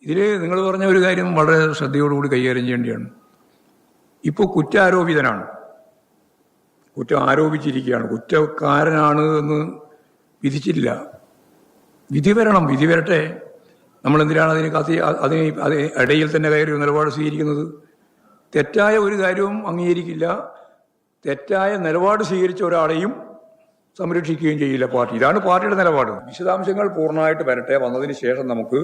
ഇതിൽ നിങ്ങൾ പറഞ്ഞ ഒരു കാര്യം വളരെ ശ്രദ്ധയോടുകൂടി കൈകാര്യം ചെയ്യേണ്ടതാണ്. ഇപ്പോൾ കുറ്റാരോപിതനാണ്, കുറ്റം ആരോപിച്ചിരിക്കുകയാണ്, കുറ്റക്കാരനാണ് എന്ന് വിധിച്ചിട്ടില്ല. വിധി വരണം, വിധി വരട്ടെ. നമ്മളെന്തിനാണ് അതിന് ഇടയിൽ തന്നെ കയറി നിലപാട് സ്വീകരിക്കുന്നത്? തെറ്റായ ഒരു കാര്യവും അംഗീകരിക്കില്ല, തെറ്റായ നിലപാട് സ്വീകരിച്ച ഒരാളെയും സംരക്ഷിക്കുകയും ചെയ്യില്ല പാർട്ടി. ഇതാണ് പാർട്ടിയുടെ നിലപാട്. വിശദാംശങ്ങൾ പൂർണ്ണമായിട്ട് വരട്ടെ, വന്നതിന് ശേഷം നമുക്ക്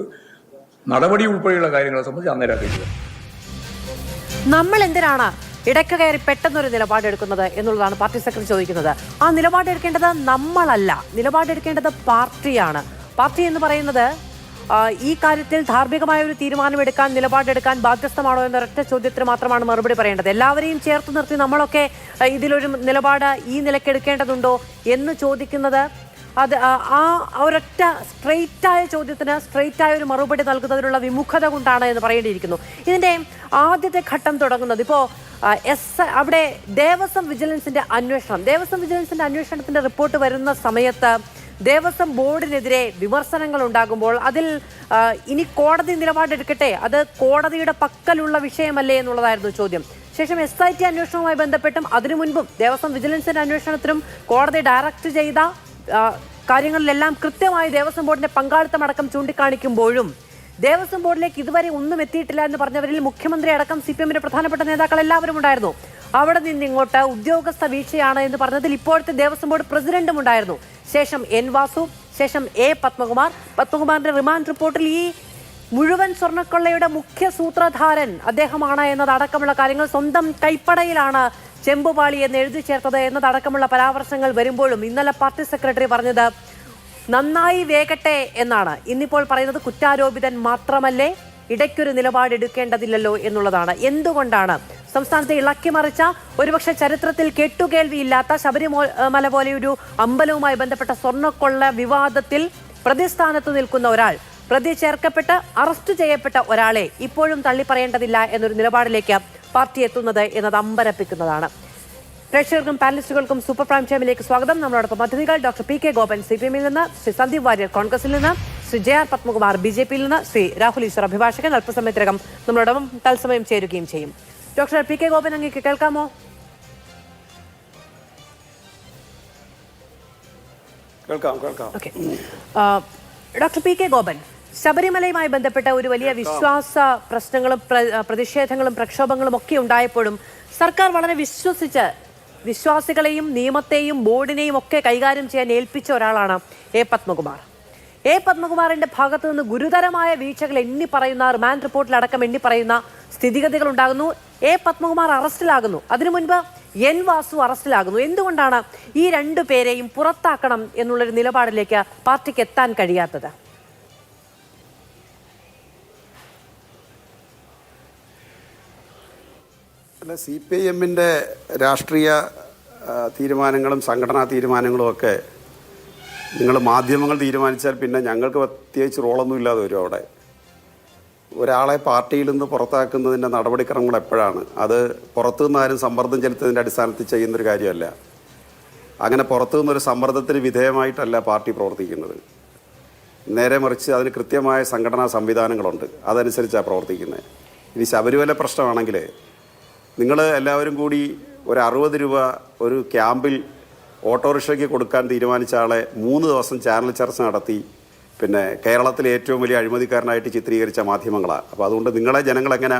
നടപടി ഉൾപ്പെടെയുള്ള കാര്യങ്ങളെ സംബന്ധിച്ച് അന്നേരം അറിയിക്കുക. നമ്മൾ എന്തിനാണ് ഇടയ്ക്ക് കയറി പെട്ടെന്നൊരു നിലപാടെടുക്കുന്നത് എന്നുള്ളതാണ് പാർട്ടി സെക്രട്ടറി ചോദിക്കുന്നത്. ആ നിലപാടെടുക്കേണ്ടത് നമ്മളല്ല, നിലപാടെടുക്കേണ്ടത് പാർട്ടിയാണ്. പാർട്ടി എന്ന് പറയുന്നത് ഈ കാര്യത്തിൽ ധാർമ്മികമായ ഒരു തീരുമാനമെടുക്കാൻ, നിലപാടെടുക്കാൻ ബാധ്യസ്ഥമാണോ എന്നൊരൊറ്റ ചോദ്യത്തിന് മാത്രമാണ് മറുപടി പറയേണ്ടത്. എല്ലാവരെയും ചേർത്ത് നിർത്തി നമ്മളൊക്കെ ഇതിലൊരു നിലപാട് ഈ നിലയ്ക്കെടുക്കേണ്ടതുണ്ടോ എന്ന് ചോദിക്കുന്നത്, അത് ആ ഒരൊറ്റ സ്ട്രെയിറ്റായ ചോദ്യത്തിന് സ്ട്രെയിറ്റായ ഒരു മറുപടി നൽകുന്നതിനുള്ള വിമുഖത കൊണ്ടാണ് എന്ന് പറയേണ്ടിയിരിക്കുന്നു. ഇതിൻ്റെ ആദ്യത്തെ ഘട്ടം തുടങ്ങുന്നത് ഇപ്പോൾ അവിടെ ദേവസ്വം വിജിലൻസിന്റെ അന്വേഷണത്തിന്റെ റിപ്പോർട്ട് വരുന്ന സമയത്ത് ദേവസ്വം ബോർഡിനെതിരെ വിമർശനങ്ങൾ ഉണ്ടാകുമ്പോൾ അതിൽ ഇനി കോടതി നിലപാടെടുക്കട്ടെ, അത് കോടതിയുടെ പക്കലുള്ള വിഷയമല്ലേ എന്നുള്ളതായിരുന്നു ചോദ്യം. ശേഷം SIT അന്വേഷണവുമായി ബന്ധപ്പെട്ടും അതിനു മുൻപും ദേവസ്വം വിജിലൻസിന്റെ അന്വേഷണത്തിനും കോടതി ഡയറക്റ്റ് ചെയ്ത കാര്യങ്ങളിലെല്ലാം കൃത്യമായി ദേവസ്വം ബോർഡിന്റെ പങ്കാളിത്തം അടക്കം ചൂണ്ടിക്കാണിക്കുമ്പോഴും ദേവസ്വം ബോർഡിലേക്ക് ഇതുവരെ ഒന്നും എത്തിയിട്ടില്ല എന്ന് പറഞ്ഞവരിൽ മുഖ്യമന്ത്രി അടക്കം CPMന്റെ പ്രധാനപ്പെട്ട നേതാക്കൾ എല്ലാവരും ഉണ്ടായിരുന്നു. അവിടെ നിന്ന് ഇങ്ങോട്ട് ഉദ്യോഗസ്ഥ വീഴ്ചയാണ് എന്ന് പറഞ്ഞതിൽ ഇപ്പോഴത്തെ ദേവസ്വം ബോർഡ് പ്രസിഡന്റും ഉണ്ടായിരുന്നു. ശേഷം N വാസു, ശേഷം A പത്മകുമാറിന്റെ റിമാൻഡ് റിപ്പോർട്ടിൽ ഈ മുഴുവൻ സ്വർണ്ണക്കൊള്ളയുടെ മുഖ്യ സൂത്രധാരൻ അദ്ദേഹമാണ് എന്നതടക്കമുള്ള കാര്യങ്ങൾ സ്വന്തം കൈപ്പടയിലാണ് ചെമ്പുപാളി എന്ന് എഴുതി ചേർത്തത് എന്നതടക്കമുള്ള പരാമർശങ്ങൾ വരുമ്പോഴും ഇന്നലെ പാർട്ടി സെക്രട്ടറി പറഞ്ഞത് നന്നായി വേഗട്ടെ എന്നാണ്. ഇന്നിപ്പോൾ പറയുന്നത് കുറ്റാരോപിതൻ മാത്രമല്ലേ, ഇടയ്ക്കൊരു നിലപാടെടുക്കേണ്ടതില്ലല്ലോ എന്നുള്ളതാണ്. എന്തുകൊണ്ടാണ് സംസ്ഥാനത്തെ ഇളക്കിമറിച്ച, ഒരുപക്ഷെ ചരിത്രത്തിൽ കേട്ടുകേൾവിയില്ലാത്ത ശബരിമല പോലെയൊരു അമ്പലവുമായി ബന്ധപ്പെട്ട സ്വർണ്ണക്കൊള്ള വിവാദത്തിൽ പ്രതിസ്ഥാനത്ത് നിൽക്കുന്ന ഒരാൾ, പ്രതി ചേർക്കപ്പെട്ട് അറസ്റ്റ് ചെയ്യപ്പെട്ട ഒരാളെ ഇപ്പോഴും തള്ളിപ്പറയേണ്ടതില്ല എന്നൊരു നിലപാടിലേക്ക് പാർട്ടി എത്തുന്നത് എന്നത് അമ്പരപ്പിക്കുന്നതാണ്. പ്രേക്ഷകർക്കും പാനലിസ്റ്റുകൾക്കും സൂപ്പർ പ്രൈം ടൈമിലേക്ക് സ്വാഗതം. നമ്മളോടൊപ്പം അതിഥികൾ ഡോക്ടർ PK ഗോപൻ CPMൽ നിന്ന്, ശ്രീ സന്ദീപ് വാര്യർ കോൺഗ്രസിൽ നിന്ന്, ശ്രീ JR പത്മകുമാർ BJPയിൽ നിന്ന്, ശ്രീ രാഹുൽ ഈശ്വർ അഭിഭാഷകൻ അല്പസമയത്തിനകം നമ്മളോടൊപ്പം തത്സമയം ചേരുകയും ചെയ്യും. ഡോക്ടർ PK ഗോപൻ, അങ്ങേക്ക് കേൾക്കാമോ? കേൾക്കാം. ഓക്കെ. ഡോക്ടർ PK ഗോപൻ, ശബരിമലയുമായി ബന്ധപ്പെട്ട ഒരു വലിയ വിശ്വാസ പ്രശ്നങ്ങളും പ്രതിഷേധങ്ങളും പ്രക്ഷോഭങ്ങളും ഒക്കെ ഉണ്ടായപ്പോഴും സർക്കാർ വളരെ വിശ്വസിച്ച് വിശ്വാസികളെയും നിയമത്തെയും ബോർഡിനെയും ഒക്കെ കൈകാര്യം ചെയ്യാൻ ഏൽപ്പിച്ച ഒരാളാണ് A പത്മകുമാറിന്റെ ഭാഗത്തു നിന്ന് ഗുരുതരമായ വീഴ്ചകൾ എണ്ണിപ്പറയുന്ന, റിമാൻഡ് റിപ്പോർട്ടിലടക്കം എണ്ണിപ്പറയുന്ന സ്ഥിതിഗതികൾ ഉണ്ടാകുന്നു. A പത്മകുമാർ അറസ്റ്റിലാകുന്നു, അതിനു മുൻപ് N വാസു അറസ്റ്റിലാകുന്നു. എന്തുകൊണ്ടാണ് ഈ രണ്ടു പേരെയും പുറത്താക്കണം എന്നുള്ളൊരു നിലപാടിലേക്ക് പാർട്ടിക്ക് എത്താൻ കഴിയാത്തത്? അല്ല, CPIMന്റെ രാഷ്ട്രീയ തീരുമാനങ്ങളും സംഘടനാ തീരുമാനങ്ങളും ഒക്കെ നിങ്ങൾ മാധ്യമങ്ങൾ തീരുമാനിച്ചാൽ പിന്നെ ഞങ്ങൾക്ക് പ്രത്യേകിച്ച് റോളൊന്നും ഇല്ലാതെ വരും. അവിടെ ഒരാളെ പാർട്ടിയിൽ നിന്ന് പുറത്താക്കുന്നതിൻ്റെ നടപടിക്രമങ്ങൾ എപ്പോഴാണ്? അത് പുറത്തുനിന്ന് ആരും സമ്മർദ്ദം ചെലുത്തുന്നതിൻ്റെ അടിസ്ഥാനത്തിൽ ചെയ്യുന്നൊരു കാര്യമല്ല. അങ്ങനെ പുറത്തുനിന്നൊരു സമ്മർദ്ദത്തിന് വിധേയമായിട്ടല്ല പാർട്ടി പ്രവർത്തിക്കുന്നത്. നേരെ മറിച്ച് അതിന് കൃത്യമായ സംഘടനാ സംവിധാനങ്ങളുണ്ട്, അതനുസരിച്ചാണ് പ്രവർത്തിക്കുന്നത്. ഇനി ശബരിമല പ്രശ്നമാണെങ്കിൽ നിങ്ങൾ എല്ലാവരും കൂടി ഒരു 60 രൂപ ഒരു ക്യാമ്പിൽ ഓട്ടോറിക്ഷയ്ക്ക് കൊടുക്കാൻ തീരുമാനിച്ച ആളെ 3 ദിവസം ചാനൽ ചർച്ച നടത്തി പിന്നെ കേരളത്തിലെ ഏറ്റവും വലിയ അഴിമതിക്കാരനായിട്ട് ചിത്രീകരിച്ച മാധ്യമങ്ങളാണ്. അപ്പോൾ അതുകൊണ്ട് നിങ്ങളെ ജനങ്ങൾ എങ്ങനെ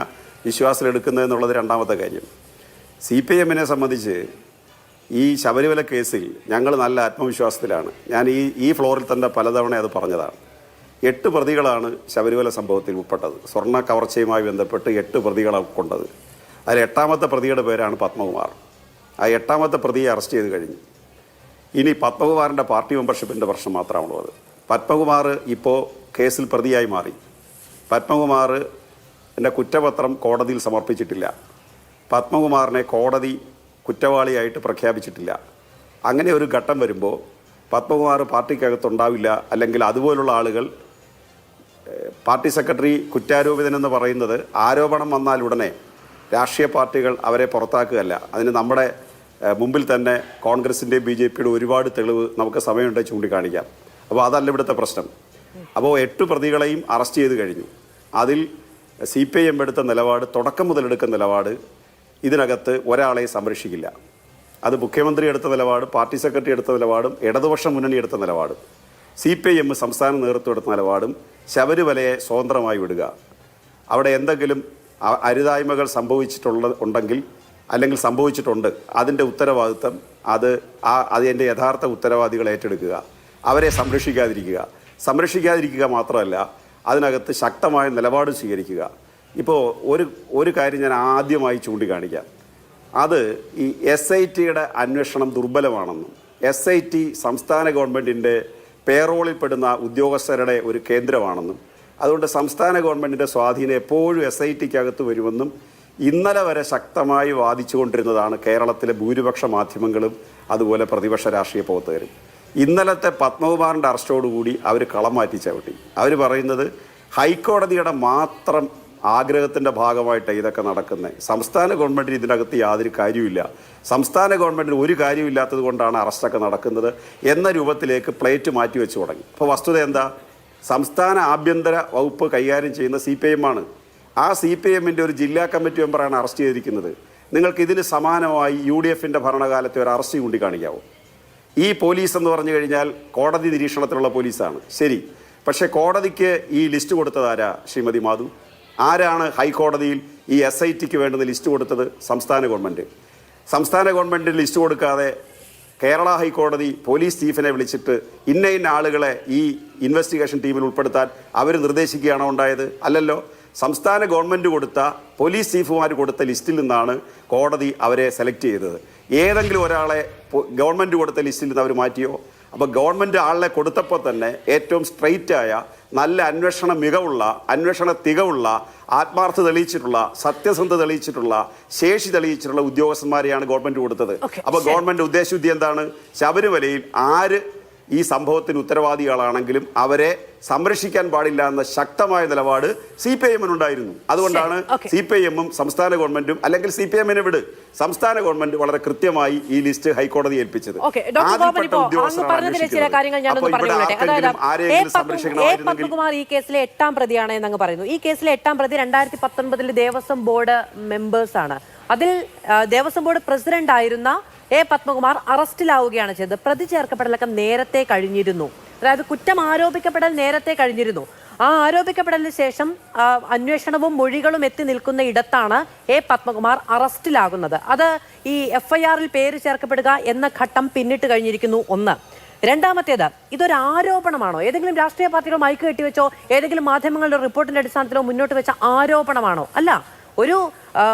വിശ്വാസത്തിലെടുക്കുന്നതെന്നുള്ളത് രണ്ടാമത്തെ കാര്യം. CPIMനെ സംബന്ധിച്ച് ഈ ശബരിമല കേസിൽ ഞങ്ങൾ നല്ല ആത്മവിശ്വാസത്തിലാണ്. ഞാൻ ഈ ഫ്ലോറിൽ തന്നെ പലതവണ അത് പറഞ്ഞതാണ്. 8 പ്രതികളാണ് ശബരിമല സംഭവത്തിൽ ഉൾപ്പെട്ടത്. സ്വർണ്ണ കവർച്ചയുമായി ബന്ധപ്പെട്ട് 8 പ്രതികളാണ് കൊണ്ടത്. അതിൽ 8ാമത്തെ പ്രതിയുടെ പേരാണ് പത്മകുമാർ. ആ 8ാമത്തെ പ്രതിയെ അറസ്റ്റ് ചെയ്ത് കഴിഞ്ഞു. ഇനി പത്മകുമാറിൻ്റെ പാർട്ടി മെമ്പർഷിപ്പിൻ്റെ പ്രശ്നം മാത്രമാണുള്ളത്. പത്മകുമാർ ഇപ്പോൾ കേസിൽ പ്രതിയായി മാറി. പത്മകുമാറിൻ്റെ കുറ്റപത്രം കോടതിയിൽ സമർപ്പിച്ചിട്ടില്ല. പത്മകുമാറിനെ കോടതി കുറ്റവാളിയായിട്ട് പ്രഖ്യാപിച്ചിട്ടില്ല. അങ്ങനെ ഒരു ഘട്ടം വരുമ്പോൾ പത്മകുമാർ പാർട്ടിക്കകത്തുണ്ടാവില്ല. അല്ലെങ്കിൽ അതുപോലുള്ള ആളുകൾ, പാർട്ടി സെക്രട്ടറി കുറ്റാരോപിതനെന്ന് പറയുന്നത് ആരോപണം വന്നാൽ ഉടനെ രാഷ്ട്രീയ പാർട്ടികൾ അവരെ പുറത്താക്കുകയല്ല. അതിന് നമ്മുടെ മുമ്പിൽ തന്നെ കോൺഗ്രസിൻ്റെയും BJPയുടെ ഒരുപാട് തെളിവ് നമുക്ക് സമയമുണ്ടെങ്കിൽ ചൂണ്ടിക്കാണിക്കാം. അപ്പോൾ അതല്ല ഇവിടുത്തെ പ്രശ്നം. അപ്പോൾ 8 പ്രതികളെയും അറസ്റ്റ് ചെയ്ത് കഴിഞ്ഞു. അതിൽ CPIM എടുത്ത നിലപാട്, തുടക്കം മുതൽ എടുക്കുന്ന നിലപാട്, ഇതിനകത്ത് ഒരാളെ സംരക്ഷിക്കില്ല. അത് മുഖ്യമന്ത്രി എടുത്ത നിലപാടും പാർട്ടി സെക്രട്ടറി എടുത്ത നിലപാടും ഇടതുപക്ഷ മുന്നണി എടുത്ത നിലപാടും CPIM സംസ്ഥാന നേതൃത്വം എടുത്ത നിലപാടും ശബരിമലയെ സ്വതന്ത്രമായി വിടുക. അവിടെ എന്തെങ്കിലും അരുതായ്മകൾ ഉണ്ടെങ്കിൽ അല്ലെങ്കിൽ സംഭവിച്ചിട്ടുണ്ട്, അതിൻ്റെ ഉത്തരവാദിത്തം അതിൻ്റെ യഥാർത്ഥ ഉത്തരവാദികൾ ഏറ്റെടുക്കുക. അവരെ സംരക്ഷിക്കാതിരിക്കുക മാത്രമല്ല, അതിനകത്ത് ശക്തമായ നിലപാട് സ്വീകരിക്കുക. ഇപ്പോൾ ഒരു കാര്യം ഞാൻ ആദ്യമായി ചൂണ്ടിക്കാണിക്കാം. അത് ഈ SITയുടെ അന്വേഷണം ദുർബലമാണെന്നും SIT സംസ്ഥാന ഗവൺമെൻറ്റിൻ്റെ പേറോളിൽപ്പെടുന്ന ഉദ്യോഗസ്ഥരുടെ ഒരു കേന്ദ്രമാണെന്നും അതുകൊണ്ട് സംസ്ഥാന ഗവൺമെൻറ്റിൻ്റെ സ്വാധീനം എപ്പോഴും SITക്കകത്ത് വരുമെന്നും ഇന്നലെ വരെ ശക്തമായി വാദിച്ചുകൊണ്ടിരുന്നതാണ് കേരളത്തിലെ ഭൂരിപക്ഷ മാധ്യമങ്ങളും അതുപോലെ പ്രതിപക്ഷ രാഷ്ട്രീയ പ്രവർത്തകരും. ഇന്നലത്തെ പത്മകുമാറിൻ്റെ അറസ്റ്റോടുകൂടി അവർ കളം മാറ്റി ചവിട്ടി. അവർ പറയുന്നത് ഹൈക്കോടതിയുടെ മാത്രം ആഗ്രഹത്തിൻ്റെ ഭാഗമായിട്ടാണ് ഇതൊക്കെ നടക്കുന്നത്. സംസ്ഥാന ഗവൺമെൻറ്റിന് ഇതിനകത്ത് യാതൊരു കാര്യമില്ല, സംസ്ഥാന ഗവൺമെൻറ്റിന് ഒരു കാര്യമില്ലാത്തത് കൊണ്ടാണ് അറസ്റ്റൊക്കെ നടക്കുന്നത് എന്ന രൂപത്തിലേക്ക് പ്ലേറ്റ് മാറ്റി വെച്ച് തുടങ്ങി. അപ്പോൾ വസ്തുത എന്താ? സംസ്ഥാന ആഭ്യന്തര വകുപ്പ് കൈകാര്യം ചെയ്യുന്ന CPIM ആണ്. ആ CPIMൻ്റെ ഒരു ജില്ലാ കമ്മിറ്റി മെമ്പറാണ് അറസ്റ്റ് ചെയ്തിരിക്കുന്നത്. നിങ്ങൾക്ക് ഇതിന് സമാനമായി UDFൻ്റെ ഭരണകാലത്തെ ഒരു അറസ്റ്റ് ചൂണ്ടിക്കാണിക്കാവോ? ഈ പോലീസ് എന്ന് പറഞ്ഞു കഴിഞ്ഞാൽ കോടതി നിരീക്ഷണത്തിലുള്ള പോലീസാണ്, ശരി. പക്ഷേ കോടതിക്ക് ഈ ലിസ്റ്റ് കൊടുത്തതാരാ? ശ്രീമതി മാധു. ആരാണ് ഹൈക്കോടതിയിൽ ഈ SITക്ക് വേണ്ടുന്ന ലിസ്റ്റ് കൊടുത്തത്? സംസ്ഥാന ഗവൺമെൻറ്. സംസ്ഥാന ഗവൺമെൻറ് ലിസ്റ്റ് കൊടുക്കാതെ കേരള ഹൈക്കോടതി പോലീസ് ചീഫിനെ വിളിച്ചിട്ട് ഇന്ന ആളുകളെ ഈ ഇൻവെസ്റ്റിഗേഷൻ ടീമിൽ ഉൾപ്പെടുത്താൻ അവർ നിർദ്ദേശിക്കുകയാണോ ഉണ്ടായത്? അല്ലല്ലോ. സംസ്ഥാന ഗവൺമെൻറ് കൊടുത്ത പോലീസ് ചീഫുമാർ കൊടുത്ത ലിസ്റ്റിൽ നിന്നാണ് കോടതി അവരെ സെലക്ട് ചെയ്തത്. ഏതെങ്കിലും ഒരാളെ ഗവൺമെൻറ് കൊടുത്ത ലിസ്റ്റിൽ നിന്ന് അവർ മാറ്റിയോ? അപ്പോൾ ഗവൺമെൻറ് ആളെ കൊടുത്തപ്പോൾ തന്നെ ഏറ്റവും സ്ട്രെയിറ്റായ, നല്ല അന്വേഷണ തികവുള്ള, ആത്മാർത്ഥത തെളിയിച്ചിട്ടുള്ള, സത്യസന്ധത തെളിയിച്ചിട്ടുള്ള, ശേഷി തെളിയിച്ചിട്ടുള്ള ഉദ്യോഗസ്ഥന്മാരെയാണ് ഗവൺമെൻറ് കൊടുത്തത്. അപ്പോൾ ഗവൺമെൻറ് ഉദ്ദേശശുദ്ധി എന്താണ്? ശബരിമലയിൽ ആര് ഈ സംഭവത്തിന് ഉത്തരവാദികളാണെങ്കിലും അവരെ സംരക്ഷിക്കാൻ പാടില്ല എന്ന ശക്തമായ നിലപാട് CPIMനുണ്ടായിരുന്നു. അതുകൊണ്ടാണ് CPIMും സംസ്ഥാന ഗവൺമെന്റും, അല്ലെങ്കിൽ CPIMനെ വിട്, സംസ്ഥാന ഗവൺമെന്റ് വളരെ കൃത്യമായി ഈ ലിസ്റ്റ് ഹൈക്കോടതി ഏൽപ്പിച്ചത്. പത്മകുമാർ ഈ കേസിലെ 8ാം പ്രതിയാണ് എന്നങ്ങ് പറയുന്നു. ഈ കേസിലെ 8ാം പ്രതി 2019 ദേവസ്വം ബോർഡ് മെമ്പേഴ്സ് ആണ്. അതിൽ ദേവസ്വം ബോർഡ് പ്രസിഡന്റ് ആയിരുന്ന പത്മകുമാർ അറസ്റ്റിലാവുകയാണ് ചെയ്തത്. പ്രതി ചേർക്കപ്പെടലൊക്കെ നേരത്തെ കഴിഞ്ഞിരുന്നു. അതായത് കുറ്റം ആരോപിക്കപ്പെടൽ നേരത്തെ കഴിഞ്ഞിരുന്നു. ആ ആരോപിക്കപ്പെടലിന് ശേഷം അന്വേഷണവും മൊഴികളും എത്തി നിൽക്കുന്ന ഇടത്താണ് പത്മകുമാർ അറസ്റ്റിലാകുന്നത്. അത് ഈ FIRൽ പേര് ചേർക്കപ്പെടുക എന്ന ഘട്ടം പിന്നിട്ട് കഴിഞ്ഞിരിക്കുന്നു. ഒന്ന്. രണ്ടാമത്തേത്, ഇതൊരു ആരോപണമാണോ? ഏതെങ്കിലും രാഷ്ട്രീയ പാർട്ടികൾ മൈക്ക് കെട്ടിവെച്ചോ ഏതെങ്കിലും മാധ്യമങ്ങളുടെ റിപ്പോർട്ടിന്റെ അടിസ്ഥാനത്തിലോ മുന്നോട്ട് വെച്ച ആരോപണമാണോ? അല്ല, ഒരു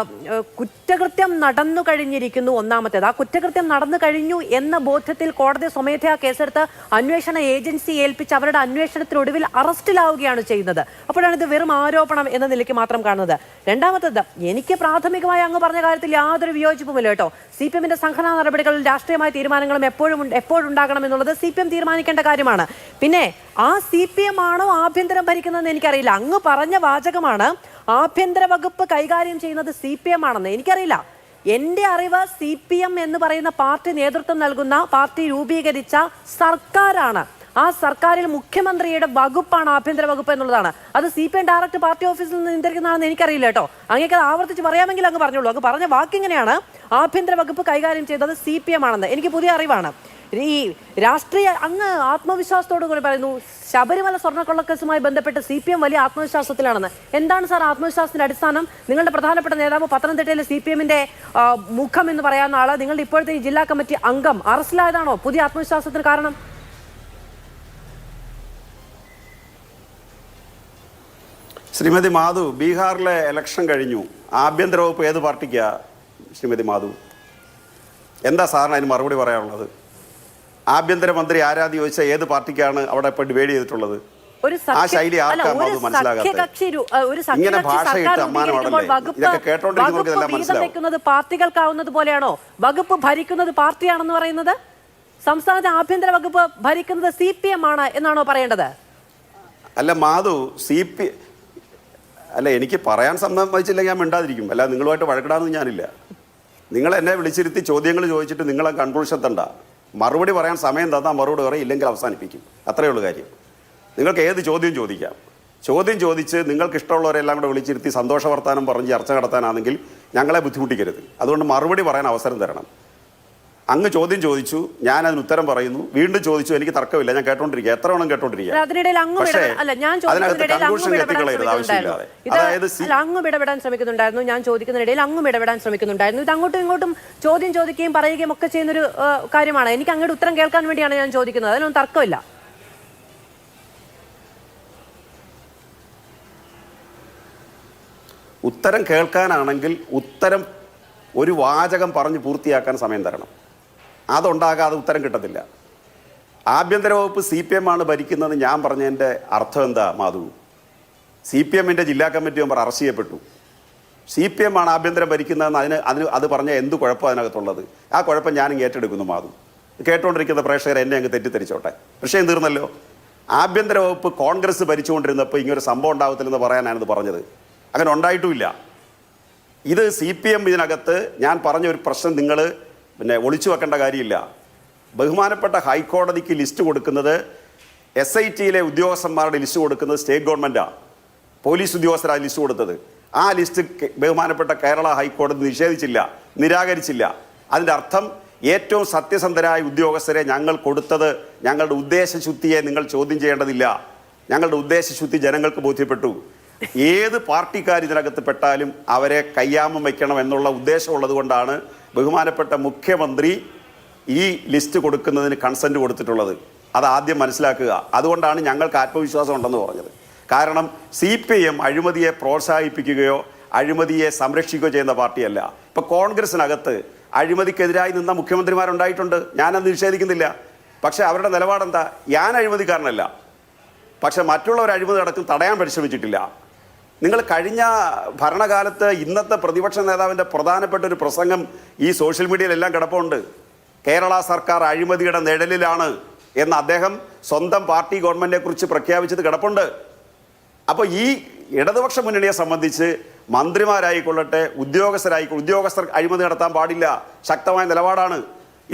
കുറ്റകൃത്യം നടന്നു കഴിഞ്ഞിരിക്കുന്നു. ഒന്നാമത്തേത്, ആ കുറ്റകൃത്യം നടന്നു കഴിഞ്ഞു എന്ന ബോധ്യത്തിൽ കോടതി സ്വമേധയാ കേസെടുത്ത് അന്വേഷണ ഏജൻസി ഏൽപ്പിച്ച് അവരുടെ അന്വേഷണത്തിനൊടുവിൽ അറസ്റ്റിലാവുകയാണ് ചെയ്യുന്നത്. അപ്പോഴാണ് ഇത് വെറും ആരോപണം എന്ന നിലയ്ക്ക് മാത്രം കാണുന്നത്. രണ്ടാമത്തേത്, എനിക്ക് പ്രാഥമികമായി അങ്ങ് പറഞ്ഞ കാര്യത്തിൽ യാതൊരു വിയോജിപ്പുമില്ല കേട്ടോ. CPIMന്റെ സംഘടനാ നടപടികളിൽ രാഷ്ട്രീയമായ തീരുമാനങ്ങളും എപ്പോഴുണ്ടാകണം എന്നുള്ളത് CPIM തീരുമാനിക്കേണ്ട കാര്യമാണ്. പിന്നെ ആ CPIM ആണോ ആഭ്യന്തരം ഭരിക്കുന്നതെന്ന് എനിക്കറിയില്ല. അങ്ങ് പറഞ്ഞ വാചകമാണ് ആഭ്യന്തര വകുപ്പ് കൈകാര്യം ചെയ്യുന്നത് CPIM ആണെന്ന്. എനിക്കറിയില്ല. എൻ്റെ അറിവ് CPIM എന്ന് പറയുന്ന പാർട്ടി നേതൃത്വം നൽകുന്ന, പാർട്ടി രൂപീകരിച്ച സർക്കാരാണ്. ആ സർക്കാരിൽ മുഖ്യമന്ത്രിയുടെ വകുപ്പാണ് ആഭ്യന്തര വകുപ്പ് എന്നുള്ളതാണ്. അത് CPIM ഡയറക്റ്റ് പാർട്ടി ഓഫീസിൽ നിന്ന് നിയന്ത്രിക്കുന്നതാണെന്ന് എനിക്കറിയില്ല കേട്ടോ. അങ്ങേക്ക് അത് ആവർത്തിച്ച് പറയാമെങ്കിൽ അങ്ങ് പറഞ്ഞോളൂ. അങ്ങ് പറഞ്ഞ വാക്കിങ്ങനെയാണ് ആഭ്യന്തര വകുപ്പ് കൈകാര്യം ചെയ്തത് CPIM ആണെന്ന്. എനിക്ക് പുതിയ അറിവാണ്. ഈ രാഷ്ട്രീയ അങ്ങ് ആത്മവിശ്വാസത്തോടു കൂടി പറയുന്നു ശബരിമല സ്വർണ്ണക്കൊള്ളക്കേസുമായി ബന്ധപ്പെട്ട് CPIM വലിയ ആത്മവിശ്വാസത്തിലാണെന്ന്. എന്താണ് സാർ ആത്മവിശ്വാസത്തിന്റെ അടിസ്ഥാനം? നിങ്ങളുടെ പ്രധാനപ്പെട്ട നേതാവ്, പത്തനംതിട്ടയിലെ CPIMന്റെ മുഖം എന്ന് പറയാവുന്ന ആള്, നിങ്ങളുടെ ഇപ്പോഴത്തെ ഈ ജില്ലാ കമ്മിറ്റി അംഗം അറസ്റ്റിലായതാണോ പുതിയ ആത്മവിശ്വാസത്തിന് കാരണം? ശ്രീമതി മാധു, ബീഹാറിലെ ഇലക്ഷൻ കഴിഞ്ഞു. ആഭ്യന്തര വകുപ്പ് ഏത് പാർട്ടിക്കാ ശ്രീമതി മാധു? എന്താ സാറിന് അതിന് മറുപടി പറയാനുള്ളത്? ആഭ്യന്തരമന്ത്രി ആരാധി ചോദിച്ചാൽ ഏത് പാർട്ടിക്കാണ് അവിടെ ഇപ്പോൾ ഡിവൈഡ് ചെയ്തിട്ടുള്ളത്? ആ ശൈലി ആർക്കാണ് മനസ്സിലാകാത്തത്? ഇങ്ങനെ ഭാഷയിട്ട് അമ്മാനമാണല്ലേ ഇതൊക്കെ കേട്ടോണ്ടിരിക്കുന്നവർക്ക് ഇതെല്ലാം മനസ്സിലാവും. പാർട്ടികൾക്കാവുന്നത് പോലെയാണോ വകുപ്പ് ഭരിക്കുന്നത് പാർട്ടിയാണെന്ന് പറയുന്നത്? സംസ്ഥാനത്തെ ആഭ്യന്തര വകുപ്പ് ഭരിക്കുന്നത് CPIM ആണ് എന്നാണോ പറയേണ്ടത്? അല്ല മാധു, അല്ല എനിക്ക് പറയാൻ സമ്മതിച്ചില്ലെങ്കിൽ ഞാൻ മിണ്ടാതിരിക്കും. അല്ല നിങ്ങളുമായിട്ട് വഴക്കിടാമെന്ന് ഞാനില്ല. നിങ്ങൾ എന്നെ വിളിച്ചിരുത്തി ചോദ്യങ്ങൾ ചോദിച്ചിട്ട് നിങ്ങളെ കൺക്ലൂഷൻ തണ്ട. മറുപടി പറയാൻ സമയം തന്നാൽ മറുപടി പറയും, ഇല്ലെങ്കിൽ അവസാനിപ്പിക്കും. അത്രയേ ഉള്ളൂ കാര്യം. നിങ്ങൾക്ക് ഏത് ചോദ്യം ചോദിക്കാം. ചോദ്യം ചോദിച്ച് നിങ്ങൾക്ക് ഇഷ്ടമുള്ളവരെല്ലാം കൂടെ വിളിച്ചിരുത്തി സന്തോഷ വർത്താനം പറഞ്ഞ് ചർച്ച നടത്താനാണെങ്കിൽ ഞങ്ങളെ ബുദ്ധിമുട്ടിക്കരുത്. അതുകൊണ്ട് മറുപടി പറയാൻ അവസരം തരണം. അങ്ങ് ചോദ്യം ചോദിച്ചു, ഞാൻ അതിന് ഉത്തരം പറയുന്നു, വീണ്ടും ചോദിച്ചു, എനിക്ക് തർക്കമില്ല, ഞാൻ കേട്ടോണ്ടിരിക്കുക, എത്ര വേണം കേട്ടോണ്ടിരിക്കുക. പക്ഷേ അതിനകത്ത് കൺക്ലൂഷൻ എത്തിക്കളയരുത് ആവശ്യമില്ലാതെ. അതായത് അങ്ങും ഇടപെടാൻ ശ്രമിക്കുന്നുണ്ടായിരുന്നു, ഞാൻ ചോദിക്കുന്നതിനിടയിൽ അങ്ങും ഇടപെടാൻ ശ്രമിക്കുന്നുണ്ടായിരുന്നു. ഇത് അങ്ങോട്ടും ഇങ്ങോട്ടും ചോദ്യം ചോദിക്കുകയും പറയുകയും ഒക്കെ ചെയ്യുന്നൊരു കാര്യമാണ്. എനിക്ക് അങ്ങോട്ട് ഉത്തരം കേൾക്കാൻ വേണ്ടിയാണ് ഞാൻ ചോദിക്കുന്നത്, അതിനൊന്നും തർക്കമില്ല. ഉത്തരം കേൾക്കാനാണെങ്കിൽ ഉത്തരം ഒരു വാചകം പറഞ്ഞ് പൂർത്തിയാക്കാൻ സമയം തരണം. അതുണ്ടാകാതെ ഉത്തരം കിട്ടത്തില്ല. ആഭ്യന്തര വകുപ്പ് CPM ആണ് ഭരിക്കുന്നത് ഞാൻ പറഞ്ഞതിൻ്റെ അർത്ഥം എന്താ മാധു? CPMൻ്റെ ജില്ലാ കമ്മിറ്റി മെമ്പർ അറസ്റ്റ് ചെയ്യപ്പെട്ടു. CPM ആണ് ആഭ്യന്തരം ഭരിക്കുന്നതെന്ന് അത് പറഞ്ഞാൽ എന്ത് കുഴപ്പം അതിനകത്തുള്ളത്? ആ കുഴപ്പം ഞാനും ഏറ്റെടുക്കുന്നു മാധു. കേട്ടുകൊണ്ടിരിക്കുന്ന പ്രേക്ഷകർ എന്നെ അങ്ങ് തെറ്റിദ്ധരിച്ചോട്ടെ. വിഷയം തീർന്നല്ലോ. ആഭ്യന്തര വകുപ്പ് കോൺഗ്രസ് ഭരിച്ചുകൊണ്ടിരുന്നപ്പോൾ ഇങ്ങനൊരു സംഭവം ഉണ്ടാകത്തില്ലെന്ന് പറയാനാണിത് പറഞ്ഞത്. അങ്ങനെ ഉണ്ടായിട്ടുമില്ല. ഇത് CPM ഇതിനകത്ത് ഞാൻ പറഞ്ഞ ഒരു പ്രശ്നം നിങ്ങൾ ഒളിച്ചു വെക്കേണ്ട കാര്യമില്ല. ബഹുമാനപ്പെട്ട ഹൈക്കോടതിക്ക് ലിസ്റ്റ് കൊടുക്കുന്നത് SITയിലെ ഉദ്യോഗസ്ഥന്മാരുടെ ലിസ്റ്റ് കൊടുക്കുന്നത് സ്റ്റേറ്റ് ഗവൺമെൻറ്റാണ്. പോലീസ് ഉദ്യോഗസ്ഥരാണ് ലിസ്റ്റ് കൊടുത്തത്. ആ ലിസ്റ്റ് ബഹുമാനപ്പെട്ട കേരള ഹൈക്കോടതി നിരാകരിച്ചില്ല. അതിൻ്റെ അർത്ഥം ഏറ്റവും സത്യസന്ധരായ ഉദ്യോഗസ്ഥരെ ഞങ്ങൾ കൊടുത്തത് ഞങ്ങളുടെ ഉദ്ദേശശുദ്ധിയെ നിങ്ങൾ ചോദ്യം ചെയ്യേണ്ടതില്ല. ഞങ്ങളുടെ ഉദ്ദേശശുദ്ധി ജനങ്ങൾക്ക് ബോധ്യപ്പെട്ടു. ഏത് പാർട്ടിക്കാർ ഇതിനകത്ത് പെട്ടാലും അവരെ കയ്യാമം വയ്ക്കണം എന്നുള്ള ഉദ്ദേശമുള്ളത് കൊണ്ടാണ് ബഹുമാനപ്പെട്ട മുഖ്യമന്ത്രി ഈ ലിസ്റ്റ് കൊടുക്കുന്നതിന് കൺസെൻറ്റ് കൊടുത്തിട്ടുള്ളത്. അത് ആദ്യം മനസ്സിലാക്കുക. അതുകൊണ്ടാണ് ഞങ്ങൾക്ക് ആത്മവിശ്വാസം ഉണ്ടെന്ന് പറഞ്ഞത്. കാരണം CPM അഴിമതിയെ പ്രോത്സാഹിപ്പിക്കുകയോ അഴിമതിയെ സംരക്ഷിക്കുകയോ ചെയ്യുന്ന പാർട്ടിയല്ല. ഇപ്പോൾ കോൺഗ്രസിനകത്ത് അഴിമതിക്കെതിരായി നിന്ന മുഖ്യമന്ത്രിമാരുണ്ടായിട്ടുണ്ട്, ഞാനത് നിഷേധിക്കുന്നില്ല. പക്ഷേ അവരുടെ നിലപാടെന്താ? ഞാൻ അഴിമതിക്കാരനല്ല, പക്ഷെ മറ്റുള്ളവർ അഴിമതി നടക്കും തടയാൻ പരിശ്രമിച്ചിട്ടില്ല. നിങ്ങൾ കഴിഞ്ഞ ഭരണകാലത്ത് ഇന്നത്തെ പ്രതിപക്ഷ നേതാവിൻ്റെ പ്രധാനപ്പെട്ട ഒരു പ്രസംഗം ഈ സോഷ്യൽ മീഡിയയിലെല്ലാം കിടപ്പുണ്ട്. കേരള സർക്കാർ അഴിമതിയുടെ നിഴലിലാണ് എന്ന് അദ്ദേഹം സ്വന്തം പാർട്ടി ഗവൺമെൻറ്റിനെ കുറിച്ച് പ്രഖ്യാപിച്ചത് കിടപ്പുണ്ട്. അപ്പോൾ ഈ ഇടതുപക്ഷ മുന്നണിയെ സംബന്ധിച്ച് മന്ത്രിമാരായിക്കൊള്ളട്ടെ ഉദ്യോഗസ്ഥർ അഴിമതി നടത്താൻ പാടില്ല, ശക്തമായ നിലപാടാണ്.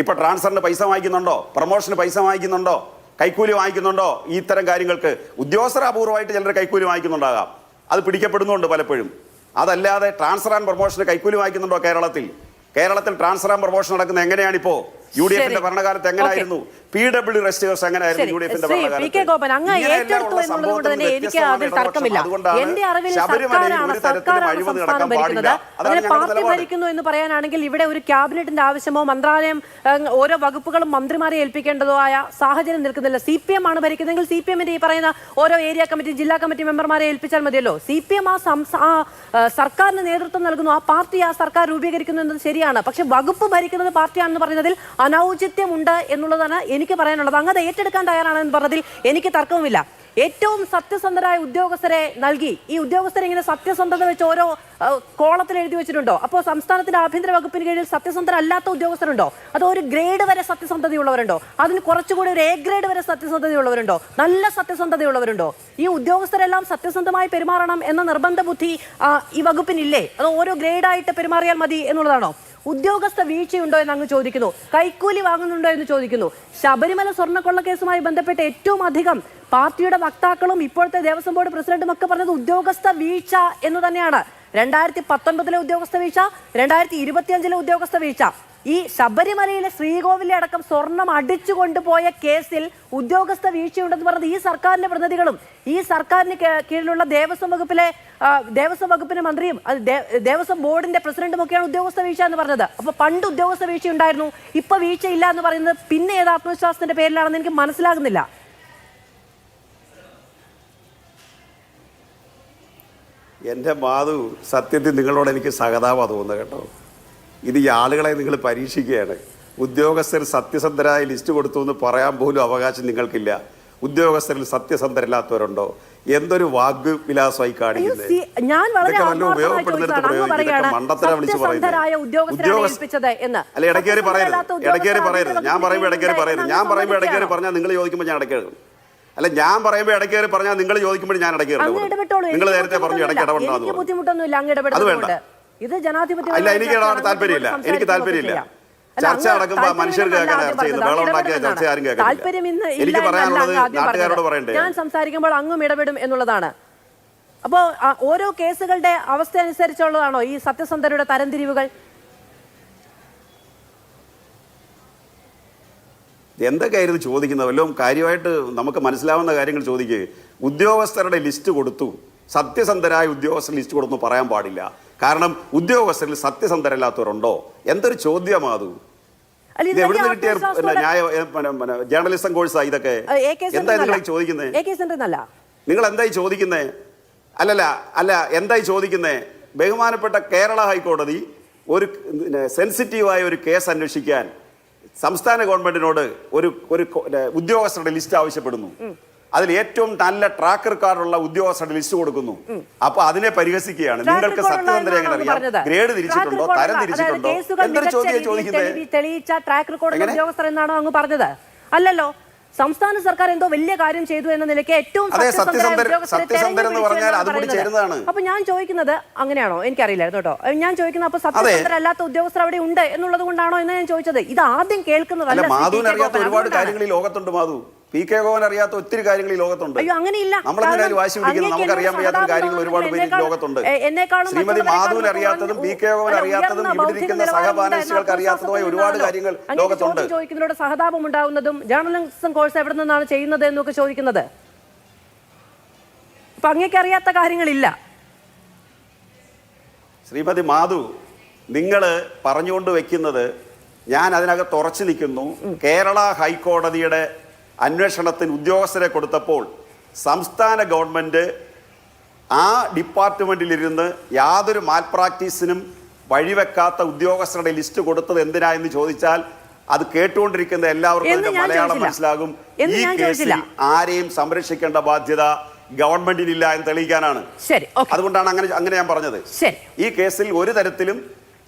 ഇപ്പോൾ ട്രാൻസ്ഫറിന് പൈസ വാങ്ങിക്കുന്നുണ്ടോ? പ്രൊമോഷന് പൈസ വാങ്ങിക്കുന്നുണ്ടോ? കൈക്കൂലി വാങ്ങിക്കുന്നുണ്ടോ? ഇത്തരം കാര്യങ്ങൾക്ക് ഉദ്യോഗസ്ഥർ അപൂർവമായിട്ട് ചിലർ കൈക്കൂലി വാങ്ങിക്കുന്നുണ്ടാകാം, അത് പിടിക്കപ്പെടുന്നുണ്ട് പലപ്പോഴും. അതല്ലാതെ ട്രാൻസ്ഫർ ആൻഡ് പ്രൊമോഷന് കൈക്കൂലി വാങ്ങിക്കുന്നുണ്ടോ? കേരളത്തിൽ ട്രാൻസ്ഫർ ആൻഡ് പ്രൊമോഷൻ നടക്കുന്നത് എങ്ങനെയാണിപ്പോൾ? UDFന്റെ ഭരണകാലത്ത് എങ്ങനെയായിരുന്നു? PW റെസ്റ്റേഴ്സ് എങ്ങനെയായിരുന്നു UDFന്റെ ഭരണകാലത്ത്? പാർട്ടി ഭരിക്കുന്നു എന്ന് പറയാനാണെങ്കിൽ ഇവിടെ ഒരു ക്യാബിനറ്റിന്റെ ആവശ്യമോ മന്ത്രാലയം ഓരോ വകുപ്പുകളും മന്ത്രിമാരെ ഏൽപ്പിക്കേണ്ടതോ ആയ സാഹചര്യം നിൽക്കുന്നില്ല. CPM ആണ് ഭരിക്കുന്നതെങ്കിൽ CPMന്റെ ഈ പറയുന്ന ഓരോ ഏരിയ കമ്മിറ്റി ജില്ലാ കമ്മിറ്റി മെമ്പർമാരെ ഏൽപ്പിച്ചാൽ മതിയല്ലോ. CPM ആ സർക്കാരിന് നേതൃത്വം നൽകുന്നു, ആ പാർട്ടി ആ സർക്കാർ രൂപീകരിക്കുന്നു എന്നത് ശരിയാണ്. പക്ഷെ വകുപ്പ് ഭരിക്കുന്നത് പാർട്ടിയാണെന്ന് പറയുന്നതിൽ അനൗചിത്യമുണ്ട് എന്നുള്ളതാണ് എനിക്ക് പറയാനുള്ളത്. അങ്ങനെ ഏറ്റെടുക്കാൻ തയ്യാറാണെന്ന് പറഞ്ഞതിൽ എനിക്ക് തർക്കവുമില്ല. ഏറ്റവും സത്യസന്ധരായ ഉദ്യോഗസ്ഥരെ നൽകി. ഈ ഉദ്യോഗസ്ഥരെ ഇങ്ങനെ സത്യസന്ധത വെച്ച് ഓരോ കോളത്തിൽ എഴുതി വെച്ചിട്ടുണ്ടോ? അപ്പോൾ സംസ്ഥാനത്തിന്റെ ആഭ്യന്തര വകുപ്പിന് കീഴിൽ സത്യസന്ധരല്ലാത്ത ഉദ്യോഗസ്ഥരുണ്ടോ? അതോ ഒരു ഗ്രേഡ് വരെ സത്യസന്ധതയുള്ളവരുണ്ടോ? അതിന് കുറച്ചുകൂടി ഒരു A ഗ്രേഡ് വരെ സത്യസന്ധതയുള്ളവരുണ്ടോ? നല്ല സത്യസന്ധതയുള്ളവരുണ്ടോ? ഈ ഉദ്യോഗസ്ഥരെല്ലാം സത്യസന്ധമായി പെരുമാറണം എന്ന നിർബന്ധ ബുദ്ധി ഈ വകുപ്പിനില്ലേ? അതോ ഓരോ ഗ്രേഡായിട്ട് പെരുമാറിയാൽ മതി എന്നുള്ളതാണോ? ഉദ്യോഗസ്ഥ വീഴ്ചയുണ്ടോ എന്ന് അങ്ങ് ചോദിക്കുന്നു. കൈക്കൂലി വാങ്ങുന്നുണ്ടോ എന്ന് ചോദിക്കുന്നു. ശബരിമല സ്വർണ്ണക്കൊള്ള കേസുമായി ബന്ധപ്പെട്ട് ഏറ്റവും അധികം പാർട്ടിയുടെ വക്താക്കളും ഇപ്പോഴത്തെ ദേവസ്വം ബോർഡ് പ്രസിഡന്റും ഒക്കെ പറഞ്ഞത് ഉദ്യോഗസ്ഥ വീഴ്ച എന്ന് തന്നെയാണ്. 2019 ഉദ്യോഗസ്ഥ വീഴ്ച, 2025 ഉദ്യോഗസ്ഥ വീഴ്ച. ഈ ശബരിമലയിലെ ശ്രീകോവിലെ അടക്കം സ്വർണം അടിച്ചു കൊണ്ടുപോയ കേസിൽ ഉദ്യോഗസ്ഥ വീഴ്ചയുണ്ടെന്ന് പറഞ്ഞത് ഈ സർക്കാരിന്റെ പ്രതിനിധികളും ഈ സർക്കാരിന് കീഴിലുള്ള ദേവസ്വം വകുപ്പിന്റെ മന്ത്രിയും ദേവസ്വം ബോർഡിന്റെ പ്രസിഡന്റും ഒക്കെയാണ് ഉദ്യോഗസ്ഥ വീഴ്ച എന്ന് പറഞ്ഞത്. അപ്പൊ പണ്ട് ഉദ്യോഗസ്ഥ വീഴ്ച ഉണ്ടായിരുന്നു, ഇപ്പൊ വീഴ്ചയില്ല എന്ന് പറയുന്നത് പിന്നെ ഏത് ആത്മവിശ്വാസത്തിന്റെ പേരിലാണെന്ന് എനിക്ക് മനസ്സിലാകുന്നില്ല. എൻ്റെ മാധു, സത്യത്തിൽ നിങ്ങളോട് എനിക്ക് സഹതാപമാണ് തോന്നുന്നത് കേട്ടോ. ഇത് ഈ ആളുകളെ നിങ്ങൾ പരീക്ഷിക്കുകയാണ്. ഉദ്യോഗസ്ഥർ സത്യസന്ധരായ ലിസ്റ്റ് കൊടുത്തു എന്ന് പറയാൻ പോലും അവകാശം നിങ്ങൾക്കില്ല. ഉദ്യോഗസ്ഥരിൽ സത്യസന്ധരല്ലാത്തവരുണ്ടോ? എന്തൊരു വാഗ്വിലാസമായി കാണിക്കുന്നത്. ഉപയോഗപ്പെടുന്നിടത്ത് പ്രയോഗിക്കുന്നത് മണ്ടത്തര വിളിച്ച് പറയുന്നത്. അല്ല, ഇടയ്ക്കേറി പറയരുത്. ഞാൻ പറയുമ്പോൾ ഇടയ്ക്കേറി പറഞ്ഞാൽ നിങ്ങൾ ചോദിക്കുമ്പോൾ ഞാൻ ഇടയ്ക്കേറി. അല്ല, ഞാൻ പറയുമ്പോൾ ഇടയ്ക്കേറി പറഞ്ഞാൽ നിങ്ങൾ ചോദിക്കുമ്പോൾ ഞാൻ ഇടയ്ക്കേറി. നിങ്ങൾ നേരത്തെ പറഞ്ഞു ഇടയ്ക്ക് ഇടപെടണം. അത് വേണ്ട. അല്ല, എനിക്ക് താല്പര്യമില്ല. ചർച്ച നടക്കുമ്പോൾ മനുഷ്യർക്ക് കേൾക്കാൻ ചർച്ച ചെയ്യുന്നത്, വെള്ളം ഉണ്ടാക്കിയ ചർച്ച ആരും കേൾക്കില്ല. എനിക്ക് പറയാനുള്ളത് നാട്ടുകാരോട് പറയണ്ടേ. ഞാൻ സംസാരിക്കുമ്പോൾ അങ്ങും ഇടപെടും എന്നുള്ളതാണ്. അപ്പോൾ ഓരോ കേസുകളുടെ അവസ്ഥ അനുസരിച്ചുള്ളതാണോ ഈ സത്യസന്ധരുടെ തരംതിരിവുകൾ? എന്തൊക്കെയായിരുന്നു ചോദിക്കുന്നത്? വല്ലതും കാര്യമായിട്ട് നമുക്ക് മനസ്സിലാവുന്ന കാര്യങ്ങൾ ചോദിക്കുക. ഉദ്യോഗസ്ഥരുടെ ലിസ്റ്റ് കൊടുത്തു, സത്യസന്ധരായ ഉദ്യോഗസ്ഥർ ലിസ്റ്റ് കൊടുത്തു പറയാൻ പാടില്ല. കാരണം ഉദ്യോഗസ്ഥരിൽ സത്യസന്ധരല്ലാത്തവരുണ്ടോ? എന്തൊരു ചോദ്യമാ അത്? ഇത് എവിടുന്ന് കിട്ടിയ ജേർണലിസം കോഴ്സാ ഇതൊക്കെ? എന്താ നിങ്ങൾ ചോദിക്കുന്നത്? നിങ്ങൾ എന്തായി ചോദിക്കുന്നേ? അല്ല എന്തായി ചോദിക്കുന്നേ? ബഹുമാനപ്പെട്ട കേരള ഹൈക്കോടതി ഒരു സെൻസിറ്റീവായ ഒരു കേസ് അന്വേഷിക്കാൻ സംസ്ഥാന ഗവൺമെന്റിനോട് ഒരു ഉദ്യോഗസ്ഥരുടെ ലിസ്റ്റ് ആവശ്യപ്പെടുന്നു. അതിൽ ഏറ്റവും നല്ല ട്രാക്ക് റെക്കോർഡുള്ള ഉദ്യോഗസ്ഥരുടെ ലിസ്റ്റ് കൊടുക്കുന്നു. അപ്പൊ അതിനെ പരിഹസിക്കുകയാണ്. നിങ്ങൾക്ക് സത്യസന്ധത എങ്ങനെ അറിയാം? ഗ്രേഡ് തിരിച്ചിട്ടുണ്ടോ? തരം തിരിച്ചിട്ടുണ്ടോ? എന്തൊരു ചോദ്യം ചോദിക്കുന്നത്? തെളിയിച്ച ട്രാക്ക് റെക്കോർഡുള്ള ഉദ്യോഗസ്ഥർ എന്നാണോ അങ്ങ് പറഞ്ഞത്? അല്ലല്ലോ. സംസ്ഥാന സർക്കാർ എന്തോ വലിയ കാര്യം ചെയ്തു എന്ന നിലയ്ക്ക് ഏറ്റവും അപ്പൊ ഞാൻ ചോദിക്കുന്നത് അങ്ങനെയാണോ? എനിക്കറിയില്ലായിരുന്നു കേട്ടോ. ഞാൻ ചോദിക്കുന്നത് അപ്പൊ സത്യസന്ധരല്ലാത്ത ഉദ്യോഗസ്ഥർ അവിടെ ഉണ്ട് എന്നുള്ളത് കൊണ്ടാണോ എന്ന് ഞാൻ ചോദിച്ചത്. ഇത് ആദ്യം കേൾക്കുന്നതല്ല. മാധുവിനറിയാത്ത ഒരുപാട് കാര്യങ്ങൾ ഈ ലോകത്തുണ്ട്. മാധു പി കെ ഗോവൻ അറിയാത്ത ഒത്തിരി കാര്യങ്ങൾ ഈ ലോകത്തുണ്ട്. അയ്യോ അങ്ങനെയില്ല. വാശി പിടിക്കുന്നത് നമുക്കറിയാൻ വയ്യാത്ത കാര്യങ്ങൾ ഒരുപാട് പേര് ലോകത്തുണ്ട്. ശ്രീമതി മാധുവിന് അറിയാത്തതും പി കെ ഗോവൻ അറിയാത്തതും ഇവിടെ ഇരിക്കുന്ന സഹപാനലിസ്റ്റുകൾക്ക് അറിയാത്തതുമായ ഒരുപാട് കാര്യങ്ങൾ ലോകത്തുണ്ട്. ചോദിക്കുന്നതിലൂടെ സഹതാപം ഉണ്ടാവുന്നതും ജേർണലിസം കോഴ്സ് എവിടെ നിന്നാണ് ചെയ്യുന്നത് എന്നൊക്കെ ചോദിക്കുന്നത്. അപ്പൊ അങ്ങേക്ക് അറിയാത്ത കാര്യങ്ങളില്ല. ശ്രീമതി മാധു, നിങ്ങൾ പറഞ്ഞുകൊണ്ട് വെക്കുന്നത് ഞാൻ അതിനകത്ത് ഉറച്ചു നിൽക്കുന്നു. കേരള ഹൈക്കോടതിയുടെ അന്വേഷണത്തിന് ഉദ്യോഗസ്ഥരെ കൊടുത്തപ്പോൾ സംസ്ഥാന ഗവൺമെൻറ് ആ ഡിപ്പാർട്ട്മെൻറ്റിലിരുന്ന് യാതൊരു മാൽപ്രാക്ടീസിനും വഴിവെക്കാത്ത ഉദ്യോഗസ്ഥരുടെ ലിസ്റ്റ് കൊടുത്തത് എന്തിനാ എന്ന് ചോദിച്ചാൽ അത് കേട്ടുകൊണ്ടിരിക്കുന്ന എല്ലാവർക്കും മലയാളം മനസ്സിലാകും. ഈ കേസിൽ ആരെയും സംരക്ഷിക്കേണ്ട ബാധ്യത ഗവൺമെന്റിനില്ല എന്ന് തെളിയിക്കാനാണ്. അതുകൊണ്ടാണ് അങ്ങനെ ഞാൻ പറഞ്ഞത്. ഈ കേസിൽ ഒരു തരത്തിലും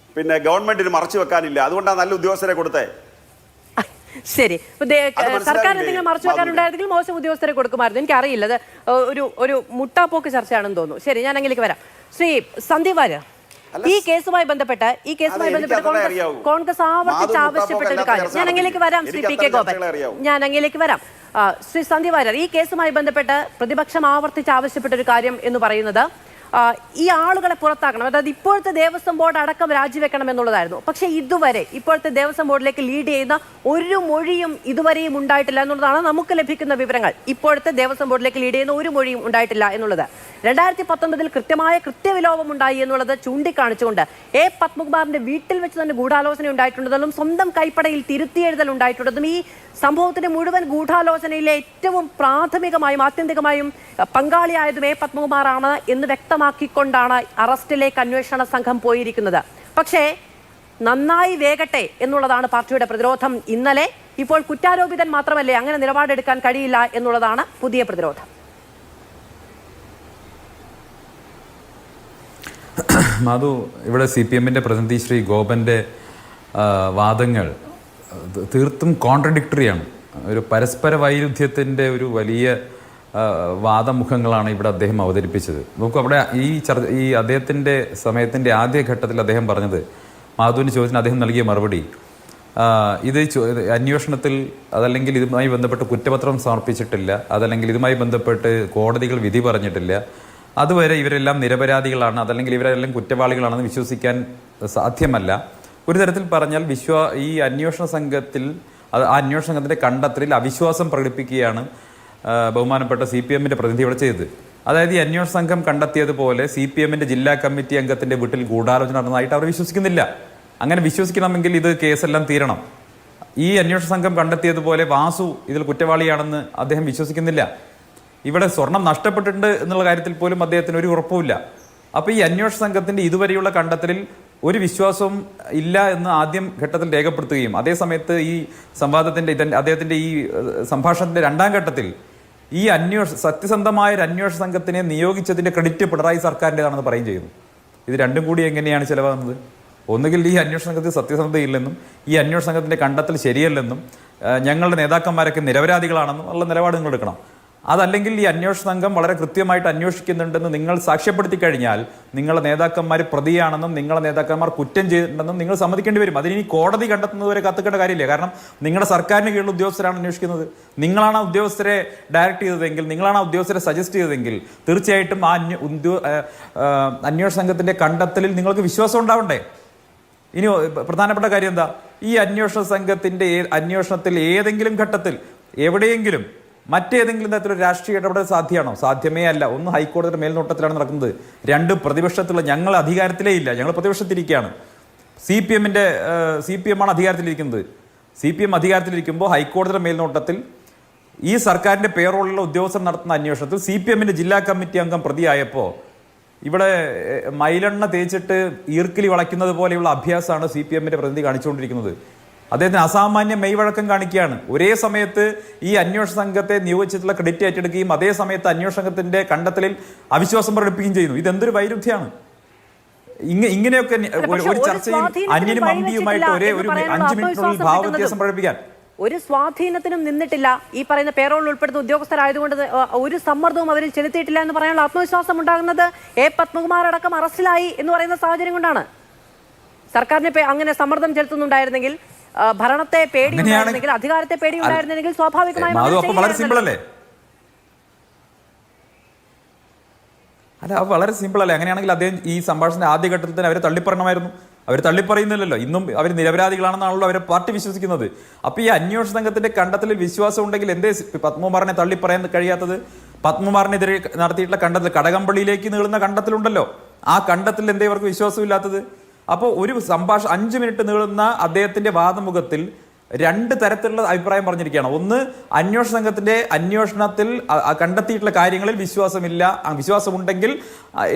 ഗവൺമെന്റിന് മറച്ചു വെക്കാനില്ല. അതുകൊണ്ടാണ് നല്ല ഉദ്യോഗസ്ഥരെ കൊടുത്തേ. ശരി, സർക്കാർ എന്തെങ്കിലും മറച്ചു വെക്കാനുണ്ടായിരുന്നെങ്കിൽ മോശം ഉദ്യോഗസ്ഥരെ കൊടുക്കുമായിരുന്നു. എനിക്കറിയില്ല, അത് ഒരു മുട്ടാപ്പോക്ക് ചർച്ചയാണെന്ന് തോന്നുന്നു. ശരി, ഞാൻ അങ്ങനെയൊക്കെ വരാം. ശ്രീ സന്ദീപ് വാര്യർ, ഈ കേസുമായി ബന്ധപ്പെട്ട് കോൺഗ്രസ് ആവർത്തിച്ച് ആവശ്യപ്പെട്ട ഒരു കാര്യം, ഞാൻ അങ്ങനെയൊക്കെ വരാം. ശ്രീ പി കെ ഗോപൻ, ഞാൻ അങ്ങനെയൊക്കെ വരാം. ശ്രീ സന്ദീപ് വാര്യർ, ഈ കേസുമായി ബന്ധപ്പെട്ട് പ്രതിപക്ഷം ആവർത്തിച്ച് ആവശ്യപ്പെട്ട ഒരു കാര്യം എന്ന് പറയുന്നത് ഈ ആളുകളെ പുറത്താക്കണം, അതായത് ഇപ്പോഴത്തെ ദേവസ്വം ബോർഡ് അടക്കം രാജിവെക്കണം എന്നുള്ളതായിരുന്നു. പക്ഷെ ഇതുവരെ ഇപ്പോഴത്തെ ദേവസ്വം ബോർഡിലേക്ക് ലീഡ് ചെയ്യുന്ന ഒരു മൊഴിയും ഇതുവരെയും ഉണ്ടായിട്ടില്ല എന്നുള്ളതാണ് നമുക്ക് ലഭിക്കുന്ന വിവരങ്ങൾ. ഇപ്പോഴത്തെ ദേവസ്വം ബോർഡിലേക്ക് ലീഡ് ചെയ്യുന്ന ഒരു മൊഴിയും ഉണ്ടായിട്ടില്ല എന്നുള്ളത്. 2019 കൃത്യമായ കൃത്യവിലോപം ഉണ്ടായി എന്നുള്ളത് ചൂണ്ടിക്കാണിച്ചുകൊണ്ട് എ പത്മകുമാറിന്റെ വീട്ടിൽ വെച്ച് തന്നെ ഗൂഢാലോചന ഉണ്ടായിട്ടുണ്ടെന്നും സ്വന്തം കൈപ്പടയിൽ തിരുത്തിയെഴുതൽ ഉണ്ടായിട്ടുണ്ടെന്നും ഈ സംഭവത്തിന്റെ മുഴുവൻ ഗൂഢാലോചനയിലെ ഏറ്റവും പ്രാഥമികമായും ആത്യന്തികമായും പങ്കാളിയായതും എ പത്മകുമാറാണ് എന്ന് വ്യക്തമാക്കിക്കൊണ്ടാണ് അറസ്റ്റിലേക്ക് അന്വേഷണ സംഘം പോയിരിക്കുന്നത്. പക്ഷേ നന്നായി വേഗട്ടെ എന്നുള്ളതാണ് പാർട്ടിയുടെ പ്രതിരോധം. ഇന്നലെ ഇപ്പോൾ കുറ്റാരോപിതൻ മാത്രമല്ലേ, അങ്ങനെ നിലപാടെടുക്കാൻ കഴിയില്ല എന്നുള്ളതാണ് പുതിയ പ്രതിരോധം. മാധു, ഇവിടെ CPM-ന്റെ പ്രതിനിധി ശ്രീ ഗോപന്റെ വാദങ്ങൾ തീർത്തും കോൺട്രഡിക്ടറിയാണ്. ഒരു പരസ്പര വൈരുദ്ധ്യത്തിൻ്റെ ഒരു വലിയ വാദമുഖങ്ങളാണ് ഇവിടെ അദ്ദേഹം അവതരിപ്പിച്ചത്. നോക്കൂ, അവിടെ ഈ അദ്ദേഹത്തിൻ്റെ സമയത്തിൻ്റെ ആദ്യഘട്ടത്തിൽ അദ്ദേഹം പറഞ്ഞത്, മാധുവിന് ചോദിച്ചതിന് അദ്ദേഹം നൽകിയ മറുപടി, ഇത് അന്വേഷണത്തിൽ അതല്ലെങ്കിൽ ഇതുമായി ബന്ധപ്പെട്ട് കുറ്റപത്രം സമർപ്പിച്ചിട്ടില്ല, അതല്ലെങ്കിൽ ഇതുമായി ബന്ധപ്പെട്ട് കോടതികൾ വിധി പറഞ്ഞിട്ടില്ല, അതുവരെ ഇവരെല്ലാം നിരപരാധികളാണ്, അതല്ലെങ്കിൽ ഇവരെല്ലാം കുറ്റവാളികളാണെന്ന് വിശ്വസിക്കാൻ സാധ്യമല്ല. ഒരു തരത്തിൽ പറഞ്ഞാൽ ഈ അന്വേഷണ സംഘത്തിൽ ആ അന്വേഷണ സംഘത്തിൻ്റെ കണ്ടെത്തലിൽ അവിശ്വാസം പ്രകടിപ്പിക്കുകയാണ് ബഹുമാനപ്പെട്ട CPM-ന്റെ പ്രതിനിധി ഇവിടെ ചെയ്തത്. അതായത് ഈ അന്വേഷണ സംഘം കണ്ടെത്തിയതുപോലെ CPM-ന്റെ ജില്ലാ കമ്മിറ്റി അംഗത്തിൻ്റെ വീട്ടിൽ ഗൂഢാലോചന നടന്നതായിട്ട് അവർ വിശ്വസിക്കുന്നില്ല. അങ്ങനെ വിശ്വസിക്കണമെങ്കിൽ ഇത് കേസെല്ലാം തീരണം. ഈ അന്വേഷണ സംഘം കണ്ടെത്തിയതുപോലെ വാസു ഇതിൽ കുറ്റവാളിയാണെന്ന് അദ്ദേഹം വിശ്വസിക്കുന്നില്ല. ഇവിടെ സ്വർണം നഷ്ടപ്പെട്ടിട്ടുണ്ട് എന്നുള്ള കാര്യത്തിൽ പോലും അദ്ദേഹത്തിന് ഒരു ഉറപ്പുമില്ല. അപ്പോൾ ഈ അന്വേഷണ സംഘത്തിൻ്റെ ഇതുവരെയുള്ള കണ്ടെത്തലിൽ ഒരു വിശ്വാസവും ഇല്ല എന്ന് ആദ്യം ഘട്ടത്തിൽ രേഖപ്പെടുത്തുകയും അതേസമയത്ത് ഈ സംവാദത്തിൻ്റെ അദ്ദേഹത്തിൻ്റെ ഈ സംഭാഷണത്തിൻ്റെ രണ്ടാം ഘട്ടത്തിൽ ഈ സത്യസന്ധമായ ഒരു അന്വേഷണ സംഘത്തിനെ നിയോഗിച്ചതിൻ്റെ ക്രെഡിറ്റ് പിണറായി സർക്കാരിൻ്റെതാണെന്ന് പറയുകയും ചെയ്യുന്നു. ഇത് രണ്ടും കൂടി എങ്ങനെയാണ് ചിലവാകുന്നത്? ഒന്നുകിൽ ഈ അന്വേഷണ സംഘത്തിൽ സത്യസന്ധതയില്ലെന്നും ഈ അന്വേഷണ സംഘത്തിൻ്റെ കണ്ടെത്തൽ ശരിയല്ലെന്നും ഞങ്ങളുടെ നേതാക്കന്മാരൊക്കെ നിരപരാധികളാണെന്നും ഉള്ള നിലപാട് നിങ്ങൾ എടുക്കണം. അതല്ലെങ്കിൽ ഈ അന്വേഷണ സംഘം വളരെ കൃത്യമായിട്ട് അന്വേഷിക്കുന്നുണ്ടെന്ന് നിങ്ങൾ സാക്ഷ്യപ്പെടുത്തി കഴിഞ്ഞാൽ നിങ്ങളുടെ നേതാക്കന്മാർ പ്രതിയാണെന്നും നിങ്ങളുടെ നേതാക്കന്മാർ കുറ്റം ചെയ്തിട്ടുണ്ടെന്നും നിങ്ങൾ സമ്മതിക്കേണ്ടി വരും. അതിനി കോടതി കണ്ടെത്തുന്നതുവരെ കാത്തിക്കേണ്ട കാര്യമില്ല. കാരണം നിങ്ങളുടെ സർക്കാരിന് കീഴിലുള്ള ഉദ്യോഗസ്ഥരാണ് അന്വേഷിക്കുന്നത്. നിങ്ങളാണ് ആ ഉദ്യോഗസ്ഥരെ ഡയറക്റ്റ് ചെയ്തതെങ്കിൽ, നിങ്ങളാണ് ആ ഉദ്യോഗസ്ഥരെ സജസ്റ്റ് ചെയ്തതെങ്കിൽ തീർച്ചയായിട്ടും ആ അന്വേഷണ സംഘത്തിന്റെ കണ്ടെത്തലിൽ നിങ്ങൾക്ക് വിശ്വാസം ഉണ്ടാവണ്ടേ? ഇനി പ്രധാനപ്പെട്ട കാര്യം എന്താ, ഈ അന്വേഷണ സംഘത്തിന്റെ അന്വേഷണത്തിൽ ഏതെങ്കിലും ഘട്ടത്തിൽ എവിടെയെങ്കിലും മറ്റേതെങ്കിലും തരത്തിലൊരു രാഷ്ട്രീയ ഇടപെടൽ സാധ്യമാണോ? സാധ്യമേ അല്ല. ഒന്ന് ഹൈക്കോടതിയുടെ മേൽനോട്ടത്തിലാണ് നടക്കുന്നത്, രണ്ട് പ്രതിപക്ഷത്തുള്ള ഞങ്ങൾ അധികാരത്തിലേ ഇല്ല, ഞങ്ങൾ പ്രതിപക്ഷത്തിരിക്കുകയാണ്. CPM ആണ് അധികാരത്തിലിരിക്കുന്നത്. CPM അധികാരത്തിലിരിക്കുമ്പോൾ ഹൈക്കോടതിയുടെ മേൽനോട്ടത്തിൽ ഈ സർക്കാരിന്റെ പേറോളിലുള്ള ഉദ്യോഗസ്ഥർ നടത്തുന്ന അന്വേഷണത്തിൽ CPMന്റെ ജില്ലാ കമ്മിറ്റി അംഗം പ്രതിയായപ്പോൾ ഇവിടെ മൈലെണ്ണ തേച്ചിട്ട് ഈർക്കിലി വളയ്ക്കുന്നത് പോലെയുള്ള അഭ്യാസമാണ് CPMന്റെ പ്രതിനിധി കാണിച്ചുകൊണ്ടിരിക്കുന്നത്. അദ്ദേഹത്തിന് അസാമാന്യ മെയ്വഴക്കം കാണിക്കുകയാണ്. ഒരേ സമയത്ത് ഈ അന്വേഷണ സംഘത്തെ നിയോഗിച്ചിട്ടുള്ള ക്രെഡിറ്റ് ഏറ്റെടുക്കുകയും അതേ സമയത്ത് അന്വേഷണ സംഘത്തിന്റെ കണ്ടെത്തലിൽ അവിശ്വാസം പ്രകടിപ്പിക്കുകയും ചെയ്യുന്നു. ഇതെന്തൊരു വൈരുദ്ധ്യമാണ്! ഇങ്ങനെയൊക്കെ ഒരു ചർച്ചയിൽ അന്യനും അമ്പിയുമായിട്ട് ഒരു 5 മിനിറ്റിനുള്ളിൽ ഭാവവ്യത്യാസം പ്രകടിപ്പിക്കാൻ ഒരു സ്വാധീനത്തിനും നിന്നിട്ടില്ല. ഈ പറയുന്ന പേറോളിൽ ഉൾപ്പെടുന്ന ഉദ്യോഗസ്ഥരായതുകൊണ്ട് ഒരു സമ്മർദ്ദവും അവരിൽ ചെലുത്തിയിട്ടില്ല എന്ന് പറയാനുള്ള ആത്മവിശ്വാസം ഉണ്ടാകുന്നത് പത്മകുമാർ അടക്കം അറസ്റ്റിലായി എന്ന് പറയുന്ന സാഹചര്യം കൊണ്ടാണ്. സർക്കാരിനെ അങ്ങനെ സമ്മർദ്ദം ചെലുത്തുന്നുണ്ടായിരുന്നെങ്കിൽ, ഭരണത്തെ പേടിയുണ്ടായിരുന്നെങ്കിൽ, അധികാരത്തെ പേടിയുണ്ടായിരുന്നെങ്കിൽ സ്വാഭാവികമായും വളരെ സിമ്പിൾ അല്ലേ? അല്ല, അത് വളരെ സിമ്പിൾ അല്ലേ? അങ്ങനെയാണെങ്കിൽ അദ്ദേഹം ഈ സംഭാഷണത്തിന്റെ ആദ്യഘട്ടത്തിൽ തന്നെ അവരെ തള്ളിപ്പറയണമായിരുന്നു. അവർ തള്ളിപ്പറയുന്നില്ലല്ലോ. ഇന്നും അവർ നിരപരാധികളാണെന്നാണല്ലോ അവരെ പാർട്ടി വിശ്വസിക്കുന്നത്. അപ്പൊ ഈ അന്വേഷണ സംഘത്തിന്റെ കണ്ടെത്തലിൽ വിശ്വാസം ഉണ്ടെങ്കിൽ എന്തേ പത്മകുമാറിനെ തള്ളിപ്പറയാൻ കഴിയാത്തത്? പത്മകുമാറിനെതിരെ നടത്തിയിട്ടുള്ള കണ്ടെത്തൽ, കടകംപള്ളിയിലേക്ക് നീളുന്ന കണ്ടെത്തലുണ്ടല്ലോ, ആ കണ്ടെത്തലിൽ എന്തേ ഇവർക്ക് വിശ്വാസമില്ലാത്തത്? അപ്പോൾ ഒരു 5 മിനിറ്റ് നീളുന്ന അദ്ദേഹത്തിന്റെ വാദമുഖത്തിൽ 2 തരത്തിലുള്ള അഭിപ്രായം പറഞ്ഞിരിക്കുകയാണ്. ഒന്ന്, അന്വേഷണ സംഘത്തിന്റെ അന്വേഷണത്തിൽ കണ്ടെത്തിയിട്ടുള്ള കാര്യങ്ങളിൽ വിശ്വാസമില്ല, വിശ്വാസമുണ്ടെങ്കിൽ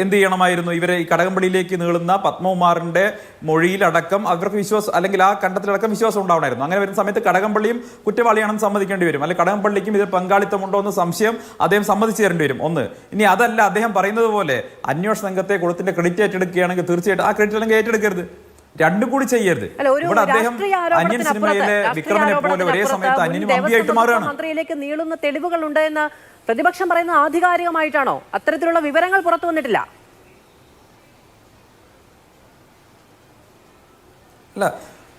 എന്ത് ചെയ്യണമായിരുന്നു? ഇവരെ ഈ കടകംപള്ളിയിലേക്ക് നീളുന്ന പത്മകുമാറിന്റെ മൊഴിയിലടക്കം അവർക്ക് വിശ്വാസം, അല്ലെങ്കിൽ ആ കണ്ടെത്തലടക്കം വിശ്വാസം ഉണ്ടാവണമായിരുന്നു. അങ്ങനെ വരുന്ന സമയത്ത് കടകംപള്ളിയും കുറ്റവാളിയാണെന്ന് സമ്മതിക്കേണ്ടി വരും, അല്ലെങ്കിൽ കടകംപള്ളിക്കും ഇതിൽ പങ്കാളിത്തമുണ്ടോ എന്ന് സംശയം അദ്ദേഹം സമ്മതിച്ചു തരേണ്ടി വരും. ഒന്ന്. ഇനി അതല്ല, അദ്ദേഹം പറയുന്നത് പോലെ അന്വേഷണ സംഘത്തെ കൊടുത്തിന്റെ ക്രെഡിറ്റ് ഏറ്റെടുക്കുകയാണെങ്കിൽ തീർച്ചയായിട്ടും ആ ക്രെഡിറ്റ് അല്ലെങ്കിൽ ഏറ്റെടുക്കരുത്, രണ്ടും കൂടി ചെയ്യരുത്. ഇവിടെ അദ്ദേഹം അന്യൻ സിനിമയിലെ വിക്രമനെ പോലെ ഒരേ സമയത്ത് അന്യനും അമ്പിയായിട്ട് മാറുകയാണ്. മന്ത്രിയിലേക്ക് നീളുന്ന തെളിവുകളുണ്ട് എന്ന് പ്രതിപക്ഷം പറയുന്നത് ആധികാരികമായിട്ടാണോ? അത്തരത്തിലുള്ള വിവരങ്ങൾ പുറത്തു വന്നിട്ടില്ല. അല്ല,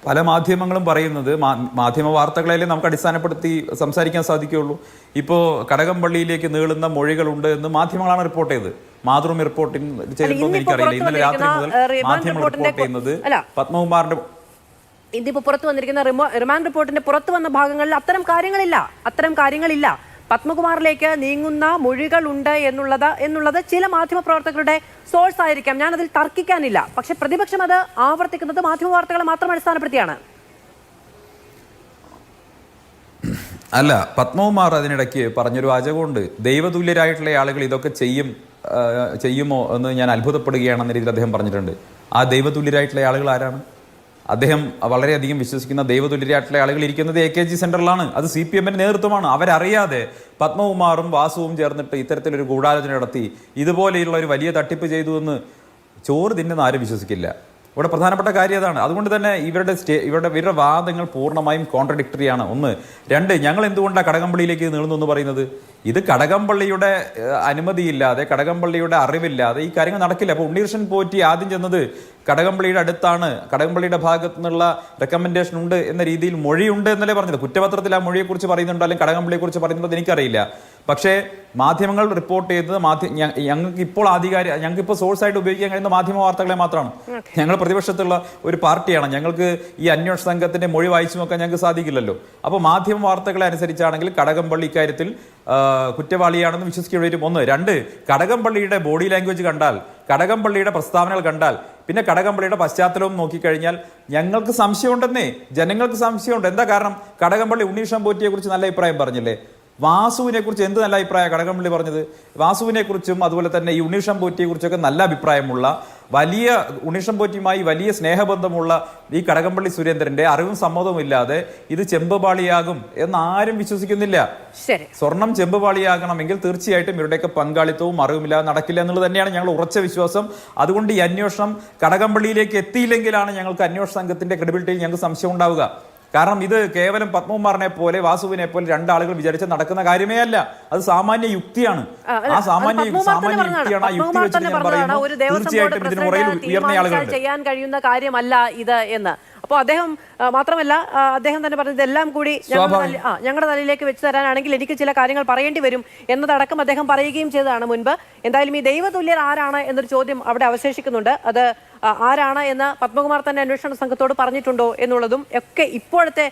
പല മാധ്യമങ്ങളും പറയുന്നത്, മാധ്യമ വാർത്തകളെ നമുക്ക് അടിസ്ഥാനപ്പെടുത്തി സംസാരിക്കാൻ സാധിക്കുകയുള്ളൂ. ഇപ്പോൾ കടകംപള്ളിയിലേക്ക് നീളുന്ന മൊഴികളുണ്ട് എന്ന് മാധ്യമങ്ങളാണ് റിപ്പോർട്ട് ചെയ്തത്. മാതൃഭൂമി റിപ്പോർട്ടിംഗ് ചെയ്തിട്ടുണ്ടോ എനിക്കറിയില്ല. ഇന്നലെ രാത്രി മുതൽ മാധ്യമങ്ങൾ റിപ്പോർട്ട് ചെയ്യുന്നത് പത്മകുമാറിന്റെ ഇന്നിപ്പോ പുറത്തു വന്നിരിക്കുന്ന റിമാൻഡ് റിപ്പോർട്ടിന്റെ പുറത്തു വന്ന ഭാഗങ്ങളിൽ അത്തരം കാര്യങ്ങളില്ല. പത്മകുമാറിലേക്ക് നീങ്ങുന്ന മൊഴികൾ ഉണ്ട് എന്നുള്ളത് ചില മാധ്യമ പ്രവർത്തകരുടെ സോഴ്സ് ആയിരിക്കാം, ഞാൻ അതിൽ തർക്കിക്കാനില്ല. പക്ഷെ പ്രതിപക്ഷം അത് ആവർത്തിക്കുന്നത് മാധ്യമ വാർത്തകളെ മാത്രം അടിസ്ഥാനപ്പെടുത്തിയാണ്. അല്ല, പത്മകുമാർ അതിനിടയ്ക്ക് പറഞ്ഞൊരു വാചകമുണ്ട്, ദൈവതുല്യരായിട്ടുള്ള ആളുകൾ ഇതൊക്കെ ചെയ്യുമോ എന്ന് ഞാൻ അത്ഭുതപ്പെടുകയാണെന്ന രീതിയിൽ അദ്ദേഹം പറഞ്ഞിട്ടുണ്ട്. ആ ദൈവതുല്യരായിട്ടുള്ള ആളുകൾ ആരാണ്? അദ്ദേഹം വളരെയധികം വിശ്വസിക്കുന്ന ദൈവതുല്യരായിട്ടുള്ള ആളുകൾ ഇരിക്കുന്നത് AKG സെന്ററിലാണ്. അത് CPMന്റെ നേതൃത്വമാണ്. അവരറിയാതെ പത്മകുമാറും വാസുവും ചേർന്നിട്ട് ഇത്തരത്തിലൊരു ഗൂഢാലോചന നടത്തി ഇതുപോലെയുള്ള ഒരു വലിയ തട്ടിപ്പ് ചെയ്തു എന്ന് ചോറ് തിന്നുന്ന ആരും വിശ്വസിക്കില്ല. ഇവിടെ പ്രധാനപ്പെട്ട കാര്യം അതാണ്. അതുകൊണ്ട് തന്നെ ഇവരുടെ വാദങ്ങൾ പൂർണ്ണമായും കോൺട്രഡിക്ടറിയാണ്. ഒന്ന്. രണ്ട്, ഞങ്ങൾ എന്തുകൊണ്ടാണ് കടകംപള്ളിയിലേക്ക് നീളുന്നു എന്ന് പറയുന്നത്? ഇത് കടകംപള്ളിയുടെ അനുമതിയില്ലാതെ, കടകംപള്ളിയുടെ അറിവില്ലാതെ ഈ കാര്യങ്ങൾ നടക്കില്ല. അപ്പോൾ ഉണ്ണീകൃഷ്ണൻ പോറ്റി ആദ്യം ചെന്നത് കടകംപള്ളിയുടെ അടുത്താണ്, കടകംപള്ളിയുടെ ഭാഗത്തു നിന്നുള്ള റെക്കമെൻഡേഷൻ ഉണ്ട് എന്ന രീതിയിൽ മൊഴിയുണ്ട് എന്നല്ലേ പറഞ്ഞത്. കുറ്റപത്രത്തിൽ ആ മൊഴിയെക്കുറിച്ച് പറയുന്നുണ്ടോ അല്ലെങ്കിൽ കടകംപള്ളിയെക്കുറിച്ച് പറയുന്നുണ്ടോ എനിക്കറിയില്ല. പക്ഷേ മാധ്യമങ്ങൾ റിപ്പോർട്ട് ചെയ്തത് ഞങ്ങൾക്ക് ഇപ്പോൾ സോഴ്സ് ആയിട്ട് ഉപയോഗിക്കാൻ കഴിയുന്ന മാധ്യമ വാർത്തകളെ മാത്രമാണ്. ഞങ്ങൾ പ്രതിപക്ഷത്തുള്ള ഒരു പാർട്ടിയാണ്, ഞങ്ങൾക്ക് ഈ അന്വേഷണ സംഘത്തിന്റെ മൊഴി വായിച്ചു നോക്കാൻ ഞങ്ങൾക്ക് സാധിക്കില്ലല്ലോ. അപ്പോൾ മാധ്യമ വാർത്തകളെ അനുസരിച്ചാണെങ്കിൽ കടകംപള്ളി ഇക്കാര്യത്തിൽ കുറ്റവാളിയാണെന്ന് വിശ്വസിക്കേണ്ടി വരും. ഒന്ന്. രണ്ട്, കടകംപള്ളിയുടെ ബോഡി ലാംഗ്വേജ് കണ്ടാൽ, കടകംപള്ളിയുടെ പ്രസ്താവനകൾ കണ്ടാൽ, പിന്നെ കടകംപള്ളിയുടെ പശ്ചാത്തലവും നോക്കിക്കഴിഞ്ഞാൽ ഞങ്ങൾക്ക് സംശയമുണ്ടെന്നേ, ജനങ്ങൾക്ക് സംശയമുണ്ട്. എന്താ കാരണം? കടകംപള്ളി ഉണ്ണീകൃഷ്ണൻ പോറ്റിയെ കുറിച്ച് നല്ല അഭിപ്രായം പറഞ്ഞില്ലേ? വാസുവിനെ കുറിച്ച് എന്ത് നല്ല അഭിപ്രായം കടകംപള്ളി പറഞ്ഞത്? വാസുവിനെ കുറിച്ചും അതുപോലെ തന്നെ ഈ ഉണ്ണീകൃഷ്ണൻ പോറ്റിയെ കുറിച്ചൊക്കെ നല്ല അഭിപ്രായമുള്ള, വലിയ ഉണ്ണീകൃഷ്ണൻ പോറ്റിയുമായി വലിയ സ്നേഹബന്ധമുള്ള ഈ കടകംപള്ളി സുരേന്ദ്രന്റെ അറിവും സമ്മതവും ഇല്ലാതെ ഇത് ചെമ്പുപാളിയാകും എന്ന് ആരും വിശ്വസിക്കുന്നില്ല. സ്വർണം ചെമ്പുപാളിയാകണമെങ്കിൽ തീർച്ചയായിട്ടും ഇവരുടെയൊക്കെ പങ്കാളിത്തവും അറിവുമില്ലാതെ നടക്കില്ല എന്നുള്ളത് തന്നെയാണ് ഞങ്ങൾ ഉറച്ച വിശ്വാസം. അതുകൊണ്ട് ഈ അന്വേഷണം കടകംപള്ളിയിലേക്ക് എത്തിയില്ലെങ്കിലാണ് ഞങ്ങൾക്ക് അന്വേഷണ സംഘത്തിന്റെ ക്രെഡിബിലിറ്റിയിൽ ഞങ്ങൾക്ക് സംശയം ഉണ്ടാവുക. കാരണം ഇത് കേവലം പത്മകുമാറിനെ പോലെ വാസുവിനെ പോലെ രണ്ടാളുകൾ വിചാരിച്ച് നടക്കുന്ന കാര്യമേ അല്ല. അത് സാമാന്യ യുക്തിയാണ്. ആ സാമാന്യ യുക്തിയാണ്. ആ യുക്തി വെച്ച് ഞാൻ പറയുന്നു തീർച്ചയായിട്ടും ഇതിന് പുറകിൽ ഉയർന്ന ആളുകളുണ്ട്. ചെയ്യാൻ കഴിയുന്ന കാര്യമല്ല ഇത് എന്ന്. അപ്പോൾ അദ്ദേഹം മാത്രമല്ല, അദ്ദേഹം തന്നെ പറഞ്ഞത് എല്ലാം കൂടി ഞങ്ങളുടെ തലയിലേക്ക് വെച്ച് തരാനാണെങ്കിൽ എനിക്ക് ചില കാര്യങ്ങൾ പറയേണ്ടി വരും എന്നതടക്കം അദ്ദേഹം പറയുകയും ചെയ്തതാണ് മുൻപ്. എന്തായാലും ഈ ദൈവതുല്യർ ആരാണ് എന്നൊരു ചോദ്യം അവിടെ അവശേഷിക്കുന്നുണ്ട്. അത് ആരാണ് എന്ന് പത്മകുമാർ തന്നെ അന്വേഷണ സംഘത്തോട് പറഞ്ഞിട്ടുണ്ടോ എന്നുള്ളതും ഒക്കെ ഇപ്പോഴത്തെ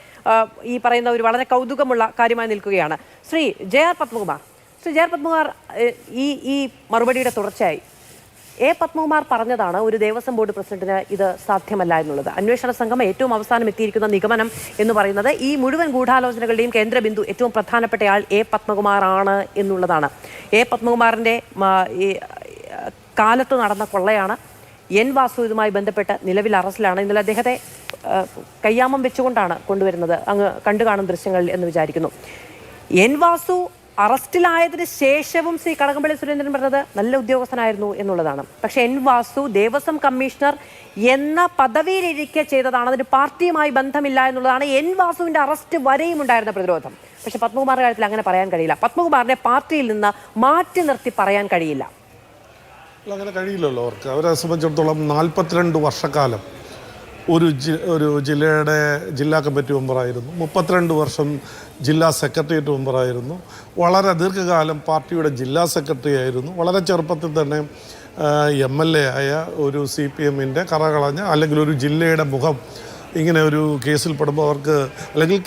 ഈ പറയുന്ന ഒരു വളരെ കൗതുകമുള്ള കാര്യമായി നിൽക്കുകയാണ്. ശ്രീ ജെ ആർ പത്മകുമാർ, ഈ മറുപടിയുടെ തുടർച്ചയായി പത്മകുമാർ പറഞ്ഞതാണ് ഒരു ദേവസ്വം ബോർഡ് പ്രസിഡന്റിന് ഇത് സാധ്യമല്ല എന്നുള്ളത്. അന്വേഷണ സംഘം ഏറ്റവും അവസാനം എത്തിയിരിക്കുന്ന നിഗമനം എന്ന് പറയുന്നത് ഈ മുഴുവൻ ഗൂഢാലോചനകളുടെയും കേന്ദ്രബിന്ദു ഏറ്റവും പ്രധാനപ്പെട്ടയാൾ പത്മകുമാർ ആണ് എന്നുള്ളതാണ്. പത്മകുമാറിന്റെ കാലത്ത് നടന്ന കൊള്ളയാണ്. എൻ വാസു ഇതുമായി ബന്ധപ്പെട്ട് നിലവിൽ അറസ്റ്റിലാണ്. ഇന്നലെ അദ്ദേഹത്തെ കയ്യാമം വെച്ചുകൊണ്ടാണ് കൊണ്ടുവരുന്നത്. അങ്ങ് കണ്ടു കാണും ദൃശ്യങ്ങളിൽ എന്ന് വിചാരിക്കുന്നു. എൻ വാസു അറസ്റ്റിലായതിനു ശേഷവും ശ്രീ കടകംപള്ളി സുരേന്ദ്രൻ പറഞ്ഞത് നല്ല ഉദ്യോഗസ്ഥനായിരുന്നു എന്നുള്ളതാണ്. പക്ഷെ എൻ വാസു ദേവസ്വം കമ്മീഷണർ എന്ന പദവിയിലിരിക്കെ ചെയ്തതാണ്. അതിന് പാർട്ടിയുമായി ബന്ധമില്ല എന്നുള്ളതാണ് എൻ വാസുവിന്റെ അറസ്റ്റ് വരെയും ഉണ്ടായിരുന്ന പ്രതിരോധം. പക്ഷെ പത്മകുമാറിന്റെ കാര്യത്തിൽ അങ്ങനെ പറയാൻ കഴിയില്ല. പത്മകുമാറിനെ പാർട്ടിയിൽ നിന്ന് മാറ്റി നിർത്തി പറയാൻ കഴിയില്ല. അങ്ങനെ കഴിയില്ലല്ലോ അവർക്ക്. അവരെ സംബന്ധിച്ചിടത്തോളം 42 വർഷക്കാലം ഒരു ജില്ലയുടെ ജില്ലാ കമ്മിറ്റി മെമ്പറായിരുന്നു. 32 വർഷം ജില്ലാ സെക്രട്ടേറിയറ്റ് മെമ്പറായിരുന്നു. വളരെ ദീർഘകാലം പാർട്ടിയുടെ ജില്ലാ സെക്രട്ടറി ആയിരുന്നു. വളരെ ചെറുപ്പത്തിൽ തന്നെ MLA ആയ ഒരു CPM-ൻ്റെ കറകളഞ്ഞ അല്ലെങ്കിൽ ഒരു ജില്ലയുടെ മുഖം ഇങ്ങനെ ഒരു കേസിൽ പെടുമ്പോൾ അവർക്ക്, അല്ലെങ്കിൽ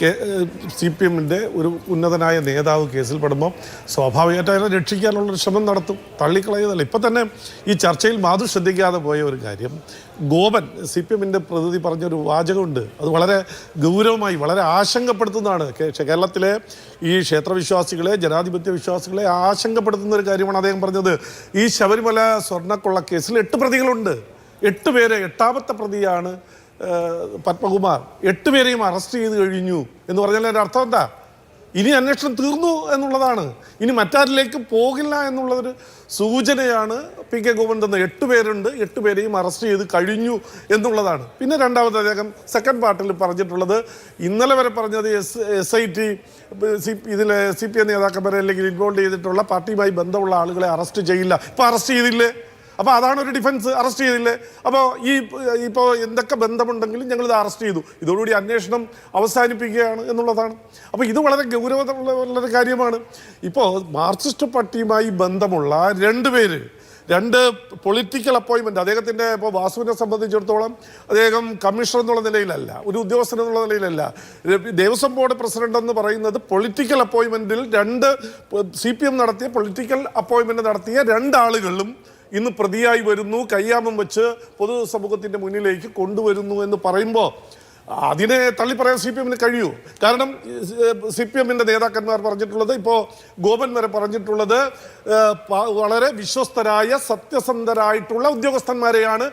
CPM-ൻ്റെ ഒരു ഉന്നതനായ നേതാവ് കേസിൽ പെടുമ്പോൾ സ്വാഭാവികമായിട്ട് അയാളെ രക്ഷിക്കാനുള്ളൊരു ശ്രമം നടത്തും, തള്ളിക്കളയുന്നതല്ല. ഇപ്പം തന്നെ ഈ ചർച്ചയിൽ മാധു ശ്രദ്ധിക്കാതെ പോയ ഒരു കാര്യം, ഗോപൻ CPM-ൻ്റെ പ്രതിനിധി പറഞ്ഞൊരു വാചകമുണ്ട്. അത് വളരെ ഗൗരവമായി വളരെ ആശങ്കപ്പെടുത്തുന്നതാണ്. കേരളത്തിലെ ഈ ക്ഷേത്രവിശ്വാസികളെ, ജനാധിപത്യ വിശ്വാസികളെ ആശങ്കപ്പെടുത്തുന്ന ഒരു കാര്യമാണ് അദ്ദേഹം പറഞ്ഞത്. ഈ ശബരിമല സ്വർണ്ണക്കൊള്ള കേസിൽ 8 പ്രതികളുണ്ട്. 8 പേരെ, 8ാമത്തെ പ്രതിയാണ് പത്മകുമാർ. 8 പേരെയും അറസ്റ്റ് ചെയ്ത് കഴിഞ്ഞു എന്ന് പറഞ്ഞാൽ അതിൻ്റെ അർത്ഥം എന്താ? ഇനി അന്വേഷണം തീർന്നു എന്നുള്ളതാണ്. ഇനി മറ്റാരിലേക്ക് പോകില്ല എന്നുള്ളതൊരു സൂചനയാണ് PK ഗോപൻ തന്നത്. 8 പേരുണ്ട്, 8 പേരെയും അറസ്റ്റ് ചെയ്ത് കഴിഞ്ഞു എന്നുള്ളതാണ്. പിന്നെ രണ്ടാമത് അദ്ദേഹം സെക്കൻഡ് പാർട്ടിൽ പറഞ്ഞിട്ടുള്ളത്, ഇന്നലെ വരെ പറഞ്ഞത് SIT ഇതിലെ CPM നേതാക്കന്മാരെ അല്ലെങ്കിൽ ഇൻവോൾവ് ചെയ്തിട്ടുള്ള പാർട്ടിയുമായി ബന്ധമുള്ള ആളുകളെ അറസ്റ്റ് ചെയ്യില്ല. ഇപ്പോൾ അറസ്റ്റ് ചെയ്തില്ലേ? അപ്പോൾ അതാണ് ഒരു ഡിഫൻസ്. അറസ്റ്റ് ചെയ്തില്ലേ? അപ്പോൾ ഇപ്പോൾ എന്തൊക്കെ ബന്ധമുണ്ടെങ്കിലും ഞങ്ങളിത് അറസ്റ്റ് ചെയ്തു, ഇതോടുകൂടി അന്വേഷണം അവസാനിപ്പിക്കുകയാണ് എന്നുള്ളതാണ്. അപ്പോൾ ഇത് വളരെ ഗൗരവമുള്ളൊരു കാര്യമാണ്. ഇപ്പോൾ മാർക്സിസ്റ്റ് പാർട്ടിയുമായി ബന്ധമുള്ള 2 പേര്, 2 പൊളിറ്റിക്കൽ അപ്പോയിൻമെൻറ്റ് അദ്ദേഹത്തിൻ്റെ. ഇപ്പോൾ വാസുവിനെ സംബന്ധിച്ചിടത്തോളം അദ്ദേഹം കമ്മീഷണർ എന്നുള്ള നിലയിലല്ല, ഒരു ഉദ്യോഗസ്ഥൻ എന്നുള്ള നിലയിലല്ല. ദേവസ്വം ബോർഡ് പ്രസിഡന്റ് എന്ന് പറയുന്നത് പൊളിറ്റിക്കൽ അപ്പോയിൻമെൻറ്റിൽ 2 CPM നടത്തിയ പൊളിറ്റിക്കൽ അപ്പോയിൻമെൻറ്റ് നടത്തിയ 2 ആളുകളും ഇന്ന് പ്രതിയായി വരുന്നു, കയ്യാമം വെച്ച് പൊതുസമൂഹത്തിൻ്റെ മുന്നിലേക്ക് കൊണ്ടുവരുന്നു എന്ന് പറയുമ്പോൾ അതിനെ തള്ളിപ്പറയാൻ CPM-ന് കഴിയൂ. കാരണം CPM-ൻ്റെ നേതാക്കന്മാർ പറഞ്ഞിട്ടുള്ളത്, ഇപ്പോൾ ഗോപൻ വരെ പറഞ്ഞിട്ടുള്ളത്, വളരെ വിശ്വസ്തരായ സത്യസന്ധരായിട്ടുള്ള ഉദ്യോഗസ്ഥന്മാരെയാണ്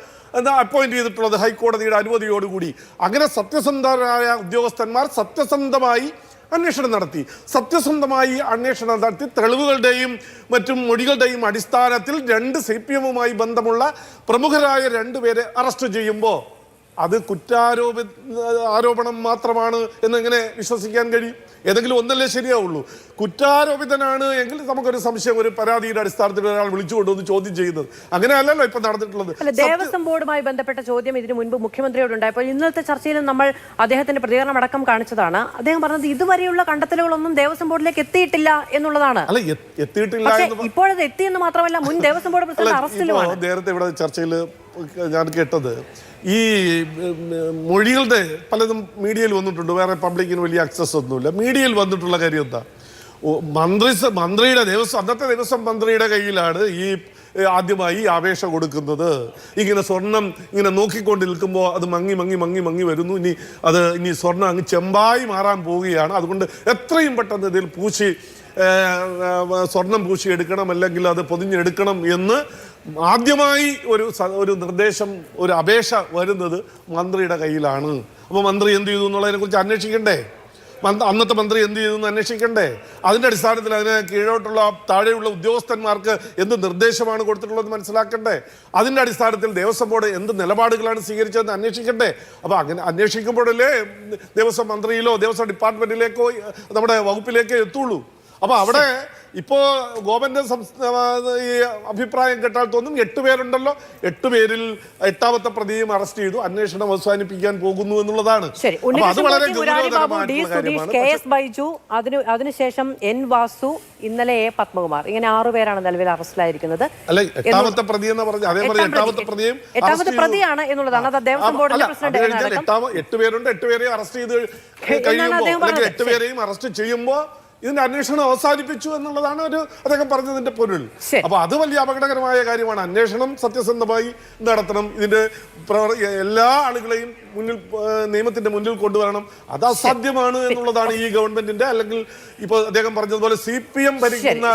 അപ്പോയിന്റ് ചെയ്തിട്ടുള്ളത് ഹൈക്കോടതിയുടെ അനുമതിയോടുകൂടി. അങ്ങനെ സത്യസന്ധരായ ഉദ്യോഗസ്ഥന്മാർ സത്യസന്ധമായി അന്വേഷണം നടത്തി. സത്യസന്ധമായി അന്വേഷണം നടത്തി തെളിവുകളുടെയും മറ്റും മൊഴികളുടെയും അടിസ്ഥാനത്തിൽ 2 CPM-മായി ബന്ധമുള്ള പ്രമുഖരായ 2 പേരെ അറസ്റ്റ് ചെയ്യുമ്പോൾ അത് ആരോപണം മാത്രമാണ് എന്നെങ്ങനെ വിശ്വസിക്കാൻ കഴിയും? ഏതെങ്കിലും ഒന്നല്ലേ ശരിയാവുള്ളൂ. കുറ്റാരോപിതനാണ് എങ്കിൽ നമുക്കൊരു സംശയം, ഒരു പരാതിയുടെ അടിസ്ഥാനത്തിൽ ഒരാൾ വിളിച്ചുകൊണ്ടുവന്ന് ചോദ്യം ചെയ്യുന്നത്. അങ്ങനെയല്ലല്ലോ ഇപ്പൊ നടന്നിട്ടുള്ളത്. ദേവസ്വം ബോർഡുമായി ബന്ധപ്പെട്ട ചോദ്യം ഇതിനു മുൻപ് മുഖ്യമന്ത്രിയോട് ഉണ്ടായപ്പോൾ ഇന്നത്തെ ചർച്ചയിൽ നമ്മൾ അദ്ദേഹത്തിന്റെ പ്രതികരണം അടക്കം കാണിച്ചതാണ്. അദ്ദേഹം പറഞ്ഞത് ഇതുവരെയുള്ള കണ്ടെത്തലുകളൊന്നും ദേവസ്വം ബോർഡിലേക്ക് എത്തിയിട്ടില്ല എന്നുള്ളതാണ്. അല്ല, എത്തിയിട്ടില്ല. ഇപ്പോഴത് എത്തിയെന്ന് മാത്രമല്ല, മുൻ ദേവസ്വം ബോർഡ് പ്രസിഡന്റ് അറസ്റ്റിലുമാണ്. നേരത്തെ ഇവിടെ ചർച്ചയിൽ ഞാൻ കേട്ടത്, ഈ മൊഴികളുടെ പലതും മീഡിയയിൽ വന്നിട്ടുണ്ട്. വേറെ പബ്ലിക്കിന് വലിയ ആക്സസ് ഒന്നുമില്ല. മീഡിയയിൽ വന്നിട്ടുള്ള കാര്യം എന്താ? മന്ത്രിയുടെ അന്നത്തെ ദേവസ്വം മന്ത്രിയുടെ കയ്യിലാണ് ഈ ആദ്യമായി അപേക്ഷ കൊടുക്കുന്നത്. ഇങ്ങനെ സ്വർണം ഇങ്ങനെ നോക്കിക്കൊണ്ട് നിൽക്കുമ്പോൾ അത് മങ്ങി വരുന്നു. ഇനി സ്വർണം അങ്ങ് ചെമ്പായി മാറാൻ പോവുകയാണ്. അതുകൊണ്ട് എത്രയും പെട്ടെന്ന് ഇതിൽ സ്വർണം പൂശി എടുക്കണം, അല്ലെങ്കിൽ അത് പൊതിഞ്ഞെടുക്കണം എന്ന് ആദ്യമായി ഒരു നിർദ്ദേശം, ഒരു അപേക്ഷ വരുന്നത് മന്ത്രിയുടെ കയ്യിലാണ്. അപ്പോൾ മന്ത്രി എന്ത് ചെയ്തു എന്നുള്ളതിനെ കുറിച്ച് അന്വേഷിക്കണ്ടേ? അന്നത്തെ മന്ത്രി എന്ത് ചെയ്തെന്ന് അന്വേഷിക്കണ്ടേ? അതിൻ്റെ അടിസ്ഥാനത്തിൽ അതിന് കീഴോട്ടുള്ള താഴെയുള്ള ഉദ്യോഗസ്ഥന്മാർക്ക് എന്ത് നിർദ്ദേശമാണ് കൊടുത്തിട്ടുള്ളത് മനസ്സിലാക്കണ്ടേ? അതിൻ്റെ അടിസ്ഥാനത്തിൽ ദേവസ്വം ബോർഡ് എന്ത് നിലപാടുകളാണ് സ്വീകരിച്ചതെന്ന് അന്വേഷിക്കണ്ടേ? അപ്പോൾ അങ്ങനെ അന്വേഷിക്കുമ്പോഴല്ലേ ദേവസ്വം മന്ത്രിയിലോ ദേവസ്വം ഡിപ്പാർട്ട്മെന്റിലേക്കോ നമ്മുടെ വകുപ്പിലേക്കോ എത്തുള്ളൂ. അപ്പോൾ അവിടെ ഇപ്പോൾ ഗോപന്റെ ഈ അഭിപ്രായം കേട്ടാൽ തോന്നും 8 പേരുണ്ടല്ലോ, 8 പേരിൽ 8ാമത്തെ പ്രതിയും അറസ്റ്റ് ചെയ്തു, അന്വേഷണം അവസാനിപ്പിക്കാൻ പോകുന്നു എന്നുള്ളതാണ്. അത് വളരെ ഗൗരവതരമായിട്ടുള്ള കാര്യമാണ്. ബൈജു, അതിനുശേഷം എൻ വാസു, ഇന്നലെ എ പത്മകുമാർ, ഇങ്ങനെ 6 പേരാണ് നിലവിൽ അറസ്റ്റിലായിരിക്കുന്നത്. അല്ല, 8ാമത്തെ പ്രതി എന്ന് പറഞ്ഞു, അതേപോലെ 8ാമത്തെ പ്രതിയും 8ാമത്തെ പ്രതിയാണ് എന്നുള്ളതാണ്. അത് ദേവസ്വം ബോർഡിന്റെ പ്രസിഡന്റ്. 8 പേരുണ്ട്, 8 പേരെയും അറസ്റ്റ് ചെയ്ത് കഴിയുമ്പോൾ, അല്ലെങ്കിൽ 8 പേരെയും അറസ്റ്റ് ചെയ്യുമ്പോൾ ഇതിന്റെ അന്വേഷണം അവസാനിപ്പിച്ചു എന്നുള്ളതാണ് അദ്ദേഹം പറഞ്ഞതിന്റെ പൊരുൾ. അപ്പൊ അത് വലിയ അപകടകരമായ കാര്യമാണ്. അന്വേഷണം സത്യസന്ധമായി നടത്തണം. ഇതിന്റെ എല്ലാ ആളുകളെയും നിയമത്തിന്റെ മുന്നിൽ കൊണ്ടുവരണം. അത് അസാധ്യമാണ് എന്നുള്ളതാണ് ഈ ഗവൺമെന്റിന്റെ, അല്ലെങ്കിൽ ഇപ്പൊ അദ്ദേഹം പറഞ്ഞതുപോലെ CPM ഭരിക്കുന്ന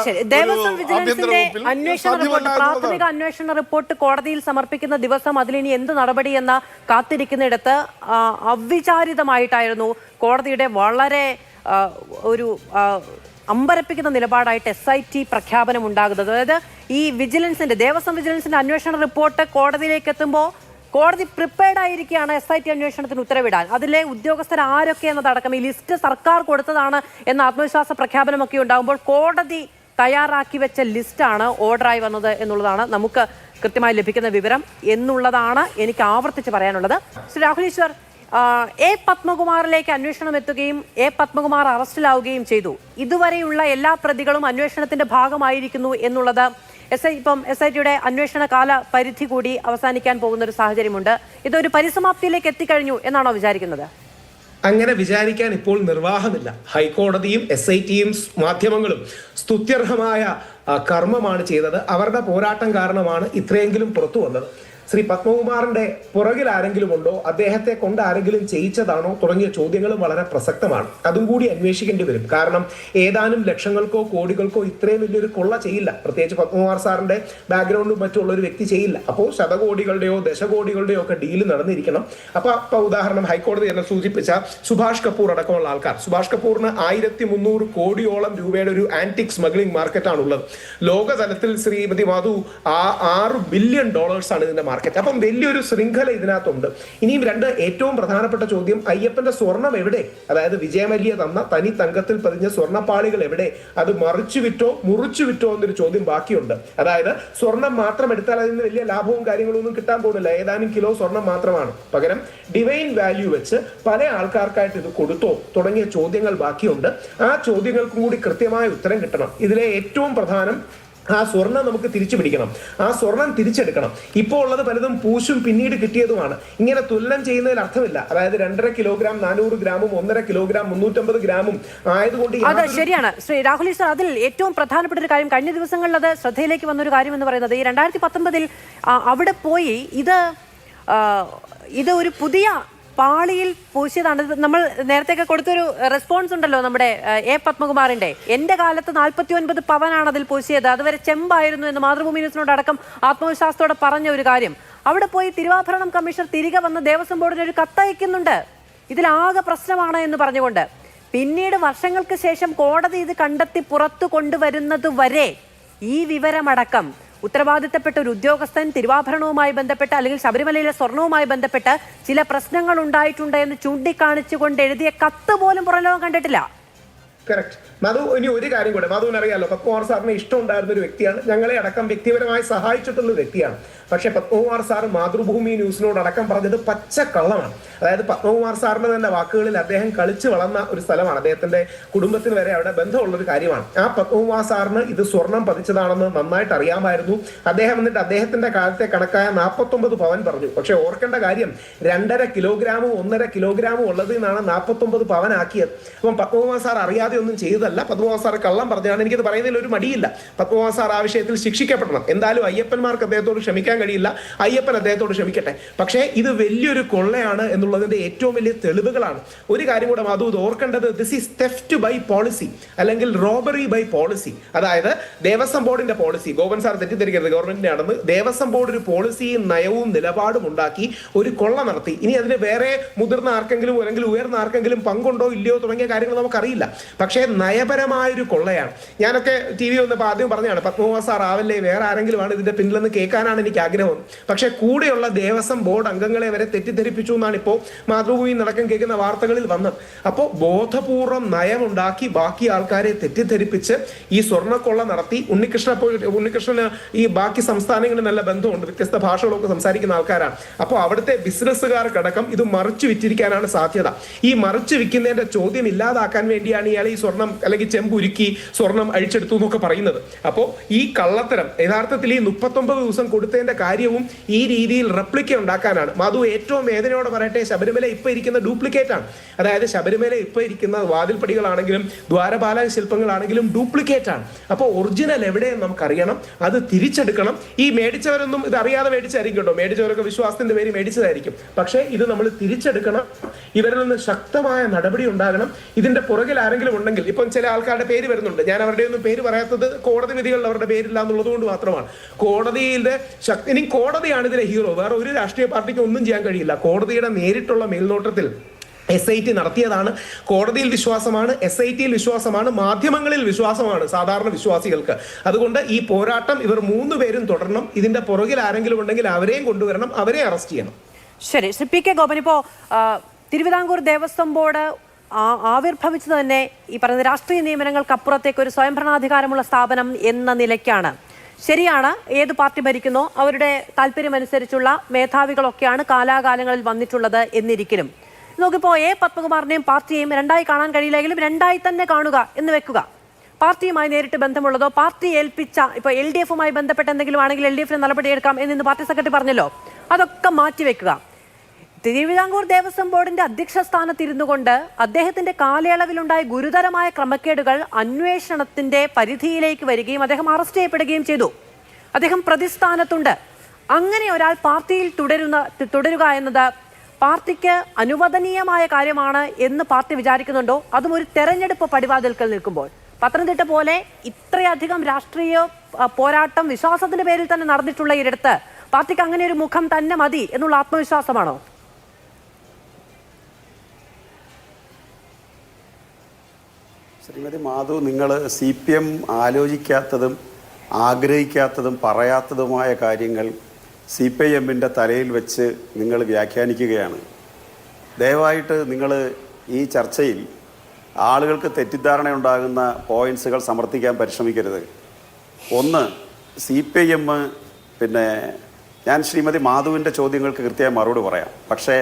പ്രാഥമിക അന്വേഷണ റിപ്പോർട്ട് കോടതിയിൽ സമർപ്പിക്കുന്ന ദിവസം അതിലിനി എന്ത് നടപടി എന്ന കാത്തിരിക്കുന്നിടത്ത് അവിചാരിതമായിട്ടായിരുന്നു കോടതിയുടെ വളരെ ഒരു അമ്പരപ്പിക്കുന്ന നിലപാടായിട്ട് SIT പ്രഖ്യാപനം ഉണ്ടാകുന്നത്. അതായത് ഈ ദേവസ്വം വിജിലൻസിന്റെ അന്വേഷണ റിപ്പോർട്ട് കോടതിയിലേക്ക് എത്തുമ്പോൾ കോടതി പ്രിപ്പയർഡ് ആയിരിക്കുകയാണ് SIT അന്വേഷണത്തിന് ഉത്തരവിടാൻ. അതിലെ ഉദ്യോഗസ്ഥർ ആരൊക്കെ എന്നതടക്കം ഈ ലിസ്റ്റ് സർക്കാർ കൊടുത്തതാണ് എന്ന ആത്മവിശ്വാസ പ്രഖ്യാപനമൊക്കെ ഉണ്ടാകുമ്പോൾ കോടതി തയ്യാറാക്കി വെച്ച ലിസ്റ്റാണ് ഓർഡറായി വന്നത് എന്നുള്ളതാണ് നമുക്ക് കൃത്യമായി ലഭിക്കുന്ന വിവരം എന്നുള്ളതാണ് എനിക്ക് ആവർത്തിച്ച് പറയാനുള്ളത്. ശ്രീ രാഹുൽ ഈശ്വർ, എ പത്മകുമാറിലേക്ക് അന്വേഷണം എത്തുകയും എ പത്മകുമാർ അറസ്റ്റിലാവുകയും ചെയ്തു. ഇതുവരെയുള്ള എല്ലാ പ്രതികളും അന്വേഷണത്തിന്റെ ഭാഗമായിരിക്കുന്നു എന്നുള്ളത് SITയുടെ അന്വേഷണ കാല പരിധി കൂടി അവസാനിക്കാൻ പോകുന്ന ഒരു സാഹചര്യമുണ്ട്. ഇതൊരു പരിസമാപ്തിയിലേക്ക് എത്തിക്കഴിഞ്ഞു എന്നാണോ വിചാരിക്കുന്നത്? അങ്ങനെ വിചാരിക്കാൻ ഇപ്പോൾ നിർവാഹമില്ല. ഹൈക്കോടതിയും SITയും മാധ്യമങ്ങളും സ്തുത്യർഹമായ കർമ്മമാണ് ചെയ്തത്. അവരുടെ പോരാട്ടം കാരണമാണ് ഇത്രയെങ്കിലും പുറത്തു വന്നത്. ശ്രീ പത്മകുമാറിന്റെ പുറകിൽ ആരെങ്കിലും ഉണ്ടോ, അദ്ദേഹത്തെ കൊണ്ട് ആരെങ്കിലും ചെയ്യിച്ചതാണോ തുടങ്ങിയ ചോദ്യങ്ങളും വളരെ പ്രസക്തമാണ്. അതും കൂടി അന്വേഷിക്കേണ്ടി വരും. കാരണം ഏതാനും ലക്ഷങ്ങൾക്കോ കോടികൾക്കോ ഇത്രയും വലിയൊരു കൊള്ള ചെയ്യില്ല. പ്രത്യേകിച്ച് പത്മകുമാർ സാറിന്റെ ബാക്ക്ഗ്രൗണ്ടും മറ്റുള്ള ഒരു വ്യക്തി ചെയ്യില്ല. അപ്പോൾ ശതകോടികളുടെയോ ദശകോടികളുടെയോ ഒക്കെ ഡീല് നടന്നിരിക്കണം. അപ്പൊ ഉദാഹരണം ഹൈക്കോടതി തന്നെ സൂചിപ്പിച്ച സുഭാഷ് കപൂർ അടക്കമുള്ള ആൾക്കാർ. സുഭാഷ് കപൂറിന് 1300 കോടിയോളം രൂപയുടെ ഒരു ആന്റിക് സ്മഗ്ലിംഗ് മാർക്കറ്റാണ് ഉള്ളത്. ലോകതലത്തിൽ ശ്രീമതി മാധു $6 ബില്യൺ ആണ് ഇതിന്റെ മാർക്കറ്റ്. അപ്പം വലിയൊരു ശൃംഖല ഇതിനകത്തുണ്ട്. ഇനിയും ഏറ്റവും പ്രധാനപ്പെട്ട ചോദ്യം, അയ്യപ്പന്റെ സ്വർണം എവിടെ? അതായത് വിജയമല്യ തന്ന തനി തങ്കത്തിൽ പതിഞ്ഞ സ്വർണ്ണപ്പാളികൾ എവിടെ? അത് മറിച്ചു വിറ്റോ മുറിച്ചു വിറ്റോ എന്നൊരു ചോദ്യം ബാക്കിയുണ്ട്. അതായത് സ്വർണം മാത്രം എടുത്താൽ അതിന് വലിയ ലാഭവും കാര്യങ്ങളും ഒന്നും കിട്ടാൻ പോകുന്നില്ല. ഏതാനും കിലോ സ്വർണം മാത്രമാണ്. പകരം ഡിവൈൻ വാല്യൂ വെച്ച് പല ആൾക്കാർക്കായിട്ട് ഇത് കൊടുത്തോ തുടങ്ങിയ ചോദ്യങ്ങൾ ബാക്കിയുണ്ട്. ആ ചോദ്യങ്ങൾക്കും കൂടി കൃത്യമായ ഉത്തരം കിട്ടണം. ഇതിലെ ഏറ്റവും പ്രധാനം ആ സ്വർണം നമുക്ക് തിരിച്ചു പിടിക്കണം, ആ സ്വർണം തിരിച്ചെടുക്കണം. ഇപ്പോൾ ഉള്ളത് പലതും പൂശും പിന്നീട് കിട്ടിയതുമാണ്. ഇങ്ങനെ തുലനം ചെയ്യുന്നതിൽ അർത്ഥമില്ല. അതായത് 2.5 കിലോഗ്രാം 400 ഗ്രാമും 1.5 കിലോഗ്രാം 350 ഗ്രാമും ആയതുകൊണ്ട് അത് ശരിയാണ്. ശ്രീ രാഹുൽ ഈശ്വർ, അതിൽ ഏറ്റവും പ്രധാനപ്പെട്ട ഒരു കാര്യം, കഴിഞ്ഞ ദിവസങ്ങളിൽ അത് ശ്രദ്ധയിലേക്ക് വന്നൊരു കാര്യം എന്ന് പറയുന്നത്, ഈ 2019 അവിടെ പോയി ഇത് ഒരു പുതിയ പാളിയിൽ പൂശിയതാണ്. നമ്മൾ നേരത്തെയൊക്കെ കൊടുത്തൊരു റെസ്പോൺസ് ഉണ്ടല്ലോ നമ്മുടെ എ പത്മകുമാറിന്റെ. എന്റെ കാലത്ത് 49 പവനാണ് അതിൽ പൂശിയത്, അതുവരെ ചെമ്പായിരുന്നു എന്ന് മാതൃഭൂമി ന്യൂസിനോടക്കം ആത്മവിശ്വാസത്തോടെ പറഞ്ഞ ഒരു കാര്യം. അവിടെ പോയി തിരുവാഭരണം കമ്മീഷണർ തിരികെ വന്ന് ദേവസ്വം ബോർഡിന് ഒരു കത്തയക്കുന്നുണ്ട്, ഇതിലാകെ പ്രശ്നമാണ് എന്ന് പറഞ്ഞുകൊണ്ട്. പിന്നീട് വർഷങ്ങൾക്ക് ശേഷം കോടതി ഇത് കണ്ടെത്തി പുറത്തു കൊണ്ടുവരുന്നത് വരെ ഈ വിവരമടക്കം ഉത്തരവാദിത്തപ്പെട്ട ഒരു ഉദ്യോഗസ്ഥൻ തിരുവാഭരണവുമായി ബന്ധപ്പെട്ട് അല്ലെങ്കിൽ ശബരിമലയിലെ സ്വർണവുമായി ബന്ധപ്പെട്ട് ചില പ്രശ്നങ്ങൾ ഉണ്ടായിട്ടുണ്ട് എന്ന് ചൂണ്ടിക്കാണിച്ചുകൊണ്ട് എഴുതിയ കത്ത് പോലും പുറംലോകം കണ്ടിട്ടില്ല. കറക്റ്റ്. മധു, ഇനി ഒരു കാര്യം കൂടെ. മധുവിന് അറിയാലോ, പത്മകുമാർ സാറിന് ഇഷ്ടം ഉണ്ടായിരുന്ന ഒരു വ്യക്തിയാണ്. ഞങ്ങളെ അടക്കം വ്യക്തിപരമായി സഹായിച്ചിട്ടുള്ള ഒരു വ്യക്തിയാണ്. പക്ഷെ പത്മകുമാർ സാർ മാതൃഭൂമി ന്യൂസിനോടക്കം പറഞ്ഞത് പച്ചക്കള്ളമാണ്. അതായത് പത്മകുമാർ സാറിന്റെ തന്നെ വാക്കുകളിൽ അദ്ദേഹം കളിച്ചു വളർന്ന ഒരു സ്ഥലമാണ്, അദ്ദേഹത്തിന്റെ കുടുംബത്തിന് വരെ അവിടെ ബന്ധമുള്ളൊരു കാര്യമാണ്. ആ പത്മകുമാർ സാറിന് ഇത് സ്വർണം പതിച്ചതാണെന്ന് നന്നായിട്ട് അറിയാമായിരുന്നു. അദ്ദേഹം എന്നിട്ട് അദ്ദേഹത്തിന്റെ കാലത്തെ കണക്കായ 49 പവൻ പറഞ്ഞു. പക്ഷെ ഓർക്കേണ്ട കാര്യം, 2.5 കിലോഗ്രാമും 1.5 കിലോഗ്രാമും ഉള്ളതിൽ നിന്നാണ് 49 പവൻ ആക്കിയത്. അപ്പം പത്മകുമാർ സാർ അറിയാതെ ഒന്നും ചെയ്തതല്ല. പത്മകുമാർ സാർ കള്ളം പറഞ്ഞതാണ്. എനിക്കത് പറയുന്നതിൽ ഒരു മടിയില്ല. പത്മകുമാർ സാർ ആ വിഷയത്തിൽ ശിക്ഷിക്കപ്പെടണം. എന്തായാലും അയ്യപ്പന്മാർക്ക് അദ്ദേഹത്തോട് ക്ഷമിക്കാൻ കഴിയില്ല, അയ്യപ്പൻ അദ്ദേഹത്തോട് ക്ഷമിക്കട്ടെ. പക്ഷേ ഇത് വലിയൊരു കൊള്ളയാണ് എന്നുള്ളതിന്റെ ഏറ്റവും വലിയ തെളിവുകളാണ്. ഒരു കാര്യം കൂടെ അത് ഓർക്കേണ്ടത്, this is theft by policy അല്ലെങ്കിൽ റോബറി ബൈ പോളിസി. അതായത് ദേവസ്വം ബോർഡിന്റെ പോളിസി, ഗോപൻ സാർ തെറ്റിദ്ധരിക്കരുത്, ഗവൺമെന്റിന്റെ ആണെന്ന്. ദേവസ്വം ബോർഡ് ഒരു പോളിസിയും നയവും നിലപാടും ഉണ്ടാക്കി ഒരു കൊള്ള നടത്തി. ഇനി അതിന് വേറെ മുതിർന്ന ആർക്കെങ്കിലും അല്ലെങ്കിൽ ഉയർന്ന ആർക്കെങ്കിലും പങ്കുണ്ടോ ഇല്ലയോ തുടങ്ങിയ കാര്യങ്ങൾ നമുക്കറിയില്ല. പക്ഷേ നയപരമായൊരു കൊള്ളയാണ്. ഞാനൊക്കെ TV വന്നപ്പോൾ ആദ്യം പറഞ്ഞതാണ്, പത്മകുമാർ സാർ ആവല്ലേ വേറെ ആരെങ്കിലും ആണ് ഇതിന്റെ പിന്നിലെന്ന് കേൾക്കാനാണ് എനിക്ക് ആഗ്രഹം. പക്ഷേ കൂടെയുള്ള ദേവസ്വം ബോർഡ് അംഗങ്ങളെ വരെ തെറ്റിദ്ധരിപ്പിച്ചു എന്നാണ് ഇപ്പോൾ മാതൃഭൂമി നടക്കം കേൾക്കുന്ന വാർത്തകളിൽ വന്നത്. അപ്പോൾ ബോധപൂർവം നയമുണ്ടാക്കി ബാക്കി ആൾക്കാരെ തെറ്റിദ്ധരിപ്പിച്ച് ഈ സ്വർണ്ണക്കൊള്ള നടത്തി. ഉണ്ണികൃഷ്ണന് ഈ ബാക്കി സംസ്ഥാനങ്ങളിൽ നല്ല ബന്ധമുണ്ട്, വ്യത്യസ്ത ഭാഷകളൊക്കെ സംസാരിക്കുന്ന ആൾക്കാരാണ്. അപ്പോൾ അവിടുത്തെ ബിസിനസ്സുകാർക്കടക്കം ഇത് മറിച്ചു വിറ്റിരിക്കാനാണ് സാധ്യത. ഈ മറിച്ചു വിൽക്കുന്നതിന്റെ ചോദ്യം ഇല്ലാതാക്കാൻ വേണ്ടിയാണ് ഇയാൾ ഈ സ്വർണം അല്ലെങ്കിൽ ചെമ്പുരുക്കി സ്വർണം അഴിച്ചെടുത്തു എന്നൊക്കെ പറയുന്നത്. അപ്പോൾ ഈ കള്ളത്തരം യഥാർത്ഥത്തിൽ ഈ 39 ദിവസം കൊടുത്തതിന്റെ കാര്യവും ഈ രീതിയിൽ റെപ്ലിക്ക ഉണ്ടാക്കാനാണ്. മാധു, ഏറ്റവും വേദനയോടെ പറയട്ടെ, ശബരിമല ഇപ്പൊ ഇരിക്കുന്ന ഡ്യൂപ്ലിക്കേറ്റ് ആണ്. അതായത് ശബരിമല ഇപ്പൊ ഇരിക്കുന്ന വാതിൽപ്പടികളാണെങ്കിലും ദ്വാരപാലക ശില്പങ്ങളാണെങ്കിലും ഡ്യൂപ്ലിക്കേറ്റ് ആണ്. അപ്പോൾ ഒറിജിനൽ എവിടെയെന്ന് നമുക്കറിയണം, അത് തിരിച്ചെടുക്കണം. ഈ മേടിച്ചവരൊന്നും ഇത് അറിയാതെ മേടിച്ചായിരിക്കും കേട്ടോ, മേടിച്ചവരൊക്കെ വിശ്വാസത്തിന്റെ പേര് മേടിച്ചതായിരിക്കും. പക്ഷേ ഇത് നമ്മൾ തിരിച്ചെടുക്കണം. ഇവരിൽ നിന്ന് ശക്തമായ നടപടി ഉണ്ടാകണം. ഇതിന്റെ പുറകിൽ ആരെങ്കിലും ഉണ്ടെങ്കിൽ, ഇപ്പം ചില ആൾക്കാരുടെ പേര് വരുന്നുണ്ട്, ഞാൻ അവരുടെ ഒന്നും പേര് പറയാത്തത് കോടതി വിധികളിൽ അവരുടെ പേരില്ല എന്നുള്ളത് കൊണ്ട് മാത്രമാണ്. കോടതിയുടെ ഇനി കോടതിയാണ് ഇതിലെ ഹീറോ, വേറെ ഒരു രാഷ്ട്രീയ പാർട്ടിക്ക് ഒന്നും ചെയ്യാൻ കഴിയില്ല. കോടതിയുടെ നേരിട്ടുള്ള മേൽനോട്ടത്തിൽ SIT നടത്തിയതാണ്. കോടതിയിൽ വിശ്വാസമാണ്, SITയിൽ വിശ്വാസമാണ്, മാധ്യമങ്ങളിൽ വിശ്വാസമാണ് സാധാരണ വിശ്വാസികൾക്ക്. അതുകൊണ്ട് ഈ പോരാട്ടം ഇവർ 3 പേരും തുടരണം. ഇതിന്റെ പുറകിൽ ആരെങ്കിലും ഉണ്ടെങ്കിൽ അവരെയും കൊണ്ടുവരണം, അവരെ അറസ്റ്റ് ചെയ്യണം. ശരി, ശ്രീ PK ഗോപൻ, ഇപ്പോൾ തിരുവിതാംകൂർ ദേവസ്വം ബോർഡ് ആവിർഭവിച്ചത് തന്നെ ഈ പറയുന്ന രാഷ്ട്രീയ നിയമനങ്ങൾക്ക് അപ്പുറത്തേക്ക് ഒരു സ്വയംഭരണാധികാരമുള്ള സ്ഥാപനം എന്ന നിലയ്ക്കാണ്. ശരിയാണ്, ഏത് പാർട്ടി ഭരിക്കുന്നോ അവരുടെ താല്പര്യമനുസരിച്ചുള്ള മേധാവികളൊക്കെയാണ് കാലാകാലങ്ങളിൽ വന്നിട്ടുള്ളത് എന്നിരിക്കലും നോക്കിപ്പോ പത്മകുമാറിനെയും പാർട്ടിയെയും രണ്ടായി കാണാൻ കഴിയില്ലെങ്കിലും രണ്ടായി തന്നെ കാണുക എന്ന് വെക്കുക. പാർട്ടിയുമായി നേരിട്ട് ബന്ധമുള്ളതോ പാർട്ടി ഏൽപ്പിച്ച ഇപ്പോൾ LDFുമായി ബന്ധപ്പെട്ട എന്തെങ്കിലും ആണെങ്കിൽ LDFിന് നടപടിയെടുക്കാം എന്ന് പാർട്ടി സെക്രട്ടറി പറഞ്ഞല്ലോ, അതൊക്കെ മാറ്റിവെക്കുക. തിരുവിതാംകൂർ ദേവസ്വം ബോർഡിന്റെ അധ്യക്ഷ സ്ഥാനത്തിരുന്നു കൊണ്ട് അദ്ദേഹത്തിന്റെ കാലയളവിലുണ്ടായ ഗുരുതരമായ ക്രമക്കേടുകൾ അന്വേഷണത്തിന്റെ പരിധിയിലേക്ക് വരികയും അദ്ദേഹം അറസ്റ്റ് ചെയ്യപ്പെടുകയും ചെയ്തു. അദ്ദേഹം പ്രതിസ്ഥാനത്തുണ്ട്. അങ്ങനെ ഒരാൾ പാർട്ടിയിൽ തുടരുക എന്നത് പാർട്ടിക്ക് അനുവദനീയമായ കാര്യമാണ് എന്ന് പാർട്ടി വിചാരിക്കുന്നുണ്ടോ? അതും ഒരു തെരഞ്ഞെടുപ്പ് പടിവാതിൽക്കൽ നിൽക്കുമ്പോൾ. പത്തനംതിട്ട പോലെ ഇത്രയധികം രാഷ്ട്രീയ പോരാട്ടം വിശ്വാസത്തിന്റെ പേരിൽ തന്നെ നടന്നിട്ടുള്ള ഇടത്ത് പാർട്ടിക്ക് അങ്ങനെ ഒരു മുഖം തന്നെ മതി എന്നുള്ള ആത്മവിശ്വാസമാണോ? ശ്രീമതി മാധു, നിങ്ങൾ CPM ആലോചിക്കാത്തതും ആഗ്രഹിക്കാത്തതും പറയാത്തതുമായ കാര്യങ്ങൾ CPIMന്റെ തലയിൽ വെച്ച് നിങ്ങൾ വ്യാഖ്യാനിക്കുകയാണ്. ദയവായിട്ട് നിങ്ങൾ ഈ ചർച്ചയിൽ ആളുകൾക്ക് തെറ്റിദ്ധാരണയുണ്ടാകുന്ന പോയിന്റ്സുകൾ സമർത്ഥിക്കാൻ പരിശ്രമിക്കരുത്. ഒന്ന്, CPIM പിന്നെ ഞാൻ ശ്രീമതി മാധുവിൻ്റെ ചോദ്യങ്ങൾക്ക് കൃത്യമായി മറുപടി പറയാം. പക്ഷേ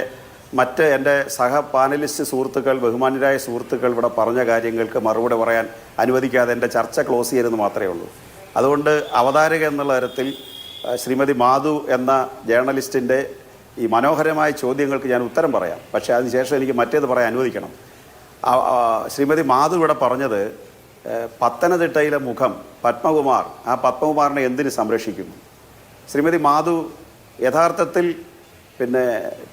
മറ്റ് എൻ്റെ സഹ പാനലിസ്റ്റ് സുഹൃത്തുക്കൾ, ബഹുമാന്യരായ സുഹൃത്തുക്കൾ ഇവിടെ പറഞ്ഞ കാര്യങ്ങൾക്ക് മറുപടി പറയാൻ അനുവദിക്കാതെ എൻ്റെ ചർച്ച ക്ലോസ് ചെയ്യരുതെന്ന് മാത്രമേ ഉള്ളൂ. അതുകൊണ്ട് അവതാരക എന്നുള്ള തരത്തിൽ ശ്രീമതി മാധു എന്ന ജേർണലിസ്റ്റിൻ്റെ ഈ മനോഹരമായ ചോദ്യങ്ങൾക്ക് ഞാൻ ഉത്തരം പറയാം. പക്ഷേ അതിനുശേഷം എനിക്ക് മറ്റേത് പറയാൻ അനുവദിക്കണം. ശ്രീമതി മാധു ഇവിടെ പറഞ്ഞത് പത്തനംതിട്ടയിലെ മുഖം പത്മകുമാർ, ആ പത്മകുമാറിനെ എന്തിന് സംരക്ഷിക്കുന്നു? ശ്രീമതി മാധു യഥാർത്ഥത്തിൽ പിന്നെ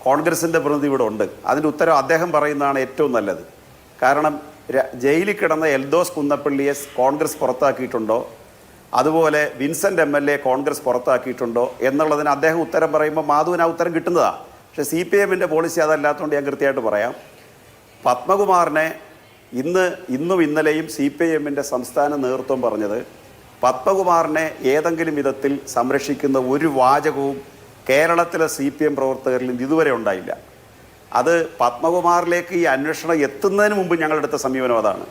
കോൺഗ്രസിൻ്റെ പ്രതിനിധി ഇവിടെ ഉണ്ട്. അതിൻ്റെ ഉത്തരം അദ്ദേഹം പറയുന്നതാണ് ഏറ്റവും നല്ലത്. കാരണം ജയിലിൽ കിടന്ന എൽദോസ് കുന്നപ്പള്ളിയെ കോൺഗ്രസ് പുറത്താക്കിയിട്ടുണ്ടോ, അതുപോലെ വിൻസെൻ്റ് MLA കോൺഗ്രസ് പുറത്താക്കിയിട്ടുണ്ടോ എന്നുള്ളതിന് അദ്ദേഹം ഉത്തരം പറയുമ്പോൾ മാധുവിന് ആ ഉത്തരം കിട്ടുന്നതാണ്. പക്ഷേ CPIMൻ്റെ പോളിസി അതല്ലാത്തതുകൊണ്ട് ഞാൻ കൃത്യമായിട്ട് പറയാം. പത്മകുമാറിനെ ഇന്നും ഇന്നലെയും CPIMൻ്റെ സംസ്ഥാന നേതൃത്വം പറഞ്ഞത് പത്മകുമാറിനെ ഏതെങ്കിലും വിധത്തിൽ സംരക്ഷിക്കുന്ന ഒരു വാചകവും കേരളത്തിലെ CPM പ്രവർത്തകരിൽ ഇതുവരെ ഉണ്ടായില്ല. അത് പത്മകുമാറിലേക്ക് ഈ അന്വേഷണം എത്തുന്നതിന് മുമ്പ് ഞങ്ങളെടുത്ത സമീപനം അതാണ്.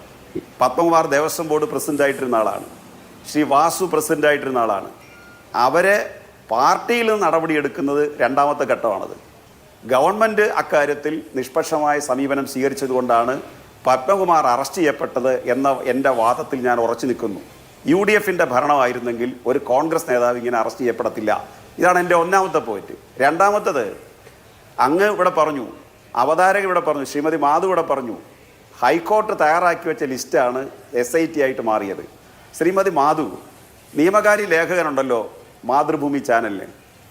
പത്മകുമാർ ദേവസ്വം ബോർഡ് പ്രസിഡൻ്റായിട്ടിരുന്ന ആളാണ്, ശ്രീ വാസു പ്രസിഡൻ്റായിട്ടിരുന്ന ആളാണ്. അവരെ പാർട്ടിയിൽ നിന്ന് നടപടിയെടുക്കുന്നത് രണ്ടാമത്തെ ഘട്ടമാണത്. ഗവൺമെൻറ് അക്കാര്യത്തിൽ നിഷ്പക്ഷമായ സമീപനം സ്വീകരിച്ചതുകൊണ്ടാണ് പത്മകുമാർ അറസ്റ്റ് ചെയ്യപ്പെട്ടത് എന്ന എൻ്റെ വാദത്തിൽ ഞാൻ ഉറച്ചു നിൽക്കുന്നു. UDFിൻ്റെ ഭരണമായിരുന്നെങ്കിൽ ഒരു കോൺഗ്രസ് നേതാവ് ഇങ്ങനെ അറസ്റ്റ് ചെയ്യപ്പെടത്തില്ല. ഇതാണ് എൻ്റെ ഒന്നാമത്തെ പോയിന്റ്. രണ്ടാമത്തത്, അങ്ങ് ഇവിടെ പറഞ്ഞു, അവതാരക ഇവിടെ പറഞ്ഞു, ശ്രീമതി മാധു ഇവിടെ പറഞ്ഞു, ഹൈക്കോടതി തയ്യാറാക്കി വെച്ച ലിസ്റ്റാണ് SIT ആയിട്ട് മാറിയത്. ശ്രീമതി മാധു, നിയമകാരി ലേഖകനുണ്ടല്ലോ മാതൃഭൂമി ചാനലിന്,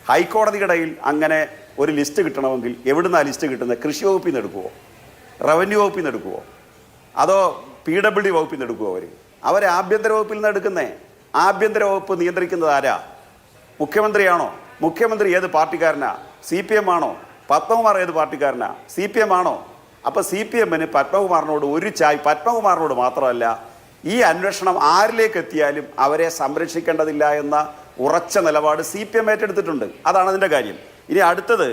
ഹൈക്കോടതിക്കിടയിൽ അങ്ങനെ ഒരു ലിസ്റ്റ് കിട്ടണമെങ്കിൽ എവിടുന്നാണ് ലിസ്റ്റ് കിട്ടുന്നത്? കൃഷി വകുപ്പിൽ നിന്ന് എടുക്കുമോ, റവന്യൂ വകുപ്പിൽ നിന്ന് എടുക്കുമോ, അതോ PWD വകുപ്പിൽ നിന്ന് എടുക്കുമോ? അവരെ ആഭ്യന്തര വകുപ്പിൽ നിന്ന് എടുക്കുന്നേ. ആഭ്യന്തര വകുപ്പ് നിയന്ത്രിക്കുന്നത് ആരാ? മുഖ്യമന്ത്രിയാണോ? മുഖ്യമന്ത്രി ഏത് പാർട്ടിക്കാരനാ? CPM ആണോ? പത്മകുമാർ ഏത് പാർട്ടിക്കാരനാ? CPM ആണോ? അപ്പോൾ CPMന് പത്മകുമാറിനോട് പത്മകുമാറിനോട് മാത്രമല്ല, ഈ അന്വേഷണം ആരിലേക്ക് എത്തിയാലും അവരെ സംരക്ഷിക്കേണ്ടതില്ല എന്ന ഉറച്ച നിലപാട് CPM ഏറ്റെടുത്തിട്ടുണ്ട്. അതാണ് അതിൻ്റെ കാര്യം. ഇനി അടുത്തത്,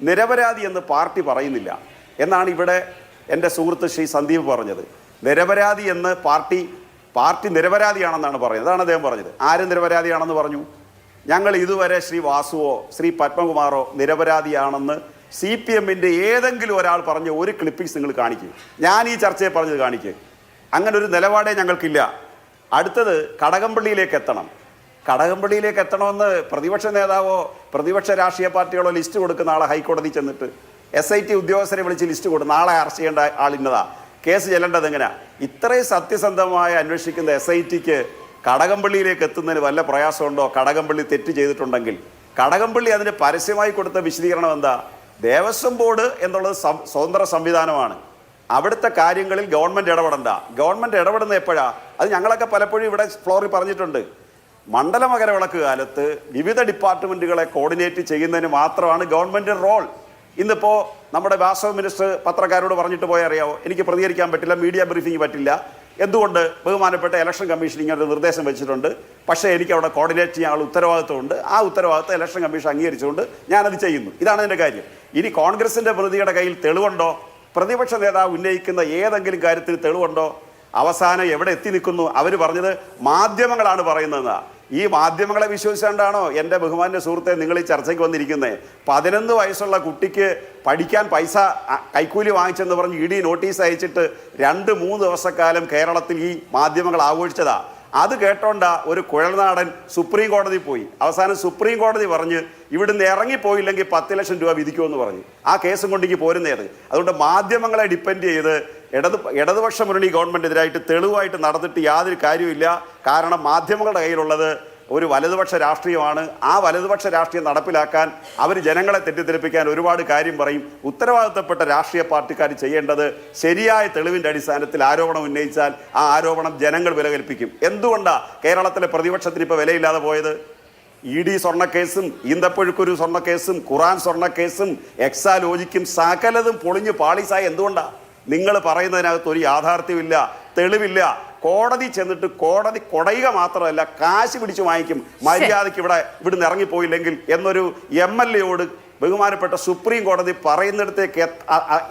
നിരപരാധി എന്ന് പാർട്ടി പറയുന്നില്ല എന്നാണ് ഇവിടെ എൻ്റെ സുഹൃത്ത് ശ്രീ സന്ദീപ് പറഞ്ഞത്. നിരപരാധി എന്ന് പാർട്ടി നിരപരാധിയാണെന്നാണ് പറയുന്നത്. അതാണ് അദ്ദേഹം പറഞ്ഞത്. ആര് നിരപരാധിയാണെന്ന് പറഞ്ഞു? ഞങ്ങൾ ഇതുവരെ ശ്രീ വാസുവോ ശ്രീ പത്മകുമാറോ നിരപരാധിയാണെന്ന് CPMൻ്റെ ഏതെങ്കിലും ഒരാൾ പറഞ്ഞ ഒരു ക്ലിപ്പിങ്സ് നിങ്ങൾ കാണിക്കും. ഞാൻ ഈ ചർച്ചയെ പറഞ്ഞത് കാണിക്കുക. അങ്ങനെ ഒരു നിലപാടേ ഞങ്ങൾക്കില്ല. അടുത്തത്, കടകംപള്ളിയിലേക്ക് എത്തണം. കടകംപള്ളിയിലേക്ക് എത്തണമെന്ന് പ്രതിപക്ഷ നേതാവോ പ്രതിപക്ഷ രാഷ്ട്രീയ പാർട്ടികളോ ലിസ്റ്റ് കൊടുക്കുന്ന ആളെ ഹൈക്കോടതി ചെന്നിട്ട് SIT ഉദ്യോഗസ്ഥരെ വിളിച്ച് ലിസ്റ്റ് കൊടുക്കും. നാളെ അറസ്റ്റ് ചെയ്യേണ്ട ആളിന്നതാ, കേസ് ചെല്ലേണ്ടത് എങ്ങനെയാ? ഇത്രയും സത്യസന്ധമായി അന്വേഷിക്കുന്ന SITക്ക് കടകംപള്ളിയിലേക്ക് എത്തുന്നതിന് വല്ല പ്രയാസമുണ്ടോ? കടകംപള്ളി തെറ്റ് ചെയ്തിട്ടുണ്ടെങ്കിൽ കടകംപള്ളി അതിന് പരസ്യമായി കൊടുത്ത വിശദീകരണം എന്താ? ദേവസ്വം ബോർഡ് എന്നുള്ളത് സ്വതന്ത്ര സംവിധാനമാണ്, അവിടുത്തെ കാര്യങ്ങളിൽ ഗവൺമെൻറ് ഇടപെടണ്ട. ഗവൺമെൻറ് ഇടപെടുന്ന എപ്പോഴാ? അത് ഞങ്ങളൊക്കെ പലപ്പോഴും ഇവിടെ ഫ്ലോറിൽ പറഞ്ഞിട്ടുണ്ട്. മണ്ഡല മകരവിളക്ക് കാലത്ത് വിവിധ ഡിപ്പാർട്ട്മെൻറ്റുകളെ കോർഡിനേറ്റ് ചെയ്യുന്നതിന് മാത്രമാണ് ഗവൺമെൻറ് റോൾ. ഇന്നിപ്പോൾ നമ്മുടെ വാസവ മിനിസ്റ്റർ പത്രക്കാരോട് പറഞ്ഞിട്ട് പോയാൽ അറിയാവോ, എനിക്ക് പ്രതികരിക്കാൻ പറ്റില്ല, മീഡിയ ബ്രീഫിംഗ് പറ്റില്ല. എന്തുകൊണ്ട്? ബഹുമാനപ്പെട്ട ഇലക്ഷൻ കമ്മീഷൻ ഇങ്ങനെ ഒരു നിർദ്ദേശം വെച്ചിട്ടുണ്ട്, പക്ഷേ എനിക്ക് അവിടെ കോർഡിനേറ്റ് ചെയ്യാനുള്ള ഉത്തരവാദിത്വമുണ്ട്. ആ ഉത്തരവാദിത്വം ഇലക്ഷൻ കമ്മീഷൻ അംഗീകരിച്ചുകൊണ്ട് ഞാനത് ചെയ്യുന്നു. ഇതാണ് എൻ്റെ കാര്യം. ഇനി കോൺഗ്രസിൻ്റെ പ്രതിയുടെ കയ്യിൽ തെളിവുണ്ടോ? പ്രതിപക്ഷ നേതാവ് ഉന്നയിക്കുന്ന ഏതെങ്കിലും കാര്യത്തിൽ തെളിവുണ്ടോ? അവസാനം എവിടെ എത്തി നിൽക്കുന്നു? അവർ പറഞ്ഞത് മാധ്യമങ്ങളാണ് പറയുന്നതെന്നാ. ഈ മാധ്യമങ്ങളെ വിശ്വസിച്ചുകൊണ്ടാണോ എൻ്റെ ബഹുമാന്യ സുഹൃത്തെ നിങ്ങൾ ഈ ചർച്ചയ്ക്ക് വന്നിരിക്കുന്നത്? 11 വയസ്സുള്ള കുട്ടിക്ക് പഠിക്കാൻ പൈസ കൈക്കൂലി വാങ്ങിച്ചെന്ന് പറഞ്ഞ് ED നോട്ടീസ് അയച്ചിട്ട് 2-3 ദിവസക്കാലം കേരളത്തിൽ ഈ മാധ്യമങ്ങൾ ആഘോഷിച്ചതാ. അത് കേട്ടോണ്ട ഒരു കുഴൽനാടൻ സുപ്രീം കോടതി പോയി. അവസാനം സുപ്രീം കോടതി പറഞ്ഞ് ഇവിടുന്ന് ഇറങ്ങിപ്പോയില്ലെങ്കിൽ 10 ലക്ഷം രൂപ വിധിക്കുമെന്ന് പറഞ്ഞു. ആ കേസും കൊണ്ടിക്ക് പോരുന്നത്. അതുകൊണ്ട് മാധ്യമങ്ങളെ ഡിപ്പെൻഡ് ചെയ്ത് ഇടതുപക്ഷ മുന്നണി ഗവൺമെൻറ്റിനെതിരായിട്ട് തെളിവായിട്ട് നടന്നിട്ട് യാതൊരു കാര്യമില്ല. കാരണം മാധ്യമങ്ങളുടെ കയ്യിലുള്ളത് ഒരു വലതുപക്ഷ രാഷ്ട്രീയമാണ്. ആ വലതുപക്ഷ രാഷ്ട്രീയം നടപ്പിലാക്കാൻ അവർ ജനങ്ങളെ തെറ്റിദ്ധരിപ്പിക്കാൻ ഒരുപാട് കാര്യം പറയും. ഉത്തരവാദിത്തപ്പെട്ട രാഷ്ട്രീയ പാർട്ടിക്കാർ ചെയ്യേണ്ടത് ശരിയായ തെളിവിൻ്റെ അടിസ്ഥാനത്തിൽ ആരോപണം ഉന്നയിച്ചാൽ ആ ആരോപണം ജനങ്ങൾ വിലകൽപ്പിക്കും. എന്തുകൊണ്ടാണ് കേരളത്തിലെ പ്രതിപക്ഷത്തിന് ഇപ്പോൾ വിലയില്ലാതെ പോയത്? ED സ്വർണ്ണക്കേസും ഈന്തപ്പഴുക്കൊരു സ്വർണ്ണക്കേസും ഖുറാൻ സ്വർണ്ണക്കേസും എക്സാലോജിക്കും സകലതും പൊളിഞ്ഞ് പാളീസായി. എന്തുകൊണ്ടാണ്? നിങ്ങൾ പറയുന്നതിനകത്ത് ഒരു യാഥാർത്ഥ്യമില്ല, തെളിവില്ല. കോടതി ചെന്നിട്ട് കോടതി കൊടയുക മാത്രമല്ല, കാശ് പിടിച്ചു വാങ്ങിക്കും. മര്യാദയ്ക്ക് ഇവിടുന്ന് ഇറങ്ങിപ്പോയില്ലെങ്കിൽ എന്നൊരു MLA ബഹുമാനപ്പെട്ട സുപ്രീം കോടതി പറയുന്നിടത്തേക്ക്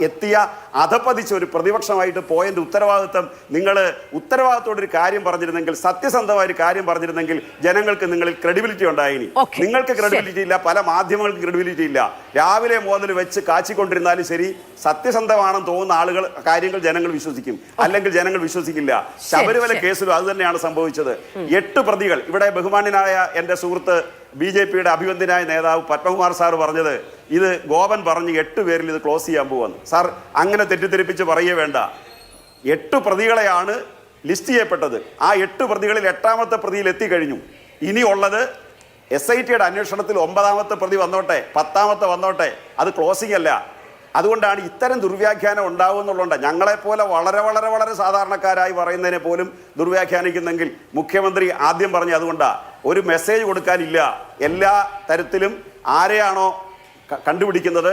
എത്തിയ അധപ്പതിച്ച ഒരു പ്രതിപക്ഷമായിട്ട് പോയതിൻ്റെ ഉത്തരവാദിത്വം, നിങ്ങൾ ഉത്തരവാദിത്തോടൊരു കാര്യം പറഞ്ഞിരുന്നെങ്കിൽ, സത്യസന്ധമായ ഒരു കാര്യം പറഞ്ഞിരുന്നെങ്കിൽ ജനങ്ങൾക്ക് നിങ്ങളിൽ ക്രെഡിബിലിറ്റി ഉണ്ടായിനി. നിങ്ങൾക്ക് ക്രെഡിബിലിറ്റി ഇല്ല, പല മാധ്യമങ്ങൾക്ക് ക്രെഡിബിലിറ്റി ഇല്ല. രാവിലെ മുതൽ വെച്ച് കാച്ചിക്കൊണ്ടിരുന്നാലും ശരി, സത്യസന്ധമാണെന്ന് തോന്നുന്ന കാര്യങ്ങൾ ജനങ്ങൾ വിശ്വസിക്കും, അല്ലെങ്കിൽ ജനങ്ങൾ വിശ്വസിക്കില്ല. ശബരിമല കേസിലും അത് തന്നെയാണ് സംഭവിച്ചത്. 8 പ്രതികൾ. ഇവിടെ ബഹുമാന്യനായ എൻ്റെ സുഹൃത്ത് BJPയുടെ അഭിവന്ദ്യനായ നേതാവ് പത്മകുമാർ സാർ പറഞ്ഞത്, ഇത് ഗോപൻ പറഞ്ഞ് 8 പേരിൽ ഇത് ക്ലോസ് ചെയ്യാൻ പോവാന്ന്. സാർ അങ്ങനെ തെറ്റിദ്ധരിപ്പിച്ച് പറയേ വേണ്ട. 8 പ്രതികളെയാണ് ലിസ്റ്റ് ചെയ്യപ്പെട്ടത്. ആ 8 പ്രതികളിൽ 8ാമത്തെ പ്രതിയിൽ എത്തിക്കഴിഞ്ഞു. ഇനിയുള്ളത് SITയുടെ അന്വേഷണത്തിൽ 9ാമത്തെ പ്രതി വന്നോട്ടെ, 10ാമത്തെ വന്നോട്ടെ, അത് ക്ലോസിംഗ് അല്ല. അതുകൊണ്ടാണ് ഇത്തരം ദുർവ്യാഖ്യാനം ഉണ്ടാവുമെന്നുള്ളതുകൊണ്ട് ഞങ്ങളെപ്പോലെ വളരെ വളരെ വളരെ സാധാരണക്കാരായി പറയുന്നതിനെ പോലും ദുർവ്യാഖ്യാനിക്കുന്നെങ്കിൽ മുഖ്യമന്ത്രി ആദ്യം പറഞ്ഞു അതുകൊണ്ടാണ് ഒരു മെസ്സേജ് കൊടുക്കാനില്ല. എല്ലാ തരത്തിലും ആരെയാണോ കണ്ടുപിടിക്കുന്നത്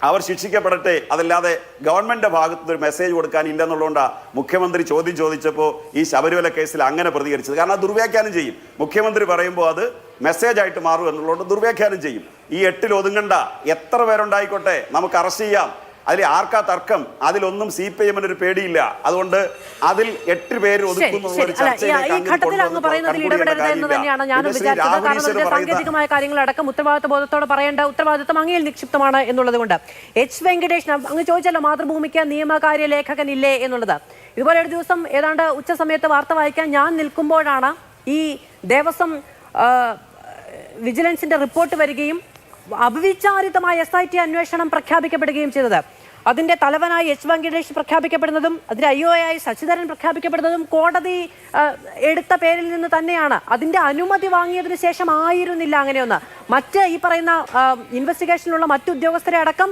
അവർ ശിക്ഷിക്കപ്പെടട്ടെ, അതല്ലാതെ ഗവൺമെൻറ്റിൻ്റെ ഭാഗത്ത് ഒരു മെസ്സേജ് കൊടുക്കാനില്ലെന്നുള്ളതുകൊണ്ടാണ് മുഖ്യമന്ത്രി ചോദ്യം ചോദിച്ചപ്പോൾ ഈ ശബരിമല കേസിൽ അങ്ങനെ പ്രതികരിച്ചത്. കാരണം അത് ദുർവ്യാഖ്യാനം ചെയ്യും. മുഖ്യമന്ത്രി പറയുമ്പോൾ അത് മെസ്സേജായിട്ട് മാറും എന്നുള്ളതുകൊണ്ട് ദുർവ്യാഖ്യാനം ചെയ്യും. ഈ 8ൽ ഒതുങ്ങണ്ട, എത്ര പേരുണ്ടായിക്കോട്ടെ നമുക്ക് അറസ്റ്റ് ചെയ്യാം. അതിൽ ആർക്കാ തർക്കം? അതിലൊന്നും CPMന് ഒരു പേടിയില്ല. അതുകൊണ്ട് അതിൽ 8 പേര് സാങ്കേതികമായ കാര്യങ്ങളടക്കം ഉത്തരവാദിത്ത ബോധത്തോടെ പറയേണ്ട ഉത്തരവാദിത്തം അങ്ങയിൽ നിക്ഷിപ്തമാണ് എന്നുള്ളത് കൊണ്ട് H. അങ്ങ് ചോദിച്ചല്ലോ മാതൃഭൂമിക്ക് നിയമകാര്യ ലേഖകനില്ലേ എന്നുള്ളത്. ഇതുപോലെ ഒരു ദിവസം ഏതാണ്ട് ഉച്ച സമയത്ത് വാർത്ത വായിക്കാൻ ഞാൻ നിൽക്കുമ്പോഴാണ് ഈ ദേവസ്വം വിജിലൻസിന്റെ റിപ്പോർട്ട് വരികയും അവിചാരിതമായ SIT അന്വേഷണം പ്രഖ്യാപിക്കപ്പെടുകയും ചെയ്തത്. അതിന്റെ തലവനായി എച്ച് വെങ്കടേഷ് പ്രഖ്യാപിക്കപ്പെടുന്നതും അതിന്റെ IOA ആയി ശശിധരൻ പ്രഖ്യാപിക്കപ്പെടുന്നതും കോടതി എടുത്ത പേരിൽ നിന്ന് തന്നെയാണ്. അതിന്റെ അനുമതി വാങ്ങിയതിനു ശേഷം ആയിരുന്നില്ല അങ്ങനെയൊന്ന്. മറ്റ് ഈ പറയുന്ന ഇൻവെസ്റ്റിഗേഷനിലുള്ള മറ്റു ഉദ്യോഗസ്ഥരെ അടക്കം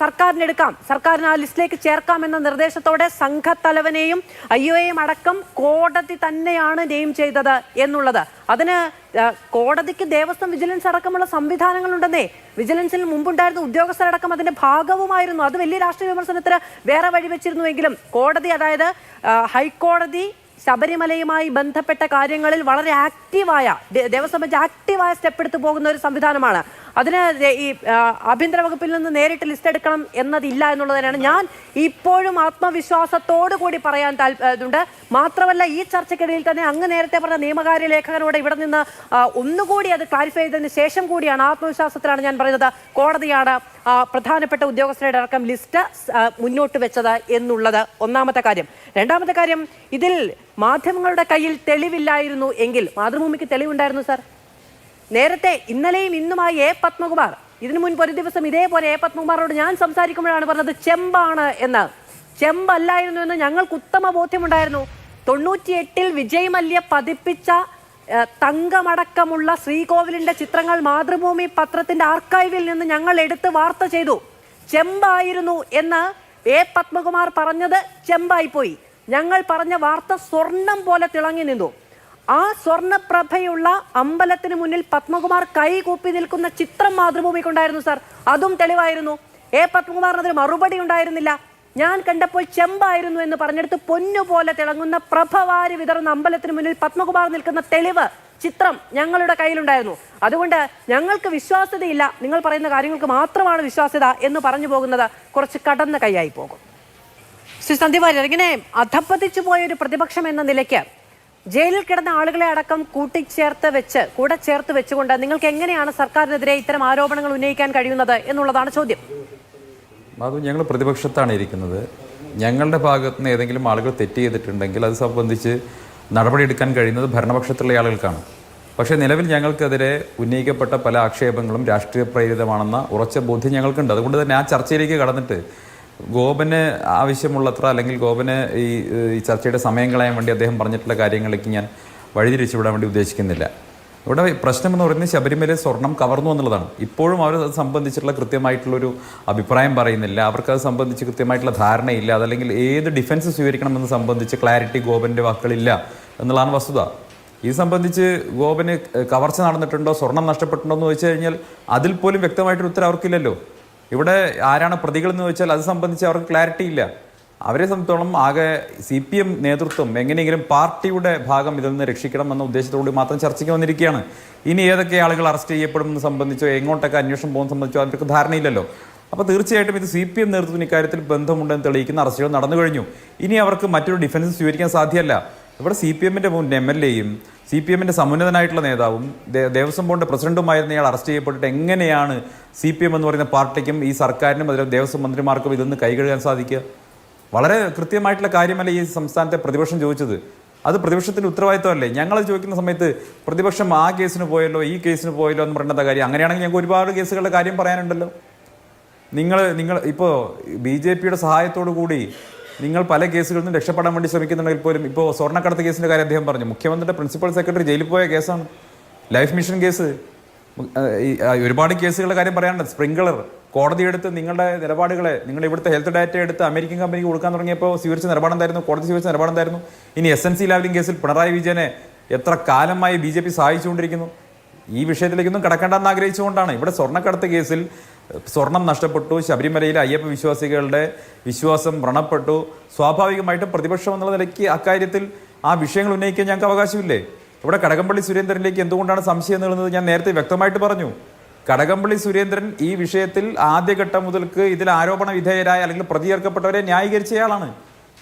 സർക്കാരിനെടുക്കാം, സർക്കാരിന് ആ ലിസ്റ്റിലേക്ക് ചേർക്കാം എന്ന നിർദ്ദേശത്തോടെ സംഘത്തലവനെയും IOAയും അടക്കം കോടതി തന്നെയാണ് നെയിം ചെയ്തത് എന്നുള്ളത്. അതിന് കോടതിക്ക് ദേവസ്വം വിജിലൻസ് അടക്കമുള്ള സംവിധാനങ്ങളുണ്ടെന്നേ. വിജിലൻസിൽ മുമ്പുണ്ടായിരുന്ന ഉദ്യോഗസ്ഥരടക്കം അതിന്റെ ഭാഗവുമായിരുന്നു. അത് വലിയ രാഷ്ട്രീയ വിമർശനത്തിന് വേറെ വഴിവെച്ചിരുന്നുവെങ്കിലും കോടതി, അതായത് ഹൈക്കോടതി ശബരിമലയുമായി ബന്ധപ്പെട്ട കാര്യങ്ങളിൽ വളരെ ആക്റ്റീവായ, ദേവസ്വം ബെഞ്ച് ആക്റ്റീവായ സ്റ്റെപ്പ് എടുത്തു പോകുന്ന ഒരു സംവിധാനമാണ്. അതിന് ഈ ആഭ്യന്തര വകുപ്പിൽ നിന്ന് നേരിട്ട് ലിസ്റ്റ് എടുക്കണം എന്നതില്ല എന്നുള്ളതിനാണ് ഞാൻ ഇപ്പോഴും ആത്മവിശ്വാസത്തോടു കൂടി പറയാൻ താല്പര്യമുണ്ട്. മാത്രമല്ല, ഈ ചർച്ചയ്ക്കിടയിൽ തന്നെ അങ്ങ് നേരത്തെ പറഞ്ഞ നിയമകാര്യ ലേഖകനോട് ഇവിടെ നിന്ന് ഒന്നുകൂടി അത് ക്ലാരിഫൈ ചെയ്തതിന് ശേഷം കൂടിയാണ്, ആത്മവിശ്വാസത്തിലാണ് ഞാൻ പറയുന്നത്, കോടതിയാണ് പ്രധാനപ്പെട്ട ഉദ്യോഗസ്ഥരുടെ അടക്കം ലിസ്റ്റ് മുന്നോട്ട് വെച്ചത് എന്നുള്ളത് ഒന്നാമത്തെ കാര്യം. രണ്ടാമത്തെ കാര്യം, ഇതിൽ മാധ്യമങ്ങളുടെ കയ്യിൽ തെളിവില്ലായിരുന്നു എങ്കിൽ, മാതൃഭൂമിക്ക് തെളിവുണ്ടായിരുന്നു സാർ. നേരത്തെ ഇന്നലെയും ഇന്നുമായി A. പത്മകുമാർ, ഇതിനു മുൻപ് ഒരു ദിവസം ഇതേപോലെ A. പത്മകുമാറോട് ഞാൻ സംസാരിക്കുമ്പോഴാണ് പറഞ്ഞത് ചെമ്പാണ് എന്ന്. ചെമ്പല്ലായിരുന്നു എന്ന് ഞങ്ങൾക്ക് ഉത്തമ ബോധ്യമുണ്ടായിരുന്നു. 98-ൽ വിജയ് മല്യ പതിപ്പിച്ച തങ്കമടക്കമുള്ള ശ്രീകോവിലിന്റെ ചിത്രങ്ങൾ മാതൃഭൂമി പത്രത്തിന്റെ ആർക്കൈവിൽ നിന്ന് ഞങ്ങൾ എടുത്ത് വാർത്ത ചെയ്തു. ചെമ്പായിരുന്നു എന്ന് A. പത്മകുമാർ പറഞ്ഞത് ചെമ്പായിപ്പോയി. ഞങ്ങൾ പറഞ്ഞ വാർത്ത സ്വർണം പോലെ തിളങ്ങി നിന്നു. ആ സ്വർണപ്രഭയുള്ള അമ്പലത്തിന് മുന്നിൽ പത്മകുമാർ കൈകൂപ്പി നിൽക്കുന്ന ചിത്രം മാതൃഭൂമിക്കുണ്ടായിരുന്നു സാർ. അതും തെളിവായിരുന്നു. A. പത്മകുമാറിന് അതിന് മറുപടി ഉണ്ടായിരുന്നില്ല. ഞാൻ കണ്ടപ്പോൾ ചെമ്പായിരുന്നു എന്ന് പറഞ്ഞെടുത്ത് പൊന്നുപോലെ തിളങ്ങുന്ന പ്രഭവാരി വിതറുന്ന അമ്പലത്തിന് മുന്നിൽ പത്മകുമാർ നിൽക്കുന്ന തെളിവ് ചിത്രം ഞങ്ങളുടെ കയ്യിലുണ്ടായിരുന്നു. അതുകൊണ്ട് ഞങ്ങൾക്ക് വിശ്വാസ്യതയില്ല, നിങ്ങൾ പറയുന്ന കാര്യങ്ങൾക്ക് മാത്രമാണ് വിശ്വാസ്യത എന്ന് പറഞ്ഞു പോകുന്നത് കുറച്ച് കടന്ന കൈയായി പോകും. ശ്രീ സന്ദീപ് വാര്യർ, ഇങ്ങനെ അധപ്പതിച്ചു പോയ ഒരു പ്രതിപക്ഷം എന്ന നിലയ്ക്ക് ജയിലിൽ കിടന്ന ആളുകളെ അടക്കം കൂടെ ചേർത്ത് വെച്ചുകൊണ്ട് നിങ്ങൾക്ക് എങ്ങനെയാണ് സർക്കാരിനെതിരെ ഇത്തരം ആരോപണങ്ങൾ ഉന്നയിക്കാൻ കഴിയുന്നത് എന്നുള്ളതാണ് ചോദ്യം. അത് ഞങ്ങൾ പ്രതിപക്ഷത്താണ് ഇരിക്കുന്നത്. ഞങ്ങളുടെ ഭാഗത്ത് നിന്ന് ഏതെങ്കിലും ആളുകൾ തെറ്റ് ചെയ്തിട്ടുണ്ടെങ്കിൽ അത് സംബന്ധിച്ച് നടപടിയെടുക്കാൻ കഴിയുന്നത് ഭരണപക്ഷത്തുള്ള ആളുകൾക്കാണ്. പക്ഷേ നിലവിൽ ഞങ്ങൾക്കെതിരെ ഉന്നയിക്കപ്പെട്ട പല ആക്ഷേപങ്ങളും രാഷ്ട്രീയ പ്രേരിതമാണെന്ന ഉറച്ച ബോധ്യം ഞങ്ങൾക്കുണ്ട്. അതുകൊണ്ട് തന്നെ ആ ചർച്ചയിലേക്ക് കടന്നിട്ട് ഗോപന് ആവശ്യമുള്ളത്ര, അല്ലെങ്കിൽ ഗോപന് ഈ ചർച്ചയുടെ സമയം കളയാൻ വേണ്ടി അദ്ദേഹം പറഞ്ഞിട്ടുള്ള കാര്യങ്ങളിലേക്ക് ഞാൻ വഴിതിരിച്ചുവിടാൻ വേണ്ടി ഉദ്ദേശിക്കുന്നില്ല. ഇവിടെ പ്രശ്നമെന്ന് പറയുന്നത് ശബരിമലയിൽ സ്വർണം കവർന്നു എന്നുള്ളതാണ്. ഇപ്പോഴും അവർ അത് സംബന്ധിച്ചിട്ടുള്ള കൃത്യമായിട്ടുള്ളൊരു അഭിപ്രായം പറയുന്നില്ല. അവർക്കത് സംബന്ധിച്ച് കൃത്യമായിട്ടുള്ള ധാരണയില്ല. അതല്ലെങ്കിൽ ഏത് ഡിഫൻസ് സ്വീകരിക്കണമെന്ന് സംബന്ധിച്ച് ക്ലാരിറ്റി ഗോപൻ്റെ വാക്കുകളില്ല എന്നുള്ളതാണ് വസ്തുത. ഇത് സംബന്ധിച്ച് ഗോപന് കവർച്ച നടന്നിട്ടുണ്ടോ, സ്വർണം നഷ്ടപ്പെട്ടുണ്ടോ എന്ന് ചോദിച്ചു കഴിഞ്ഞാൽ അതിൽ പോലും വ്യക്തമായിട്ടൊരു ഉത്തരം അവർക്കില്ലല്ലോ. ഇവിടെ ആരാണ് പ്രതികളെന്ന് ചോദിച്ചാൽ അത് സംബന്ധിച്ച് അവർക്ക് ക്ലാരിറ്റി ഇല്ല. അവരെ സംബന്ധിച്ചോളം ആകെ CPM നേതൃത്വം എങ്ങനെയെങ്കിലും പാർട്ടിയുടെ ഭാഗം ഇതിൽ നിന്ന് രക്ഷിക്കണം എന്ന ഉദ്ദേശത്തോടുകൂടി മാത്രം ചർച്ചയ്ക്ക് വന്നിരിക്കുകയാണ്. ഇനി ഏതൊക്കെ ആളുകൾ അറസ്റ്റ് ചെയ്യപ്പെടുമെന്ന് സംബന്ധിച്ചോ എങ്ങോട്ടൊക്കെ അന്വേഷണം പോകുന്ന സംബന്ധിച്ചോ അവർക്ക് ധാരണയില്ലല്ലോ. അപ്പോൾ തീർച്ചയായിട്ടും ഇത് CPM നേതൃത്വത്തിന് ഇക്കാര്യത്തിൽ ബന്ധമുണ്ടെന്ന് തെളിയിക്കുന്ന അറസ്റ്റുകൾ നടന്നു കഴിഞ്ഞു. ഇനി അവർക്ക് മറ്റൊരു ഡിഫൻസ് സ്വീകരിക്കാൻ സാധ്യമല്ല. ഇവിടെ CPMന്റെ മുൻ MLAയും CPMന്റെ സമുന്നതനായിട്ടുള്ള നേതാവും ദേവസ്വം ബോർഡിന്റെ പ്രസിഡന്റുമായിരുന്ന ഇയാൾ അറസ്റ്റ് ചെയ്യപ്പെട്ടിട്ട് എങ്ങനെയാണ് CPM എന്ന് പറയുന്ന പാർട്ടിക്കും ഈ സർക്കാരിനും അതിലെ ദേവസ്വം മന്ത്രിമാർക്കും ഇതൊന്ന് കൈകഴുകാൻ സാധിക്കുക? വളരെ കൃത്യമായിട്ടുള്ള കാര്യമല്ല ഈ സംസ്ഥാനത്തെ പ്രതിപക്ഷം ചോദിച്ചത്. അത് പ്രതിപക്ഷത്തിൻ്റെ ഉത്തരവാദിത്തമല്ലേ? ഞങ്ങൾ ചോദിക്കുന്ന സമയത്ത് പ്രതിപക്ഷം ആ കേസിന് പോയല്ലോ, ഈ കേസിന് പോയല്ലോ എന്ന് പറയേണ്ട കാര്യം. അങ്ങനെയാണെങ്കിൽ ഞങ്ങൾക്ക് ഒരുപാട് കേസുകളുടെ കാര്യം പറയാനുണ്ടല്ലോ. നിങ്ങൾ ഇപ്പോൾ BJPയുടെ സഹായത്തോടു കൂടി നിങ്ങൾ പല കേസുകളിൽ നിന്നും രക്ഷപ്പെടാൻ വേണ്ടി ശ്രമിക്കുന്നുണ്ടെങ്കിൽ പോലും ഇപ്പോൾ സ്വർണ്ണക്കടത്ത് കേസിൻ്റെ കാര്യം അദ്ദേഹം പറഞ്ഞു. മുഖ്യമന്ത്രിയുടെ പ്രിൻസിപ്പൽ സെക്രട്ടറി ജയിലിൽ പോയ കേസാണ്, ലൈഫ് മിഷൻ കേസ്. ഒരുപാട് കേസുകളുടെ കാര്യം പറയാനുണ്ട്. സ്പ്രിംഗ്ലർ കോടതിയെടുത്ത് നിങ്ങളുടെ നിലപാടുകളെ, നിങ്ങളുടെ ഇവിടുത്തെ ഹെൽത്ത് ഡാറ്റ എടുത്ത് അമേരിക്കൻ കമ്പനിക്ക് കൊടുക്കാൻ തുടങ്ങിയപ്പോൾ സ്വീകരിച്ച നിലപാടെന്തായിരുന്നു? കോടതി സ്വീകരിച്ച നിലപാടെന്തായിരുന്നു? ഇനി SNC ലാവലിംഗ് കേസിൽ പിണറായി വിജയനെ എത്ര കാലമായി BJP സഹായിച്ചുകൊണ്ടിരിക്കുന്നു. ഈ വിഷയത്തിലേക്കൊന്നും കടക്കേണ്ടെന്ന് ആഗ്രഹിച്ചുകൊണ്ടാണ്. ഇവിടെ സ്വർണ്ണക്കടത്ത് കേസിൽ സ്വർണം നഷ്ടപ്പെട്ടു, ശബരിമലയിലെ അയ്യപ്പ വിശ്വാസികളുടെ വിശ്വാസം വ്രണപ്പെട്ടു. സ്വാഭാവികമായിട്ടും പ്രതിപക്ഷം എന്നുള്ള നിലയ്ക്ക് അക്കാര്യത്തിൽ ആ വിഷയങ്ങൾ ഉന്നയിക്കാൻ ഞങ്ങൾക്ക് അവകാശമില്ലേ? ഇവിടെ കടകംപള്ളി സുരേന്ദ്രനിലേക്ക് എന്തുകൊണ്ടാണ് സംശയം നീളുന്നത് ഞാൻ നേരത്തെ വ്യക്തമായിട്ട് പറഞ്ഞു. കടകംപള്ളി സുരേന്ദ്രൻ ഈ വിഷയത്തിൽ ആദ്യഘട്ടം മുതൽക്ക് ഇതിൽ ആരോപണ വിധേയരായ അല്ലെങ്കിൽ പ്രതിചേർക്കപ്പെട്ടവരെ ന്യായീകരിച്ചയാളാണ്.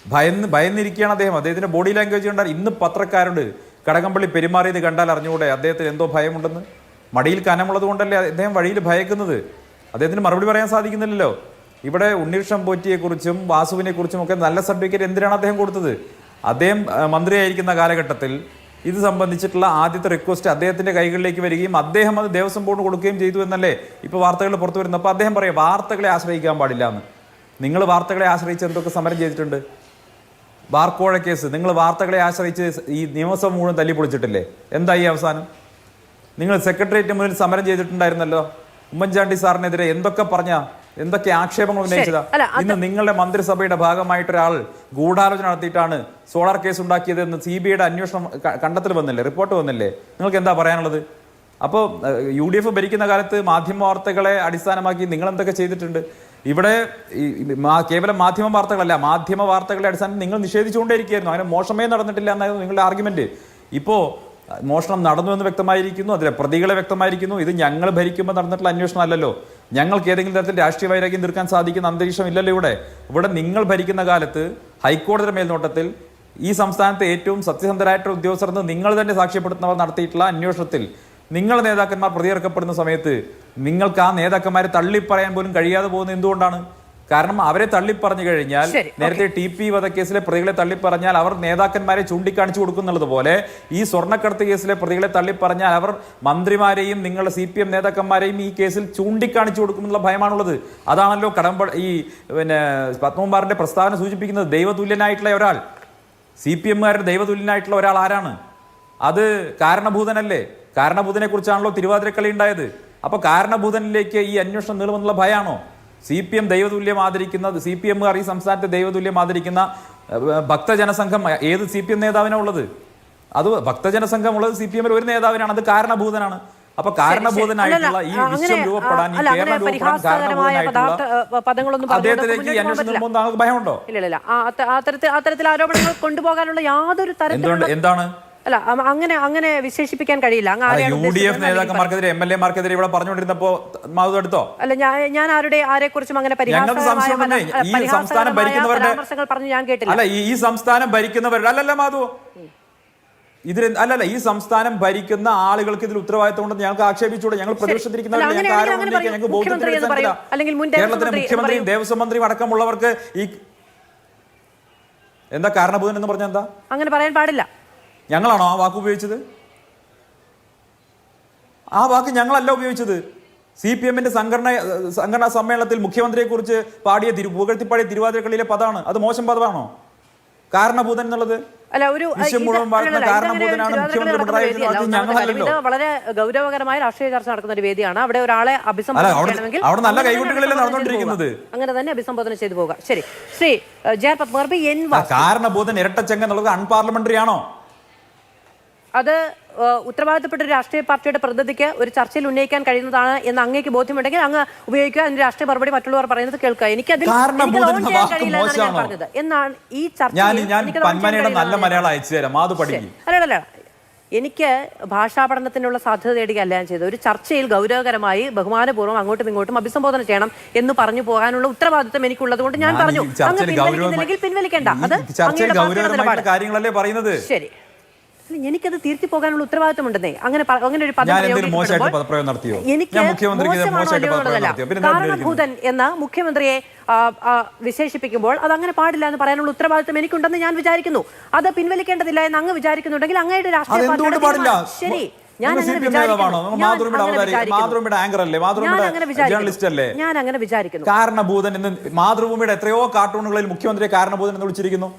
ഭയന്നിരിക്കുകയാണ് അദ്ദേഹം. അദ്ദേഹത്തിന്റെ ബോഡി ലാംഗ്വേജ് കണ്ടാൽ ഇന്ന് പത്രക്കാരുണ്ട് കടകംപള്ളി പെരുമാറിയത് കണ്ടാൽ അറിഞ്ഞുകൂടെ അദ്ദേഹത്തിന് എന്തോ ഭയമുണ്ടെന്ന്. മടിയിൽ കനമുള്ളത് കൊണ്ടല്ലേ അദ്ദേഹം വഴിയിൽ ഭയക്കുന്നത്. അദ്ദേഹത്തിന് മറുപടി പറയാൻ സാധിക്കുന്നില്ലല്ലോ. ഇവിടെ ഉണ്ണീർഷം പോറ്റിയെക്കുറിച്ചും വാസുവിനെക്കുറിച്ചും ഒക്കെ നല്ല സർട്ടിഫിക്കറ്റ് എന്തിനാണ് അദ്ദേഹം കൊടുത്തത്? അദ്ദേഹം മന്ത്രിയായിരിക്കുന്ന കാലഘട്ടത്തിൽ ഇത് സംബന്ധിച്ചിട്ടുള്ള ആദ്യത്തെ റിക്വസ്റ്റ് അദ്ദേഹത്തിന്റെ കൈകളിലേക്ക് വരികയും അദ്ദേഹം അത് ദേവസ്വം ബോർഡ് കൊടുക്കുകയും ചെയ്തു എന്നല്ലേ ഇപ്പോൾ വാർത്തകൾ പുറത്തു വരുന്നത്. അപ്പോൾ അദ്ദേഹം പറയാം വാർത്തകളെ ആശ്രയിക്കാൻ പാടില്ല എന്ന്. നിങ്ങൾ വാർത്തകളെ ആശ്രയിച്ച് എന്തൊക്കെ സമരം ചെയ്തിട്ടുണ്ട്? ബാർക്കോഴ കേസ് നിങ്ങൾ വാർത്തകളെ ആശ്രയിച്ച് ഈ നിയമസഭ മുഴുവൻ തല്ലിപ്പൊളിച്ചിട്ടില്ലേ? എന്തായി അവസാനം? നിങ്ങൾ സെക്രട്ടേറിയറ്റിന് മുന്നിൽ സമരം ചെയ്തിട്ടുണ്ടായിരുന്നല്ലോ. ഉമ്മൻചാണ്ടി സാറിനെതിരെ എന്തൊക്കെ ആക്ഷേപങ്ങൾ ഉന്നയിച്ചതാ. ഇന്ന് നിങ്ങളുടെ മന്ത്രിസഭയുടെ ഭാഗമായിട്ടൊരാൾ ഗൂഢാലോചന നടത്തിയിട്ടാണ് സോളാർ കേസ് ഉണ്ടാക്കിയത് എന്ന് CBIയുടെ അന്വേഷണം കണ്ടെത്തൽ വന്നില്ലേ, റിപ്പോർട്ട് വന്നില്ലേ? നിങ്ങൾക്ക് എന്താ പറയാനുള്ളത്? അപ്പോൾ UDF ഭരിക്കുന്ന കാലത്ത് മാധ്യമ വാർത്തകളെ അടിസ്ഥാനമാക്കി നിങ്ങൾ എന്തൊക്കെ ചെയ്തിട്ടുണ്ട്? ഇവിടെ കേവലം മാധ്യമ വാർത്തകളല്ല, മാധ്യമ വാർത്തകളുടെ അടിസ്ഥാനത്തിൽ നിങ്ങൾ നിഷേധിച്ചുകൊണ്ടേയിരിക്കുകയായിരുന്നു. അങ്ങനെ മോശമേ നടന്നിട്ടില്ല എന്നായിരുന്നു നിങ്ങളുടെ ആർഗ്യുമെന്റ്. ഇപ്പോൾ മോഷണം നടന്നു എന്ന് വ്യക്തമായിരിക്കുന്നു, അതിലെ പ്രതികളെ വ്യക്തമായിരിക്കുന്നു. ഇത് ഞങ്ങൾ ഭരിക്കുമ്പോൾ നടന്നിട്ടുള്ള അന്വേഷണം അല്ലല്ലോ. ഞങ്ങൾക്ക് ഏതെങ്കിലും തരത്തിൽ രാഷ്ട്രീയ വൈരാഗ്യം തീർക്കാൻ സാധിക്കുന്ന അന്തരീക്ഷം ഇല്ലല്ലോ ഇവിടെ നിങ്ങൾ ഭരിക്കുന്ന കാലത്ത് ഹൈക്കോടതിയുടെ മേൽനോട്ടത്തിൽ ഈ സംസ്ഥാനത്തെ ഏറ്റവും സത്യസന്ധരായിട്ടുള്ള ഉദ്യോഗസ്ഥർ എന്ന് നിങ്ങൾ തന്നെ സാക്ഷ്യപ്പെടുത്തുന്നവർ നടത്തിയിട്ടുള്ള അന്വേഷണത്തിൽ നിങ്ങളുടെ നേതാക്കന്മാർ പ്രതിയേർക്കപ്പെടുന്ന സമയത്ത് നിങ്ങൾക്ക് ആ നേതാക്കന്മാരെ തള്ളിപ്പറയാൻ പോലും കഴിയാതെ പോകുന്നത് എന്തുകൊണ്ടാണ്? കാരണം അവരെ തള്ളിപ്പറഞ്ഞു കഴിഞ്ഞാൽ, നേരത്തെ TP വധക്കേസിലെ പ്രതികളെ തള്ളിപ്പറഞ്ഞാൽ അവർ നേതാക്കന്മാരെ ചൂണ്ടിക്കാണിച്ചു കൊടുക്കുന്നുള്ളത് പോലെ ഈ സ്വർണ്ണക്കടത്ത് കേസിലെ പ്രതികളെ തള്ളിപ്പറഞ്ഞാൽ അവർ മന്ത്രിമാരെയും നിങ്ങളുടെ CPM നേതാക്കന്മാരെയും ഈ കേസിൽ ചൂണ്ടിക്കാണിച്ചു കൊടുക്കുമെന്നുള്ള ഭയമാണുള്ളത്. അതാണല്ലോ പത്മകുമാറിന്റെ പ്രസ്താവന സൂചിപ്പിക്കുന്നത്. ദൈവതുല്യനായിട്ടുള്ള ഒരാൾ, CPMകാരുടെ ദൈവതുല്യനായിട്ടുള്ള ഒരാൾ ആരാണ്? അത് കാരണഭൂതനല്ലേ? കാരണഭൂതനെ കുറിച്ചാണല്ലോ തിരുവാതിരക്കളി ഉണ്ടായത്. അപ്പൊ കാരണഭൂതനിലേക്ക് ഈ അന്വേഷണം നീളുമെന്നുള്ള ഭയമാണോ? CPM ദൈവതുല്യം ആദരിക്കുന്ന, CPMകാർ ഈ സംസ്ഥാനത്തെ ദൈവതുല്യം ആദരിക്കുന്ന ഭക്തജനസംഘം ഏത് CPM നേതാവിനാണ് ഉള്ളത്? അത് ഭക്തജനസംഘം ഉള്ളത് CPMൽ ഒരു നേതാവിനാണ്, അത് കാരണഭൂതനാണ്. അപ്പൊ കാരണഭൂതനായിട്ടുള്ള ഈ വിശ്വം രൂപപ്പെടാൻ, ഈ കേരളം രൂപപ്പെടാൻ കാരണഭൂതനായിട്ടുള്ള അദ്ദേഹത്തിലേക്ക് ഈ അന്വേഷണം നീളുമ്പോൾ താങ്കൾക്ക് ഭയമുണ്ടോ? ഇല്ല, അത്തരത്തിൽ ആരോപണങ്ങൾ കൊണ്ടുപോകാനുള്ള യാതൊരു തരത്തിലുള്ള എന്താണ് അല്ല അങ്ങനെ വിശേഷിപ്പിക്കാൻ കഴിയില്ല. UDF നേതാക്കന്മാർക്കെതിരെ MLA-മാർക്കെതിരെ ഇവിടെ പറഞ്ഞുകൊണ്ടിരുന്നപ്പോ മാധു എടുത്തോ? അല്ല, ഞാൻ ആരെക്കുറിച്ചും അങ്ങനെ പരാമർശങ്ങൾ പറഞ്ഞു ഞാൻ കേട്ടില്ല. അല്ല, ഈ സംസ്ഥാനം ഭരിക്കുന്നവരുടെ അല്ലല്ല മാധു, ഇതിൽ അല്ലല്ല, ഈ സംസ്ഥാനം ഭരിക്കുന്ന ആളുകൾക്ക് ഇതിൽ ഉത്തരവാദിത്തം ഉണ്ടെന്ന് ഞങ്ങൾക്ക് ആക്ഷേപിച്ചൂടെ? ഞങ്ങൾ പ്രതിപക്ഷത്തിരിക്കുന്നവർ ഞങ്ങൾക്ക് ബോധ്യപ്പെടുത്തില്ല. കേരളത്തിലെ മുഖ്യമന്ത്രിയും ദേവസ്വം മന്ത്രിയും അടക്കമുള്ളവർക്ക് ഈ എന്താ കാരണഭൂതൻ എന്ന് പറഞ്ഞാൽ എന്താ? അങ്ങനെ പറയാൻ പാടില്ല. ഞങ്ങളാണോ ആ വാക്ക് ഉപയോഗിച്ചത്? ആ വാക്ക് ഞങ്ങളല്ല ഉപയോഗിച്ചത്. CPMന്റെ സംഘടനാ സമ്മേളനത്തിൽ മുഖ്യമന്ത്രിയെ കുറിച്ച് പുകഴ്ത്തിപ്പാടിയ തിരുവാതിരക്കളിയിലെ പദമാണ്. അത് മോശം പദമാണോ കാരണഭൂതൻ എന്നുള്ളത്? വളരെ ഗൗരവകരമായ രാഷ്ട്രീയ ചർച്ച നടക്കുന്ന ഒരു വേദിയാണ്. അവിടെ ഒരാളെ അഭിസംബോധന അങ്ങനെ തന്നെ അഭിസംബോധന ചെയ്തു പോകുക. ശരി, ശ്രീ ജെ.ആർ. പത്മകുമാർ, കാരണഭൂതൻ ഇരട്ടച്ചങ്ക എന്നുള്ളത് അൺപാർലമെന്ററി ആണോ? അത് ഉത്തരവാദിത്തപ്പെട്ട ഒരു രാഷ്ട്രീയ പാർട്ടിയുടെ പ്രതിനിധിക്ക് ഒരു ചർച്ചയിൽ ഉന്നയിക്കാൻ കഴിയുന്നതാണ് എന്ന് അങ്ങേക്ക് ബോധ്യമുണ്ടെങ്കിൽ അങ്ങ് ഉപയോഗിക്കുക. അതിന്റെ രാഷ്ട്രീയ മറുപടി മറ്റുള്ളവർ പറയുന്നത് കേൾക്കുക. എനിക്കതിൽ പറഞ്ഞത് എന്നാണ് ഈ ചർച്ച. അല്ലല്ല, എനിക്ക് ഭാഷാ പഠനത്തിനുള്ള സാധ്യത തേടുകയല്ല ഞാൻ ചെയ്തത്. ഒരു ചർച്ചയിൽ ഗൗരവകരമായി ബഹുമാനപൂർവ്വം അങ്ങോട്ടും ഇങ്ങോട്ടും അഭിസംബോധന ചെയ്യണം എന്ന് പറഞ്ഞു പോകാനുള്ള ഉത്തരവാദിത്വം എനിക്കുള്ളത് കൊണ്ട് ഞാൻ പറഞ്ഞു. അങ്ങ് പിൻവലിക്കുന്നില്ലെങ്കിൽ പിൻവലിക്കേണ്ട, അത് കാര്യങ്ങളല്ലേ പറയുന്നത്. ശരി, എനിക്കത് തീർത്തി പോകാനുള്ള ഉത്തരവാദിത്വം ഉണ്ടെന്നേ. അങ്ങനെ ഒരു കാരണഭൂതൻ എന്ന് മുഖ്യമന്ത്രിയെ വിശേഷിപ്പിക്കുമ്പോൾ അത് അങ്ങനെ പാടില്ല എന്ന് പറയാനുള്ള ഉത്തരവാദിത്വം എനിക്കുണ്ടെന്ന് ഞാൻ വിചാരിക്കുന്നു. അത് പിൻവലിക്കേണ്ടതില്ല എന്ന് അങ്ങ് വിചാരിക്കുന്നുണ്ടെങ്കിൽ അങ്ങയുടെ രാഷ്ട്രീയ പാർട്ടിയുടെ ശരി, ഞാൻ അങ്ങനെ വിചാരിക്കുന്നു. കാരണഭൂതൻ എന്ന് മാതൃഭൂമിയുടെ എത്രയോ കാർട്ടൂണുകളിൽ മുഖ്യമന്ത്രിയെ കാരണഭൂതൻ എന്ന് വിളിച്ചിരിക്കുന്നു.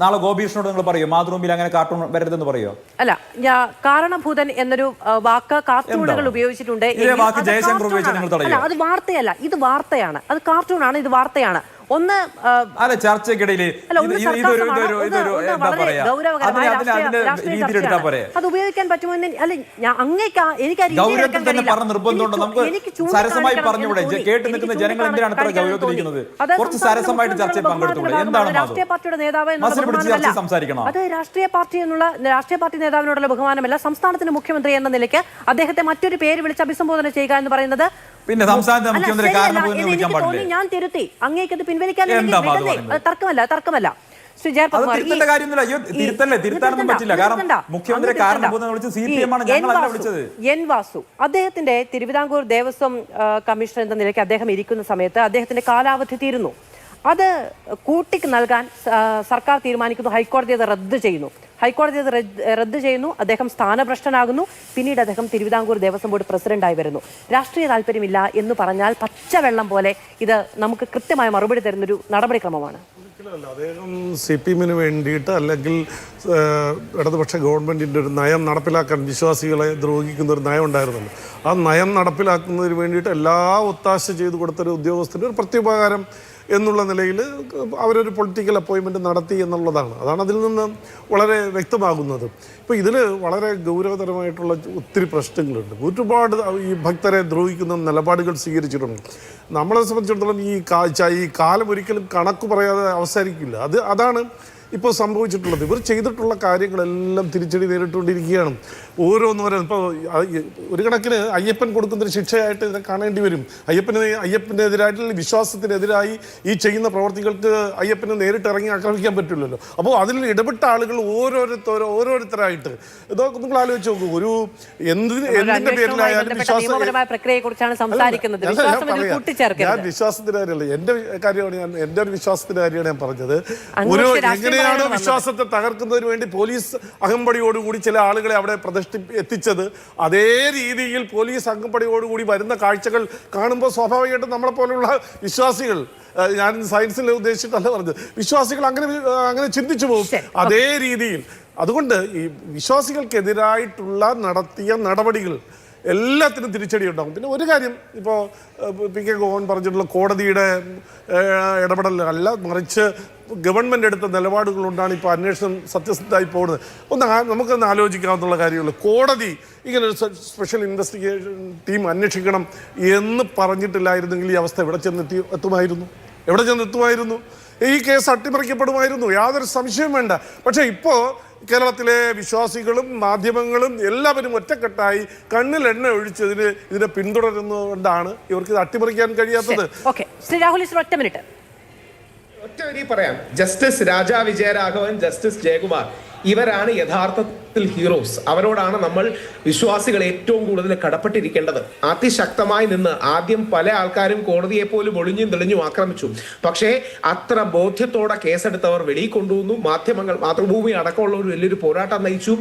നാളെ ഗോപീഷ്ണോട് നിങ്ങൾ പറയോ മാതൃഭൂമിയിൽ അങ്ങനെ കാർട്ടൂൺ വരരുതെന്ന് പറയോ? അല്ല, കാരണഭൂതൻ എന്നൊരു വാക്ക് കാർട്ടൂണുകൾ ഉപയോഗിച്ചിട്ടുണ്ട്. അത് വാർത്തയല്ല, ഇത് വാർത്തയാണ്. അത് കാർട്ടൂണാണ്, ഇത് വാർത്തയാണ്. ഒന്ന് അല്ല, ചർച്ചയ്ക്കിടയിൽ അത് ഉപയോഗിക്കാൻ പറ്റുമോ? അല്ല, എനിക്ക് സരസമായി പറഞ്ഞുകൂടെ? കേട്ട് നിൽക്കുന്ന ജനങ്ങൾ എന്തിനാണ് ഇത്ര ഗൗരവത്തിലിരിക്കുന്നത്? കുറച്ച് സരസമായിട്ട് ചർച്ചയിൽ പങ്കെടുത്തുകൂടെ? എന്താണ് രാഷ്ട്രീയ പാർട്ടിയുടെ നേതാവ് സംസാരിക്കണം? അത് രാഷ്ട്രീയ പാർട്ടി നേതാവിനോടുള്ള ബഹുമാനമല്ല. സംസ്ഥാനത്തിന്റെ മുഖ്യമന്ത്രി എന്ന നിലയ്ക്ക് അദ്ദേഹത്തെ മറ്റൊരു പേര് വിളിച്ച് അഭിസംബോധന ചെയ്യുക എന്ന് പറയുന്നത് പിന്നെ സംസ്ഥാനത്തെ മുഖ്യമന്ത്രി ഞാൻ തിരുത്തി. അങ്ങേക്കത് പിൻവലിക്കാൻ തർക്കമല്ല. എൻ വാസു അദ്ദേഹത്തിന്റെ തിരുവിതാംകൂർ ദേവസ്വം കമ്മീഷണർ എന്ന നിലയ്ക്ക് അദ്ദേഹം ഇരിക്കുന്ന സമയത്ത് അദ്ദേഹത്തിന്റെ കാലാവധി തീരുന്നു. അത് കൂട്ടിക്ക് നൽകാൻ സർക്കാർ തീരുമാനിക്കുന്നു. ഹൈക്കോടതി അത് റദ്ദ് ചെയ്യുന്നു. ഹൈക്കോടതി അത് റദ്ദ് ചെയ്യുന്നു. അദ്ദേഹം സ്ഥാനഭ്രഷ്ടനാകുന്നു. പിന്നീട് അദ്ദേഹം തിരുവിതാംകൂർ ദേവസ്വം ബോർഡ് പ്രസിഡന്റായി വരുന്നു. രാഷ്ട്രീയ താല്പര്യമില്ല എന്ന് പറഞ്ഞാൽ പച്ചവെള്ളം പോലെ ഇത് നമുക്ക് കൃത്യമായ മറുപടി തരുന്നൊരു നടപടിക്രമമാണ്. ഒരിക്കലല്ല. അദ്ദേഹം CPM വേണ്ടിയിട്ട് അല്ലെങ്കിൽ ഇടതുപക്ഷ ഗവൺമെൻറ്റിൻ്റെ ഒരു നയം നടപ്പിലാക്കാൻ വിശ്വാസികളെ ദ്രോഹിക്കുന്ന ഒരു നയം ഉണ്ടായിരുന്നല്ലോ. ആ നയം നടപ്പിലാക്കുന്നതിന് വേണ്ടിയിട്ട് എല്ലാ ഒത്താശ ചെയ്തു കൊടുത്തൊരു ഉദ്യോഗസ്ഥൻ്റെ ഒരു പ്രത്യുപകാരം എന്നുള്ള നിലയിൽ അവരൊരു പൊളിറ്റിക്കൽ അപ്പോയിൻമെൻറ്റ് നടത്തി എന്നുള്ളതാണ്. അതാണ് അതിൽ നിന്ന് വളരെ വ്യക്തമാകുന്നത്. ഇപ്പോൾ ഇതിൽ വളരെ ഗൗരവതരമായിട്ടുള്ള ഒത്തിരി പ്രശ്നങ്ങളുണ്ട്. ഒരുപാട് ഈ ഭക്തരെ ദ്രോഹിക്കുന്ന നിലപാടുകൾ സ്വീകരിച്ചിട്ടുണ്ട്. നമ്മളെ സംബന്ധിച്ചിടത്തോളം ഈ കാലം ഒരിക്കലും കണക്ക് പറയാതെ അവസാനിക്കില്ല. അതാണ് ഇപ്പോൾ സംഭവിച്ചിട്ടുള്ളത്. ഇവർ ചെയ്തിട്ടുള്ള കാര്യങ്ങളെല്ലാം തിരിച്ചടി നേരിട്ടുകൊണ്ടിരിക്കുകയാണ്. ഓരോന്നോരോ ഇപ്പോൾ ഒരു കണക്കിന് അയ്യപ്പൻ കൊടുക്കുന്നൊരു ശിക്ഷയായിട്ട് ഇതിനെ കാണേണ്ടി വരും. അയ്യപ്പനെതിരായിട്ടുള്ള വിശ്വാസത്തിനെതിരായി ഈ ചെയ്യുന്ന പ്രവർത്തികൾക്ക് അയ്യപ്പനെ നേരിട്ട് ഇറങ്ങി ആക്രമിക്കാൻ പറ്റില്ലല്ലോ. അപ്പോൾ അതിൽ ഇടപെട്ട ആളുകൾ ഓരോരുത്തരായിട്ട് ഇതൊക്കെ നിങ്ങൾ ആലോചിച്ച് നോക്കൂ. ഒരു എന്തിന്റെ പേരിലായാലും ഞാൻ വിശ്വാസത്തിന്റെ കാര്യമല്ല, എൻ്റെ ഒരു വിശ്വാസത്തിന്റെ കാര്യമാണ് ഞാൻ പറഞ്ഞത്. ഒരു എങ്ങനെയാണോ വിശ്വാസത്തെ തകർക്കുന്നതിന് വേണ്ടി പോലീസ് അകമ്പടിയോടുകൂടി ചില ആളുകളെ അവിടെ എത്തിച്ചത്, അതേ രീതിയിൽ പോലീസ് അകമ്പടിയോടുകൂടി വരുന്ന കാഴ്ചകൾ കാണുമ്പോൾ സ്വാഭാവികമായിട്ടും നമ്മളെ പോലുള്ള വിശ്വാസികൾ, ഞാൻ സയൻസിൽ ഉദ്ദേശിച്ചിട്ടല്ല പറഞ്ഞത്, വിശ്വാസികൾ അങ്ങനെ ചിന്തിച്ചു പോകും അതേ രീതിയിൽ. അതുകൊണ്ട് ഈ വിശ്വാസികൾക്കെതിരായിട്ടുള്ള നടത്തിയ നടപടികൾ എല്ലാത്തിനും തിരിച്ചടി ഉണ്ടാകും. പിന്നെ ഒരു കാര്യം, ഇപ്പോൾ PK ഗോവൻ പറഞ്ഞിട്ടുള്ള കോടതിയുടെ ഇടപെടലല്ല, മറിച്ച് ഗവൺമെൻറ് എടുത്ത നിലപാടുകൾ കൊണ്ടാണ് ഇപ്പോൾ അന്വേഷണം സത്യസന്ധമായി പോകുന്നത്. നമുക്കൊന്ന് ആലോചിക്കാവുന്ന കാര്യമുള്ളൂ. കോടതി ഇങ്ങനെ ഒരു സ്പെഷ്യൽ ഇൻവെസ്റ്റിഗേഷൻ ടീം അന്വേഷിക്കണം എന്ന് പറഞ്ഞിട്ടില്ലായിരുന്നെങ്കിൽ ഈ അവസ്ഥ എവിടെ ചെന്നെത്തുമായിരുന്നു? ഈ കേസ് അട്ടിമറിക്കപ്പെടുമായിരുന്നു, യാതൊരു സംശയവും വേണ്ട. പക്ഷേ ഇപ്പോൾ കേരളത്തിലെ വിശ്വാസികളും മാധ്യമങ്ങളും എല്ലാവരും ഒറ്റക്കെട്ടായി കണ്ണിൽ എണ്ണ ഒഴിച്ചതിന് ഇതിനെ പിന്തുടരുന്നതുകൊണ്ടാണ് ഇവർക്ക് ഇത് അട്ടിമറിക്കാൻ കഴിയാത്തത്. ഒറ്റ വരി പറയാം. ജസ്റ്റിസ് രാജാ വിജയരാഘവൻ, ജസ്റ്റിസ് ജയകുമാർ, ഇവരാണ് യഥാർത്ഥത്തിൽ ഹീറോസ്. അവരോടാണ് നമ്മൾ വിശ്വാസികൾ ഏറ്റവും കൂടുതൽ കടപ്പെട്ടിരിക്കേണ്ടത്. അതിശക്തമായി നിന്ന് ആദ്യം പല ആൾക്കാരും കോടതിയെ പോലും ഒളിഞ്ഞും തെളിഞ്ഞും ആക്രമിച്ചു. പക്ഷേ അത്ര ബോധ്യത്തോടെ കേസെടുത്തവർ വെളിയിൽ കൊണ്ടുവന്നു. മാധ്യമങ്ങൾ, മാതൃഭൂമി അടക്കമുള്ള ഒരു വലിയൊരു പോരാട്ടം നയിച്ചു.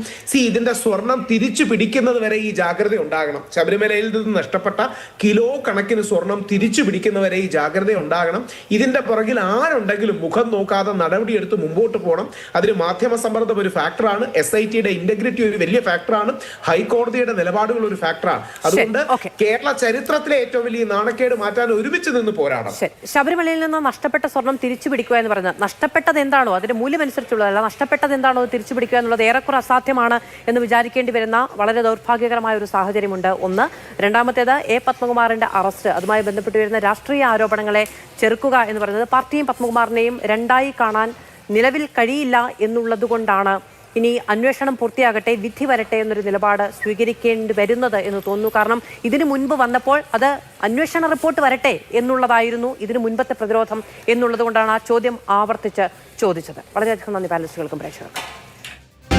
ഇതിന്റെ സ്വർണം തിരിച്ചു പിടിക്കുന്നത് വരെ ഈ ജാഗ്രത ഉണ്ടാകണം. ശബരിമലയിൽ നിന്ന് നഷ്ടപ്പെട്ട കിലോ കണക്കിന് സ്വർണം തിരിച്ചു പിടിക്കുന്നവരെ ഈ ജാഗ്രത ഉണ്ടാകണം. ഇതിന്റെ പുറകിൽ ആരുണ്ടെങ്കിലും മുഖം നോക്കാതെ നടപടിയെടുത്ത് മുമ്പോട്ട് പോകണം. അതിന് മാധ്യമ സമ്മർദ്ദം ഒരു ഫാക്ടറാണ്, SITയുടെ ഇന്റഗ്രിറ്റി ഒരു വലിയ ഫാക്ടറാണ്, ഹൈക്കോടതിയുടെ നിലപാടുകൾ ഒരു ഫാക്ടറാണ്. അതുകൊണ്ട് കേരള ചരിത്രത്തിലെ ഏറ്റവും വലിയ നാണക്കേട് മാറ്റാൻ ഒരുമിച്ച് നിന്ന് പോരാടണം. ശബരിമലയിൽ നിന്ന് നഷ്ടപ്പെട്ട സ്വർണം തിരിച്ചു പിടിക്കുക എന്ന് പറഞ്ഞാൽ നഷ്ടപ്പെട്ടത് എന്താണോ അതിന്റെ മൂല്യം അനുസരിച്ചുള്ളതല്ല, നഷ്ടപ്പെട്ടത് എന്താണോ തിരിച്ചു പിടിക്കുക എന്നുള്ളത് ഏറെക്കുറെ അസാധ്യമാണ് എന്ന് വിചാരിക്കേണ്ടി വരുന്ന വളരെ ദൗർഭാഗ്യകരമായ ഒരു സാഹചര്യമുണ്ട്. ഒന്ന്. രണ്ടാമത്തേത്, A. പത്മകുമാറിന്റെ അറസ്റ്റ്, അതുമായി ബന്ധപ്പെട്ട് വരുന്ന രാഷ്ട്രീയ ആരോപണങ്ങളെ ചെറുക്കുക എന്ന് പറയുന്നത് പാർട്ടിയും പത്മകുമാറിനെയും രണ്ടായി കാണാൻ നിലവിൽ കഴിയില്ല എന്നുള്ളത് കൊണ്ടാണ് ഇനി അന്വേഷണം പൂർത്തിയാകട്ടെ, വിധി വരട്ടെ എന്നൊരു നിലപാട് സ്വീകരിക്കേണ്ടി വരുന്നത് എന്ന് തോന്നുന്നു. കാരണം ഇതിനു മുൻപ് വന്നപ്പോൾ അത് അന്വേഷണ റിപ്പോർട്ട് വരട്ടെ എന്നുള്ളതായിരുന്നു ഇതിനു മുൻപത്തെ പ്രതിരോധം എന്നുള്ളത് കൊണ്ടാണ് ആ ചോദ്യം ആവർത്തിച്ച് ചോദിച്ചത്. വളരെയധികം നന്ദി പാനലിസ്റ്റുകൾക്കും പ്രേക്ഷകർക്കും.